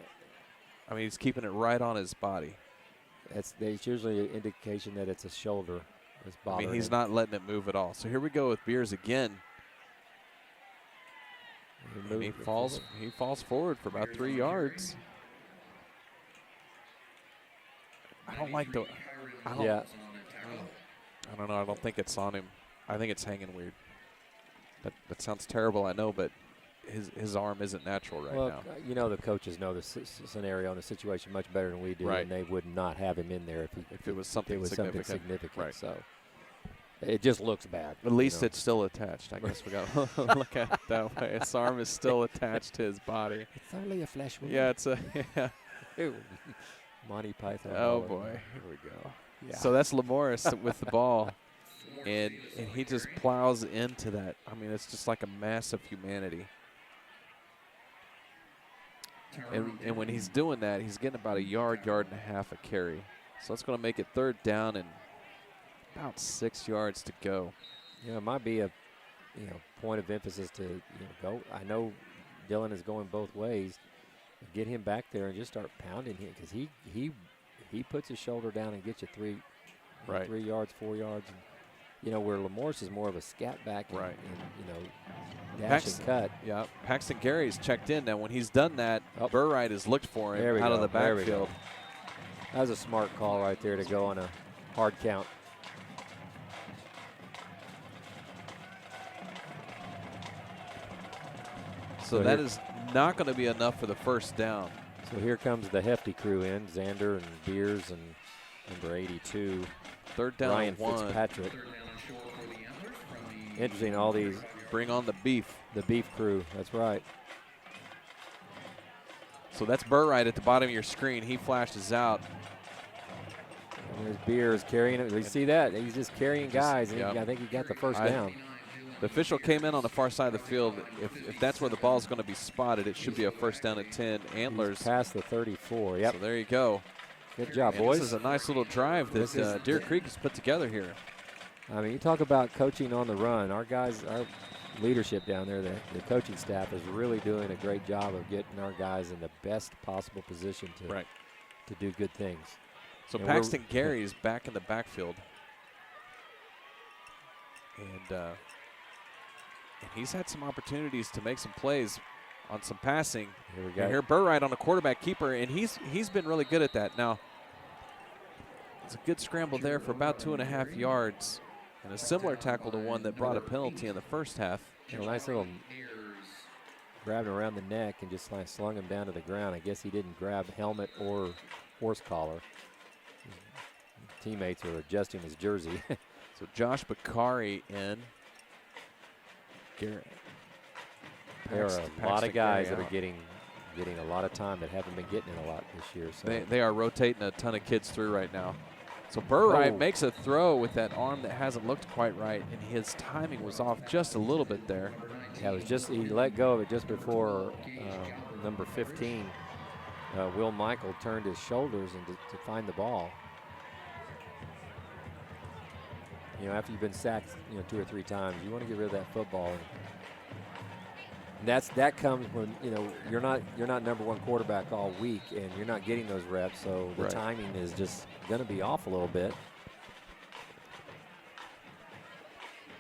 S3: mean, he's keeping it right on his body.
S1: It's usually an indication that it's a shoulder that's bothering
S3: him. He's
S1: him.
S3: not letting it move at all. So here we go with Beers again. And he falls forward for about 3 yards. I don't like the. I don't know. I don't think it's on him. I think it's hanging weird. That sounds terrible, I know, but his arm isn't natural now.
S1: You know, the coaches know the scenario and the situation much better than we do, and they would not have him in there if it was something significant.
S3: Right.
S1: So it just looks bad.
S3: At least it's still attached. I guess we got to look at it that way. His arm is still attached to his body.
S1: It's only a flesh wound.
S3: Yeah, it's a
S1: Monty Python.
S3: Oh boy,
S1: here we go. Yeah.
S3: So that's Lamorris with the ball, and he just plows into that. I mean, it's just like a mass of humanity. And when he's doing that, he's getting about 1.5 yards a carry. So it's going to make it 3rd down and about 6 yards to go.
S1: Yeah, it might be a point of emphasis to go. I know Dylan is going both ways. Get him back there and just start pounding him, because he puts his shoulder down and gets you 3 yards, 4 yards. you know, where Lamorse is more of a scat back and,
S3: Right.
S1: and you know, dash and cut.
S3: Yeah, Paxton Gary's checked in. Now, when he's done that, Burright has looked for
S1: There
S3: him
S1: we
S3: out of
S1: go.
S3: the
S1: There we
S3: backfield.
S1: go. That was a smart call right there to go on a hard count.
S3: So that is not going to be enough for the first down.
S1: So here comes the hefty crew in, Xander and Beers and number 82,
S3: Third down
S1: Ryan
S3: and 1.
S1: Fitzpatrick.
S4: Third down and short for the Antlers from the
S1: Interesting, all these,
S3: Bring on the beef.
S1: the beef crew, that's right.
S3: So that's Burright at the bottom of your screen. He flashes out.
S1: And there's Beers carrying it. You see that? He's just carrying guys, and
S3: Yep.
S1: I think he got the first down.
S3: The official came in on the far side of the field. If that's where the ball is going to be spotted, it should be a first down at 10. Antlers.
S1: He's past the 34, yep.
S3: So there you go.
S1: Good job,
S3: And
S1: boys.
S3: this is a nice little drive
S1: This is-
S3: that Deer Creek has put together here.
S1: I mean, you talk about coaching on the run. Our guys, our leadership down there, the coaching staff is really doing a great job of getting our guys in the best possible position to do good things.
S3: So
S1: And
S3: Paxton Gary is back in the backfield. And he's had some opportunities to make some plays on some passing.
S1: Here we
S3: You
S1: go.
S3: hear Burright on the quarterback keeper, and he's been really good at that. Now, it's a good scramble there for about 2.5 yards, and a similar tackle to one that brought a penalty in the first half.
S1: A nice little grabbed him around the neck and just like slung him down to the ground. I guess he didn't grab helmet or horse collar. His teammates were adjusting his jersey.
S3: So Josh Bakari in. Garrett.
S1: There are a
S3: Paxton
S1: lot of guys
S3: Gary
S1: that are
S3: out.
S1: getting a lot of time that haven't been getting it a lot this year. So
S3: They are rotating a ton of kids through right now. So Burright
S1: Oh.
S3: makes a throw with that arm that hasn't looked quite right, and his timing was off just a little bit there.
S1: yeah, it was just he let go of it just before number 15, Will Michael, turned his shoulders and to find the ball. You know, after you've been sacked, 2 or 3 times, you want to get rid of that football. And that comes when you're not number one quarterback all week, and you're not getting those reps. So the
S3: Right.
S1: timing is just going to be off a little bit.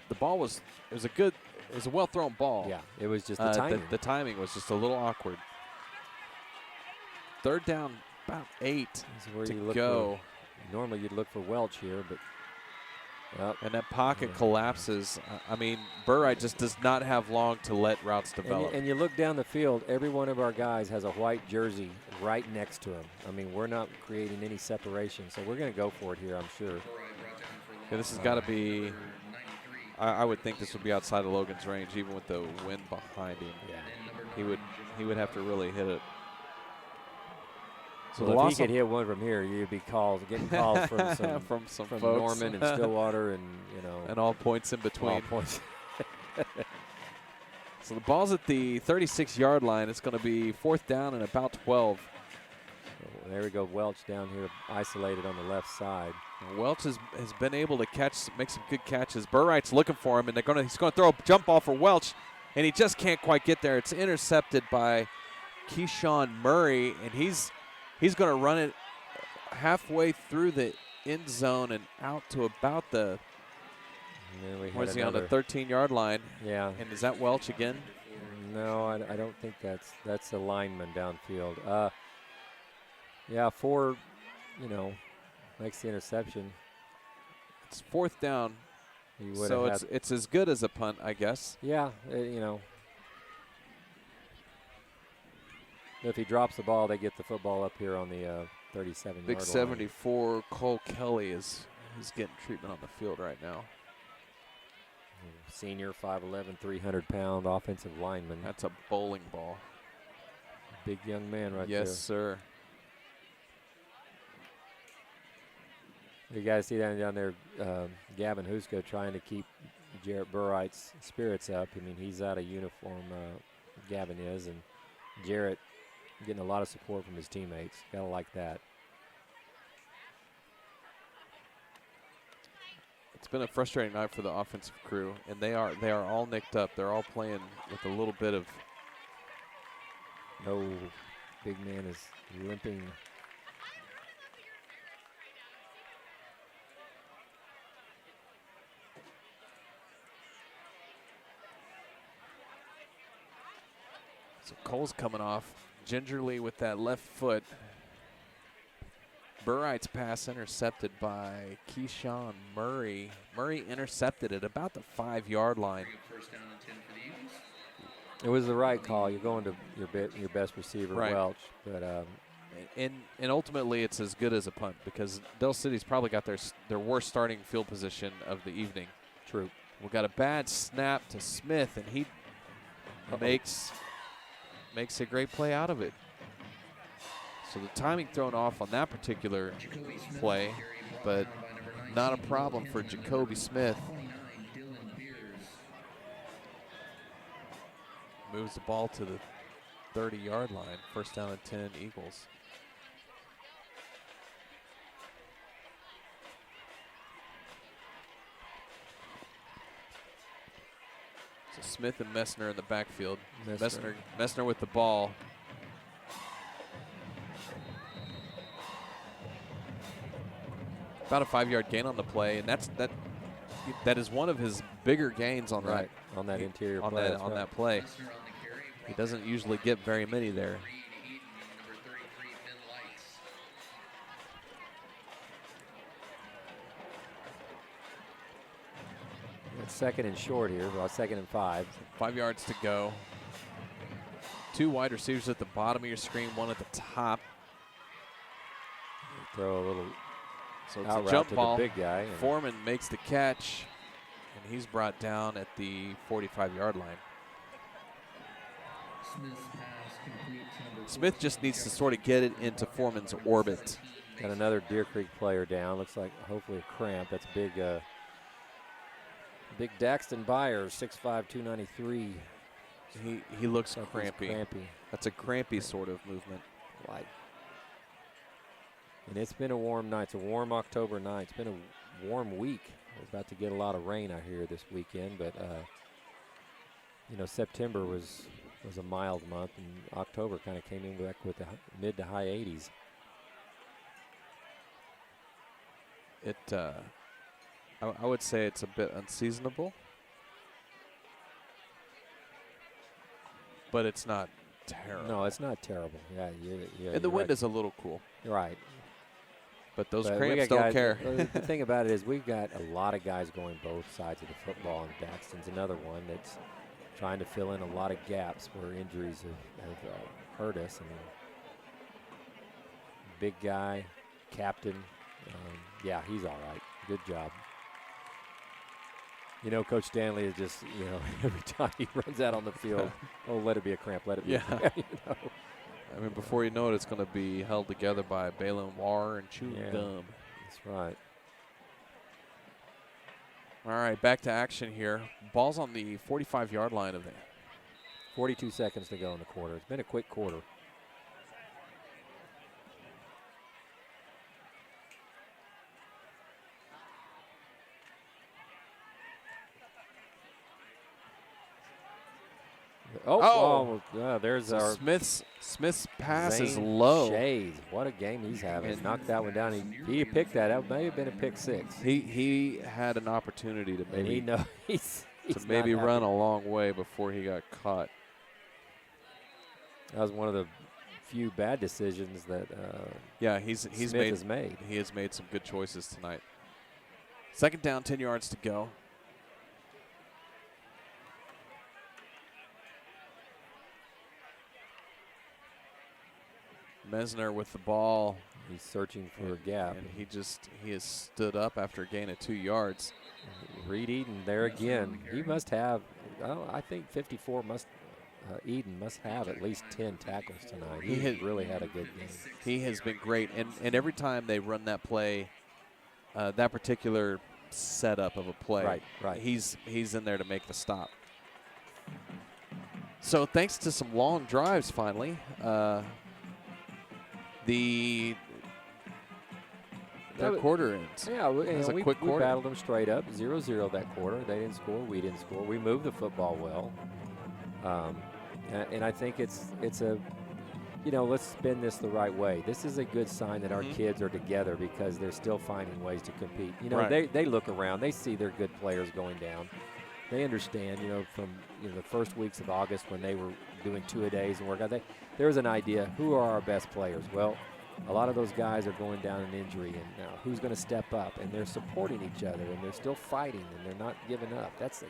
S3: The ball was a well thrown ball.
S1: Yeah, it was just the timing.
S3: The timing was just a little awkward. Third down, about 8
S1: This is where
S3: to
S1: you look
S3: go.
S1: Normally you'd look for Welch here, but
S3: And that pocket
S1: Yeah.
S3: collapses. I mean, Burright just does not have long to let routes
S1: and
S3: develop.
S1: you look down the field, every one of our guys has a white jersey right next to him. I mean, we're not creating any separation, so we're going to go for it here, I'm sure.
S3: Yeah, this has got to be. I would think this would be outside of Logan's range, even with the wind behind him.
S1: Yeah.
S3: He would have to really hit it. So the
S1: Well, if
S3: loss
S1: he could hit one from here, you'd be getting calls from some
S3: from some
S1: from
S3: folks.
S1: Norman and Stillwater and
S3: and all points in
S1: all
S3: between.
S1: points.
S3: So the ball's at the 36-yard line. It's going to be 4th down and about 12.
S1: So there we go, Welch down here isolated on the left side.
S3: Welch has been able to make some good catches. Burright's looking for him, and he's going to throw a jump ball for Welch, and he just can't quite get there. It's intercepted by Keyshawn Murray, and he's going to run it halfway through the end zone and out to about the
S1: And then we
S3: where's
S1: had
S3: he on the
S1: another-
S3: 13-yard line.
S1: Yeah.
S3: And is that Welch again?
S1: No, I don't think that's a lineman downfield. Yeah, 4, makes the interception.
S3: It's 4th down,
S1: He would
S3: so
S1: have had,
S3: it's as good as a punt, I guess.
S1: yeah, if he drops the ball, they get the football up here on the 37-yard
S3: Big
S1: line.
S3: 74 Cole Kelly is getting treatment on the field right now.
S1: Senior, 5'11", 300-pound offensive lineman.
S3: That's a bowling ball.
S1: Big young man right
S3: Yes, sir.
S1: there. You guys see that down there, Gavin Husko trying to keep Jarrett Burright's spirits up. I mean, he's out of uniform, Gavin is, and Jarrett getting a lot of support from his teammates. Gotta like that.
S3: It's been a frustrating night for the offensive crew, and they are all nicked up. They're all playing with a little bit of.
S1: No, big man is limping.
S3: So Cole's coming off gingerly with that left foot. Burright's pass intercepted by Keyshawn Murray. Murray intercepted at about the 5-yard line.
S4: First down and 10 for the Eagles.
S1: It was the right call. You're going to your best receiver,
S3: Right.
S1: Welch. But
S3: And ultimately, it's as good as a punt because Del City's probably got their worst starting field position of the evening.
S1: true.
S3: We got a bad snap to Smith, and he makes a great play out of it. So the timing thrown off on that particular play, but not a problem for Jacoby Smith.
S4: 29, Dylan Beers.
S3: Moves the ball to the 30-yard line. First down and 10, Eagles. So Smith and Messner in the backfield. Messner with the ball. About a 5-yard gain on the play, and that is one of his bigger gains on
S1: Right, on that interior
S3: on
S1: play.
S3: that
S1: that's
S3: on
S1: right.
S3: that play.
S4: Messner on the carry.
S3: He doesn't usually get very many there.
S4: Reed Eden, number 33, Finn Lights.
S1: It's second and short here, well, second and 5.
S3: 5 yards to go. 2 wide receivers at the bottom of your screen, 1 at the top.
S1: Throw a little
S3: So it's
S1: out
S3: a
S1: route
S3: jump
S1: to
S3: ball.
S1: the big guy. and
S3: Foreman makes the catch, and he's brought down at the 45-yard line.
S4: Smith's pass complete to number
S3: Smith just needs to sort of get it into Foreman's orbit.
S1: Got another Deer Creek player down. Looks like hopefully a cramp. That's big. Big Daxton Byers, 6'5", 293.
S3: He looks
S1: Something's
S3: crampy.
S1: Crampy.
S3: That's a crampy sort of movement.
S1: Like. And it's been a warm night. It's a warm October night. It's been a warm week. We're about to get a lot of rain out here this weekend, but September was a mild month, and October kind of came in back with the mid to high 80s.
S3: I would say it's a bit unseasonable, but it's not terrible.
S1: No, it's not terrible. Yeah,
S3: And the wind is a little cool,
S1: You're right.
S3: but those
S1: But we
S3: cramps
S1: got
S3: don't
S1: guys-
S3: care.
S1: The thing about it is we've got a lot of guys going both sides of the football, and Daxton's another one that's trying to fill in a lot of gaps where injuries have hurt us. I mean, big guy, captain. Yeah, he's all right. Good job. Coach Stanley is just, every time he runs out on the field, let it be a cramp, let it be a cramp,
S3: I mean, before you know it, it's going to be held together by Balin War and chewing
S1: Yeah.
S3: gum.
S1: That's right.
S3: All right, back to action here. Ball's on the 45-yard line of it.
S1: 42 seconds to go in the quarter. It's been a quick quarter. There's
S3: So
S1: our
S3: Smith's pass is
S1: Zane
S3: low.
S1: Shades. What a game he's having.
S3: And-
S1: Knocked that one down. He picked that up. May have been a pick six.
S3: He had an opportunity to
S1: And he
S3: maybe
S1: knows he's
S3: maybe
S1: not
S3: run
S1: happy.
S3: a long way before he got caught.
S1: That was one of the few bad decisions that
S3: Yeah, he's
S1: Smith
S3: made
S1: has made.
S3: he has made some good choices tonight. Second down, 10 yards to go. Messner with the ball.
S1: He's searching for a gap.
S3: And he has stood up after a gain of 2 yards.
S1: Reed Eden there again. He must have, I think 54 Eden must have at least 10 tackles tonight. He really had a good game.
S3: He has been great, and every time they run that play, that particular setup of a play,
S1: Right.
S3: he's in there to make the stop. So thanks to some long drives, finally, the third quarter ends.
S1: Yeah,
S3: It was a
S1: we
S3: quick quarter.
S1: battled them straight up, 0-0 that quarter. They didn't score, we didn't score. We moved the football well, and I think it's a, let's spin this the right way. This is a good sign that our kids are together because they're still finding ways to compete.
S3: Right.
S1: They look around, they see their good players going down. They understand, from the first weeks of August when they were doing two-a-days and work out. There was an idea, who are our best players? Well, a lot of those guys are going down in injury, and now who's going to step up? And they're supporting each other, and they're still fighting, and they're not giving up. That's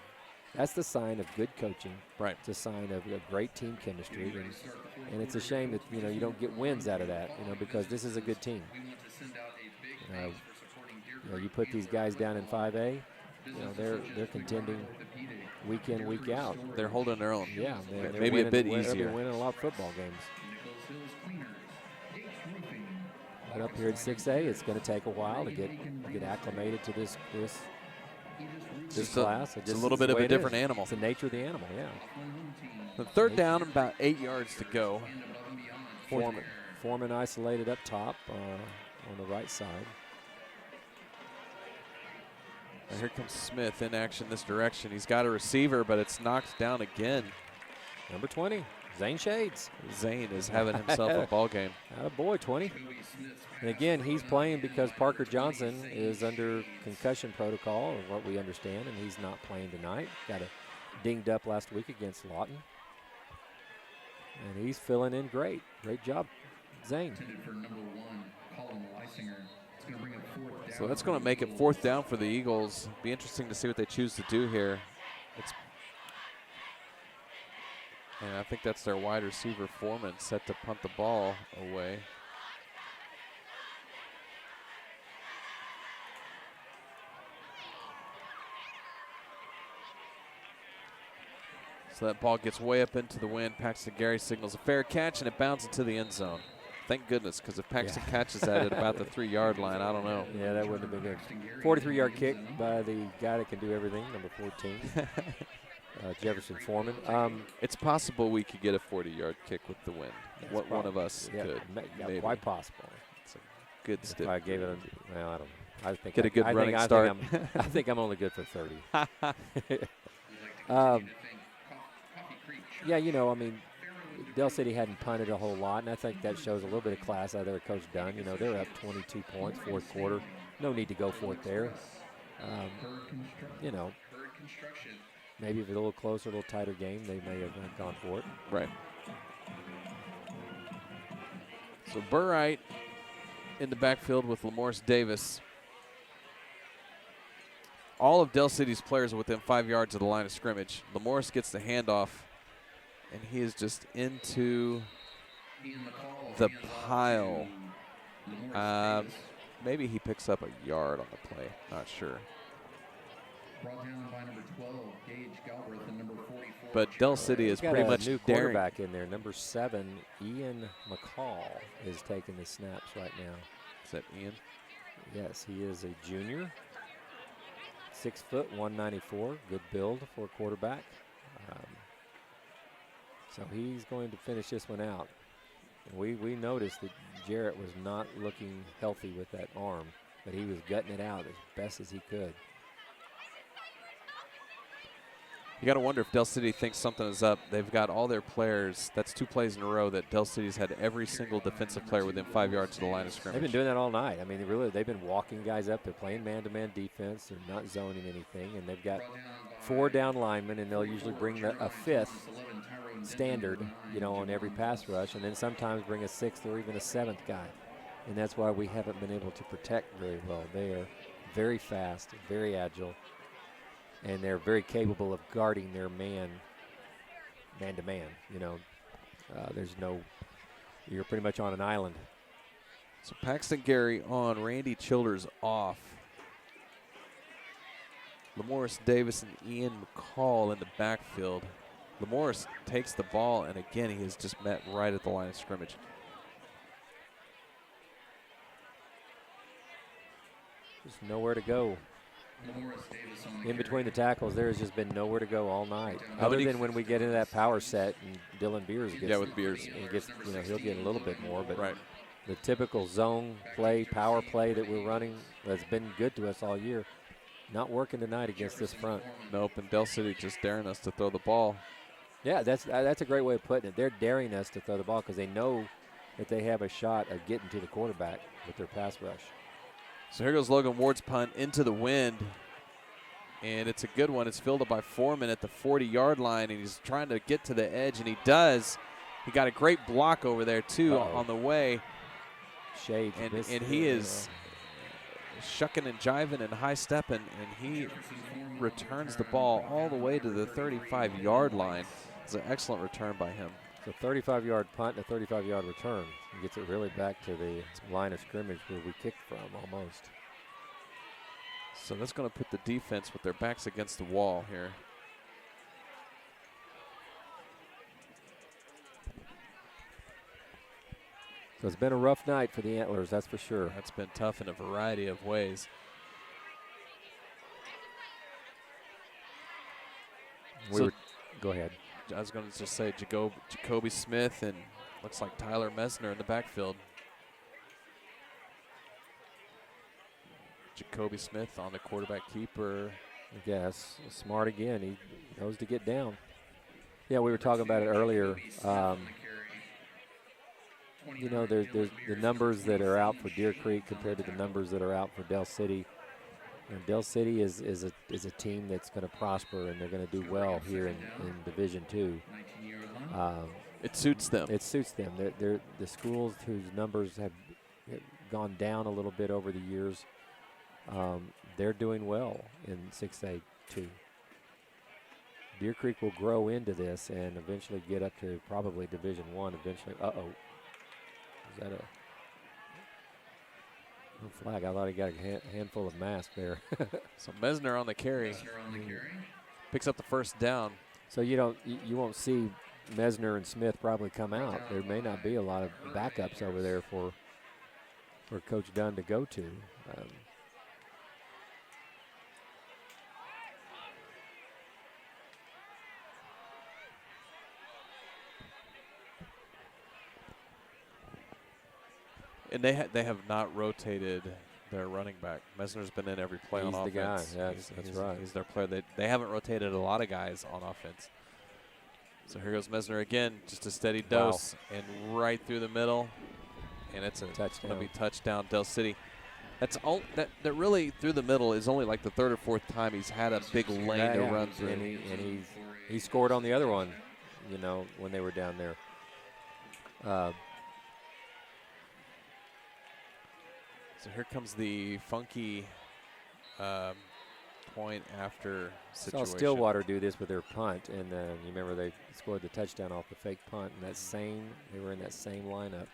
S1: the sign of good coaching.
S3: Right.
S1: It's a sign of a great team chemistry, and it's a shame that you don't get wins out of that, because this is a good team. You put these guys down in 5A, they're contending week in, week out.
S3: They're holding their own.
S1: Yeah, they're
S3: maybe
S1: winning,
S3: a bit
S1: they're
S3: easier.
S1: winning a lot of football games. But up here at 6A, it's going to take a while to get acclimated to this class.
S3: It's a little bit of a different animal.
S1: It's the nature of the animal, yeah.
S3: The third down, about 8 yards to go.
S1: Foreman isolated up top on the right side.
S3: And here comes Smith in action this direction. He's got a receiver, but it's knocked down again.
S1: Number 20, Zane Shades.
S3: Zane is having himself a ball game.
S1: Attaboy, 20. And again, he's playing because Parker Johnson is under concussion protocol, or what we understand, and he's not playing tonight. Got dinged up last week against Lawton. And he's filling in great. Great job, Zane.
S3: So that's going to make it 4th down for the Eagles. Be interesting to see what they choose to do here. And I think that's their wide receiver, Foreman, set to punt the ball away. So that ball gets way up into the wind. Paxton Gary signals a fair catch, and it bounds into the end zone. Thank goodness, because if Paxton catches that at about the 3-yard line, I don't know.
S1: Yeah, that wouldn't have been good. 43-yard kick by the guy that can do everything, number 14, Jefferson Foreman.
S3: It's possible we could get a 40-yard kick with the wind. One of us could.
S1: Yeah, quite possible.
S3: It's a good stiff.
S1: If I gave it I don't know. I think
S3: get a good running start.
S1: I think I'm only good for 30. Yeah, Del City hadn't punted a whole lot, and I think that shows a little bit of class out of their coach Dunn. They're up 22 points, 4th quarter. No need to go for it there. Maybe if it's a little closer, a little tighter game, they may have gone for it.
S3: Right. So Burright in the backfield with Lamorris Davis. All of Del City's players are within 5 yards of the line of scrimmage. Lamorris gets the handoff, and he is just into the pile. Maybe he picks up a yard on the play. Not sure.
S4: Brought down by number 12, Gage Galbraith, and number 44.
S3: But Del City is pretty much
S1: new
S3: daring.
S1: quarterback in there. Number 7, Ian McCall, is taking the snaps right now.
S3: Is that Ian?
S1: Yes, he is a junior. 6 foot, 194. Good build for a quarterback. So he's going to finish this one out. And we noticed that Jarrett was not looking healthy with that arm, but he was gutting it out as best as he could.
S3: You got to wonder if Del City thinks something is up. They've got all their players. That's 2 plays in a row that Del City's had every single defensive player within 5 yards of the line of scrimmage.
S1: They've been doing that all night. They've been walking guys up. They're playing man-to-man defense. They're not zoning anything, and they've got 4 down linemen, and they'll usually bring a 5th standard, on every pass rush, and then sometimes bring a 6th or even a 7th guy. And that's why we haven't been able to protect very well. They are very fast, very agile, and they're very capable of guarding their man-to-man. You're pretty much on an island.
S3: So Paxton Gary on, Randy Childers off. Lamorris Davis and Ian McCall in the backfield. Lamorris takes the ball, and again, he is just met right at the line of scrimmage.
S1: Just nowhere to go. In between the tackles, there has just been nowhere to go all night. Other than when we get into that power set and Dylan Beers gets.
S3: With Beers.
S1: He'll get a little bit more. But
S3: right.
S1: The typical zone play, power play that we're running that's been good to us all year, not working tonight against this front.
S3: Nope, and Del City just daring us to throw the ball.
S1: Yeah, that's a great way of putting it. They're daring us to throw the ball because they know that they have a shot of getting to the quarterback with their pass rush.
S3: So here goes Logan Ward's punt into the wind. and it's a good one. It's fielded by Foreman at the 40-yard line, and he's trying to get to the edge, and he does. He got a great block over there, too, on the way.
S1: Shades.
S3: And he is shucking and jiving and high-stepping, and he returns the ball all the way to the 35-yard line. It's an excellent return by him.
S1: So 35-yard punt and a 35-yard return. He gets it really back to the line of scrimmage where we kicked from almost.
S3: So that's going to put the defense with their backs against the wall here.
S1: So it's been a rough night for the Antlers, that's for sure.
S3: That's been tough in a variety of ways.
S1: Go ahead.
S3: I was going to just say Jacoby Smith and looks like Tyler Mesner in the backfield. Jacoby Smith on the quarterback keeper.
S1: I guess. Smart again. He knows to get down. Yeah, we were talking about it earlier. You know, there's the numbers that are out for Deer Creek compared to the numbers that are out for Del City. And Del City is a team that's going to prosper, and they're going to do well here in Division II.
S3: It suits them.
S1: It suits them. They're the schools whose numbers have gone down a little bit over the years. They're doing well in 6A2. Deer Creek will grow into this and eventually get up to probably Division I eventually. Is that a flag? I thought he got a handful of masks there.
S3: So Mesner on the carry. Picks up the first down.
S1: So you won't see Mesner and Smith probably come out. There may not be a lot of backups over there for Coach Dunn to go to.
S3: And they have not rotated their running back. Mesner's been in every play on offense.
S1: He's the guy. Yeah, that's right.
S3: He's their player. They haven't rotated a lot of guys on offense. So here goes Mesner again, just a steady dose, and right through the middle, and it's going to be touchdown Del City. That's all. That really through the middle is only like the third or fourth time he's had a big lane to run through.
S1: And he scored on the other one, you know, when they were down there.
S3: So here comes the funky point after situation.
S1: Saw Stillwater do this with their punt, and you remember they scored the touchdown off the fake punt, and they were in that same lineup.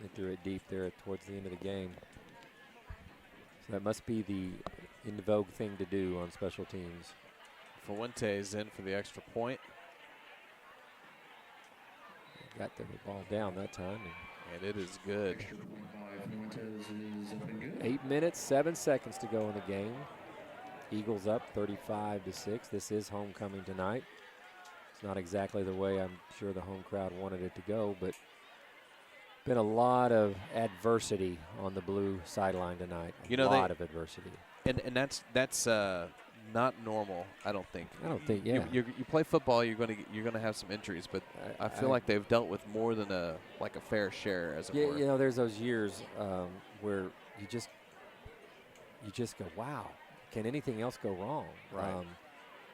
S1: They threw it deep there towards the end of the game. So that must be the in vogue thing to do on special teams.
S3: Fuentes in for the extra point.
S1: Got the ball down that time.
S3: And it is good.
S1: 8 minutes, 7 seconds to go in the game. Eagles up 35-6. This is homecoming tonight. It's not exactly the way I'm sure the home crowd wanted it to go, but been a lot of adversity on the blue sideline tonight. A lot of adversity.
S3: And that's not normal, I don't think.
S1: Yeah.
S3: You play football, you're gonna have some injuries, but I feel like they've dealt with more than a fair share, as it were.
S1: You know, there's those years where you just go, wow, can anything else go wrong?
S3: Right.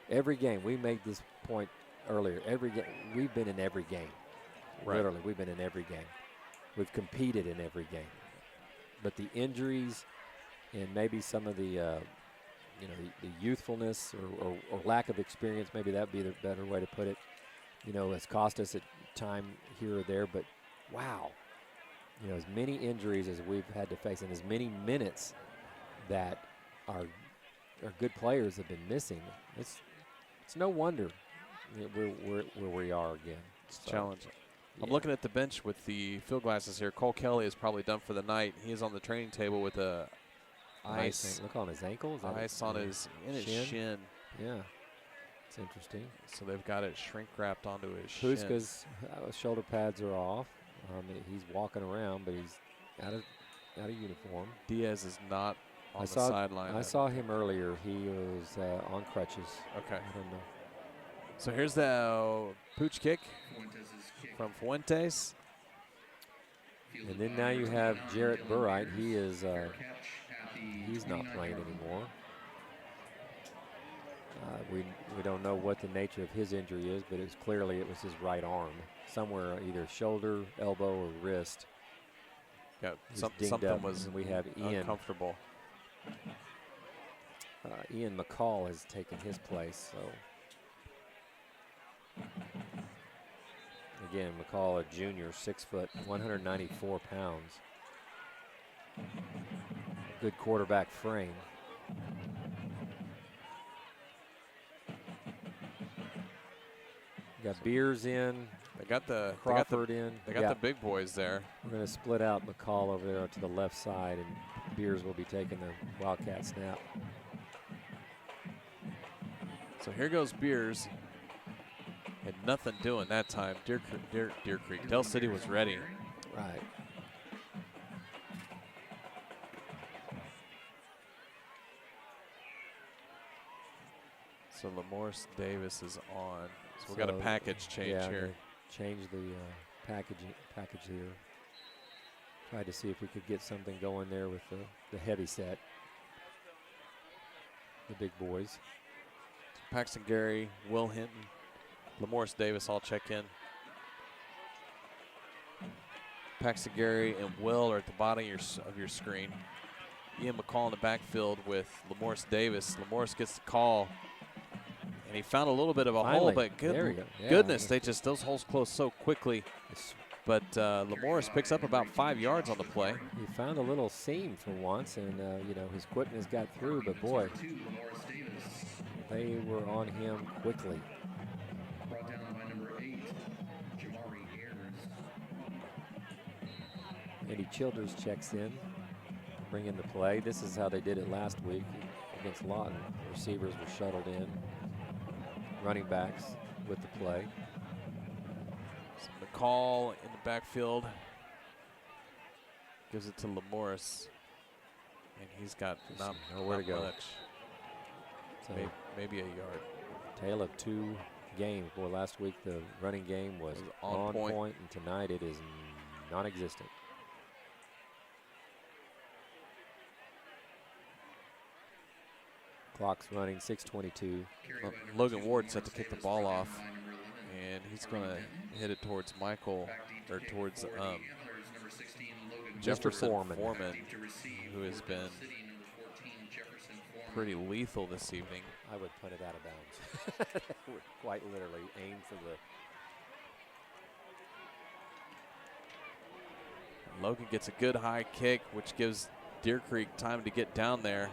S1: Every game, we made this point earlier. We've been in every game.
S3: Right.
S1: Literally, we've been in every game. We've competed in every game. But the injuries and maybe some of the the youthfulness or lack of experience, maybe that would be the better way to put it, has cost us at time here or there. But, wow, as many injuries as we've had to face and as many minutes that our good players have been missing, it's no wonder we're where we are again.
S3: It's challenging. Yeah. I'm looking at the bench with the field glasses here. Cole Kelly is probably done for the night. He is on the training table with a ice.
S1: Look on his ankle.
S3: Ice on his shin.
S1: Yeah, it's interesting.
S3: So they've got it shrink wrapped onto his shin.
S1: Puska's shoulder pads are off. He's walking around, but he's out of uniform.
S3: Diaz is not on the sideline.
S1: I saw him earlier. He was on crutches.
S3: Okay.
S1: I don't know.
S3: So here's the pooch kick from Fuentes.
S1: And then now you have Jarrett Burright. He is he's not playing anymore. We don't know what the nature of his injury is, but it was his right arm, somewhere either shoulder, elbow, or wrist.
S3: Yeah,
S1: He's
S3: something
S1: dinged up,
S3: was
S1: and we have Ian.
S3: uncomfortable.
S1: Ian McCall has taken his place. So again, McCall, a junior, 6 foot, 194 pounds. Good quarterback frame. We got Beers in.
S3: They got the
S1: Crawford in.
S3: They got the big boys there.
S1: We're going to split out McCall over there to the left side, and Beers will be taking the Wildcat snap.
S3: So here goes Beers. Had nothing doing that time. Deer Creek. Del City was ready.
S1: Right.
S3: So Lamorse Davis is on. So we got a package change here.
S1: Change the package here. Tried to see if we could get something going there with the heavy set. The big boys.
S3: Paxton Gary, Will Hinton, Lamorse Davis all check in. Paxton Gary and Will are at the bottom of your screen. Ian McCall in the backfield with Lamorse Davis. Lamorse gets the call, and he found a little bit of a hole, but goodness, those holes close so quickly. But Lamorse picks up about 5 yards on the play.
S1: He found a little seam for once, and his quickness got through. But boy, they were on him quickly.
S4: Brought down by number 8, Jamari Ayers.
S1: Eddie Childers checks in, bringing the play. This is how they did it last week against Lawton. Receivers were shuttled in, running backs with the play.
S3: So McCall in the backfield gives it to Lamorse, and he's got not
S1: nowhere to go.
S3: Much. So maybe a yard.
S1: Tale of two games. Boy, last week the running game was on point, and tonight it is non-existent. Clock's running, 6:22.
S3: Logan Ward set to kick the ball off, and he's going to hit it towards Michael, or towards Jefferson Foreman, who has been pretty lethal this evening.
S1: I would put it out of bounds. Quite literally aim for the.
S3: Logan gets a good high kick, which gives Deer Creek time to get down there.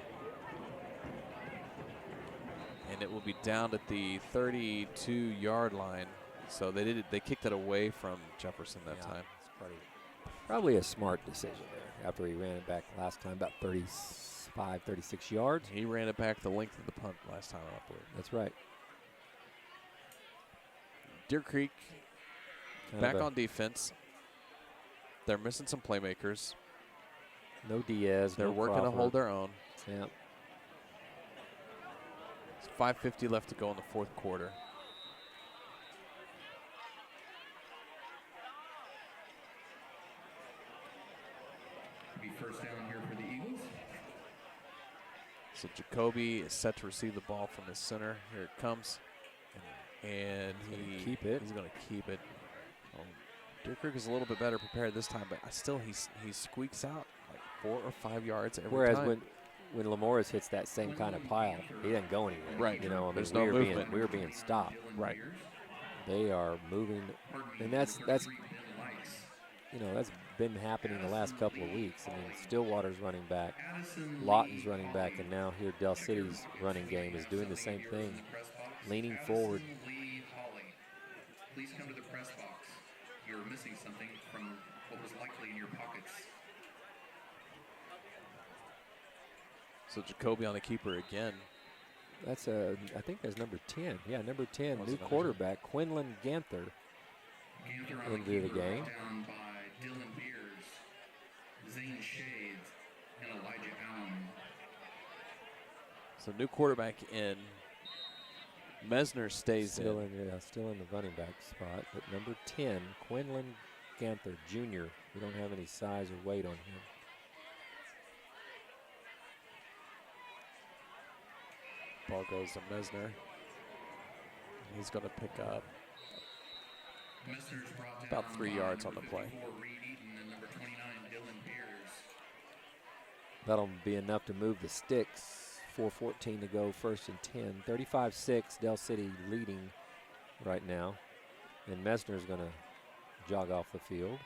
S3: And it will be down at the 32-yard line. So they kicked it away from Jefferson that time.
S1: It's probably a smart decision there after he ran it back last time, about 35, 36 yards.
S3: He ran it back the length of the punt last time, I believe.
S1: That's right.
S3: Deer Creek back on defense. They're missing some playmakers.
S1: No Diaz.
S3: They're working
S1: Crawford.
S3: to hold their own.
S1: Yeah.
S3: It's 5:50 left to go in the fourth quarter.
S4: Be first down here for the Eagles.
S3: So Jacoby is set to receive the ball from his center. Here it comes. And he's going to keep it. Deer Creek is a little bit better prepared this time, but still he squeaks out like 4 or 5 yards every
S1: Whereas
S3: time.
S1: when Lamorse hits that same kind of pile, he doesn't go anywhere.
S3: Right.
S1: You know, I mean,
S3: There's no movement.
S1: We were being stopped.
S3: Right.
S1: They are moving, and that's been happening the last couple of weeks. I mean, Stillwater's running back, Lawton's running back, and now here Del City's running game is doing the same thing, leaning forward.
S4: Please come to the press box. You're missing something from what was likely in your pockets.
S3: So Jacoby on the keeper again.
S1: That's I think that's number 10. Yeah, number 10, new quarterback, Quinlan Ganther into the game.
S4: Down by Dylan Beers, Zane Shades, and Elijah Allen.
S3: So new quarterback in. Mesner stays
S1: still in the running back spot, but number 10, Quinlan Ganther Jr. We don't have any size or weight on him.
S3: Ball goes to Mesner. He's going to pick up about 3 yards on the play.
S1: That'll be enough to move the sticks. 4:14 to go, 1st and 10. 35-6, Del City leading right now. And Messner's going to jog off the field.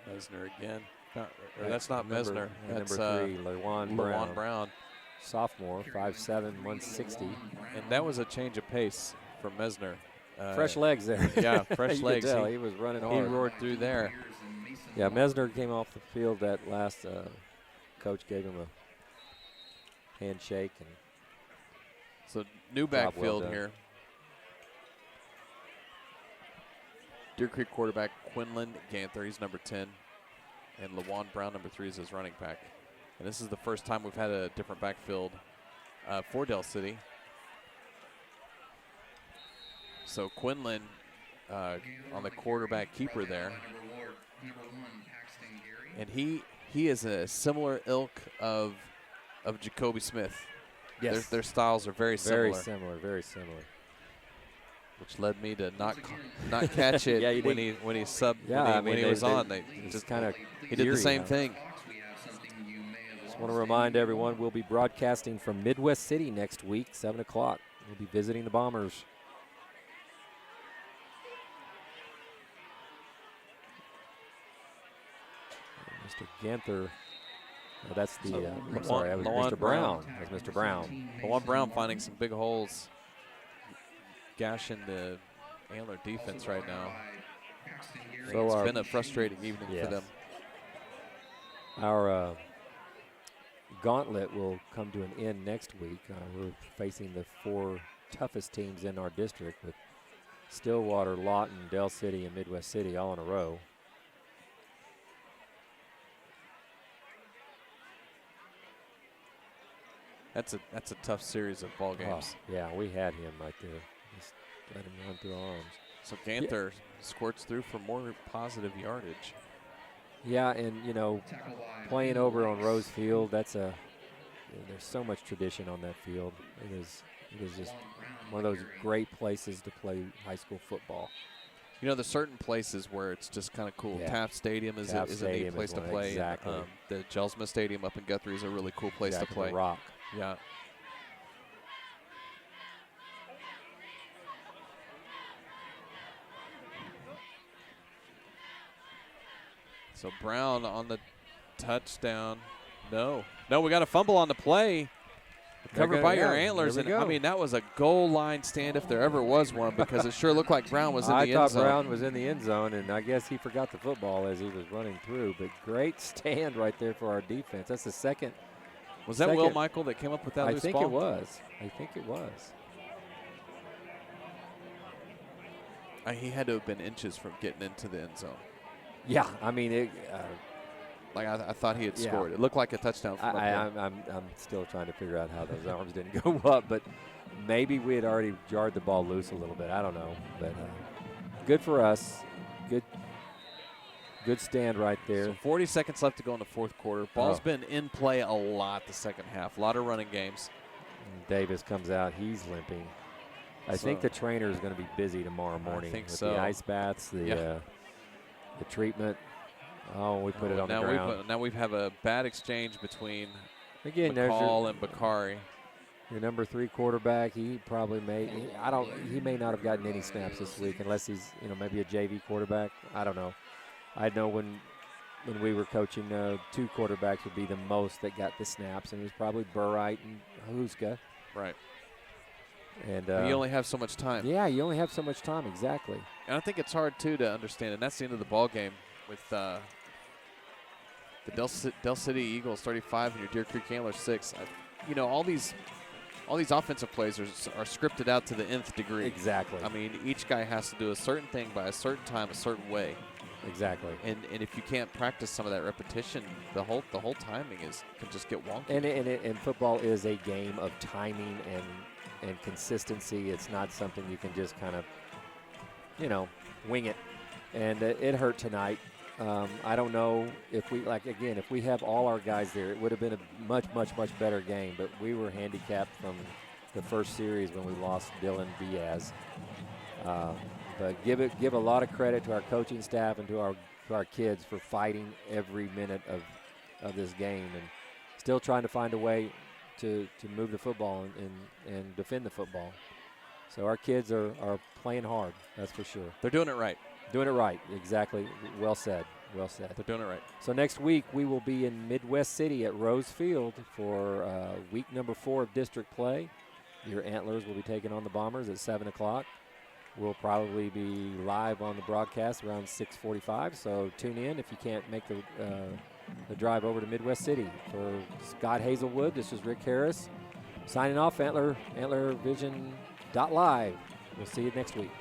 S3: Mesner again. That's not Mesner. That's
S1: number 3, LaJuan Brown.
S3: Brown.
S1: Sophomore, 5'7", 160.
S3: And that was a change of pace for Mesner.
S1: Fresh legs there.
S3: Yeah, fresh
S1: You
S3: legs.
S1: could tell he was running hard.
S3: He roared through there.
S1: Yeah, Mesner came off the field that last coach gave him a handshake. And
S3: So new
S1: Job well
S3: backfield
S1: done.
S3: here. Deer Creek quarterback Quinlan Ganther, he's number 10. And LaJuan Brown, number 3, is his running back. And this is the first time we've had a different backfield for Del City. So Quinlan on the quarterback keeper there. And he is a similar ilk of Jacoby Smith.
S1: yes,
S3: Their styles are very similar.
S1: very similar.
S3: Which led me to not catch it
S1: Yeah, you
S3: when
S1: did.
S3: he subbed
S1: Yeah,
S3: when he,
S1: I mean,
S3: when he
S1: they-
S3: was
S1: they-
S3: on. They
S1: It's
S3: just
S1: kind of
S3: he did the same thing.
S1: Just want to remind everyone we'll be broadcasting from Midwest City next week, 7 o'clock. We'll be visiting the Bombers. Mr. Ganther. Oh, that's the. I'm sorry, that was
S3: LaJuan
S1: Mr. Brown. That was Mr. Brown.
S3: LaJuan Brown finding some big holes, gashing the Antler defense right now.
S1: So
S3: It's
S1: our-
S3: been a frustrating evening
S1: Yes.
S3: for them.
S1: Our gauntlet will come to an end next week. We're facing the 4 toughest teams in our district with Stillwater, Lawton, Del City, and Midwest City all in a row.
S3: That's a tough series of ball games.
S1: Oh, yeah, we had him right there. Just let him run through our arms.
S3: So Ganther squirts through for more positive yardage.
S1: Yeah, and playing over on Rose Field, that's there's so much tradition on that field. It is just one of those great places to play high school football.
S3: There's certain places where it's just kind of cool.
S1: Yeah.
S3: Taft Stadium is
S1: Taft
S3: a
S1: Stadium
S3: neat place
S1: is
S3: to
S1: one,
S3: play.
S1: exactly.
S3: And, the Jelsma Stadium up in Guthrie is a really cool place
S1: Exactly,
S3: to play.
S1: the Rock.
S3: Yeah. So Brown on the touchdown. No, we got a fumble on the play. Covered by your Antlers.
S1: Here
S3: And
S1: we go.
S3: I mean, that was a goal line stand if there ever was one, because it sure looked like Brown was in the
S1: I
S3: end
S1: thought
S3: zone.
S1: Brown was in the end zone, and I guess he forgot the football as he was running through. But great stand right there for our defense. That's the second.
S3: Was that Will
S1: second-
S3: Michael that came up with that
S1: I
S3: loose
S1: think
S3: ball?
S1: it was. I think it was.
S3: He had to have been inches from getting into the end zone.
S1: Yeah, I mean,
S3: Like I thought he had
S1: Yeah.
S3: scored. It looked like a touchdown from up there.
S1: I'm still trying to figure out how those arms didn't go up, but maybe we had already jarred the ball loose a little bit. I don't know, but good for us. Good stand right there.
S3: So 40 seconds left to go in the fourth quarter. Ball's
S1: Oh.
S3: been in play a lot the second half. A lot of running games.
S1: And Davis comes out. He's limping. I think
S3: So-
S1: the trainer is going to be busy tomorrow morning
S3: think
S1: with
S3: so.
S1: the ice baths, the treatment. Oh, we put it on the
S3: now
S1: ground.
S3: now we have a bad exchange between
S1: Again, there's
S3: McCall and Bakari.
S1: your number 3 quarterback. He probably he may not have gotten any snaps this week unless he's maybe a JV quarterback. I don't know. I know when we were coaching, 2 quarterbacks would be the most that got the snaps, and it was probably Burright and Huska.
S3: Right.
S1: And
S3: You only have so much time.
S1: yeah, you only have so much time. Exactly.
S3: And I think it's hard, too, to understand. And that's the end of the ball game with the Del City Eagles 35 and your Deer Creek Antlers 6. All these offensive plays are scripted out to the nth degree.
S1: Exactly.
S3: I mean, each guy has to do a certain thing by a certain time, a certain way.
S1: Exactly.
S3: And if you can't practice some of that repetition, the whole timing can just get wonky.
S1: And football is a game of timing and and consistency. It's not something you can just kind of, wing it. And it hurt tonight. I don't know if if we have all our guys there, it would have been a much, much, much better game. But we were handicapped from the first series when we lost Dylan Diaz. But give a lot of credit to our coaching staff and to our kids for fighting every minute of this game and still trying to find a way to move the football and defend the football. So our kids are playing hard, that's for sure.
S3: They're doing it right.
S1: Doing it right, exactly. Well said. Well said.
S3: They're doing it right.
S1: So next week we will be in Midwest City at Rose Field for week number 4 of district play. Your Antlers will be taking on the Bombers at 7 o'clock. We'll probably be live on the broadcast around 6:45, so tune in if you can't make the drive over to Midwest City. For Scott Hazelwood, this is Rick Harris signing off, Antler Vision.live. We'll see you next week.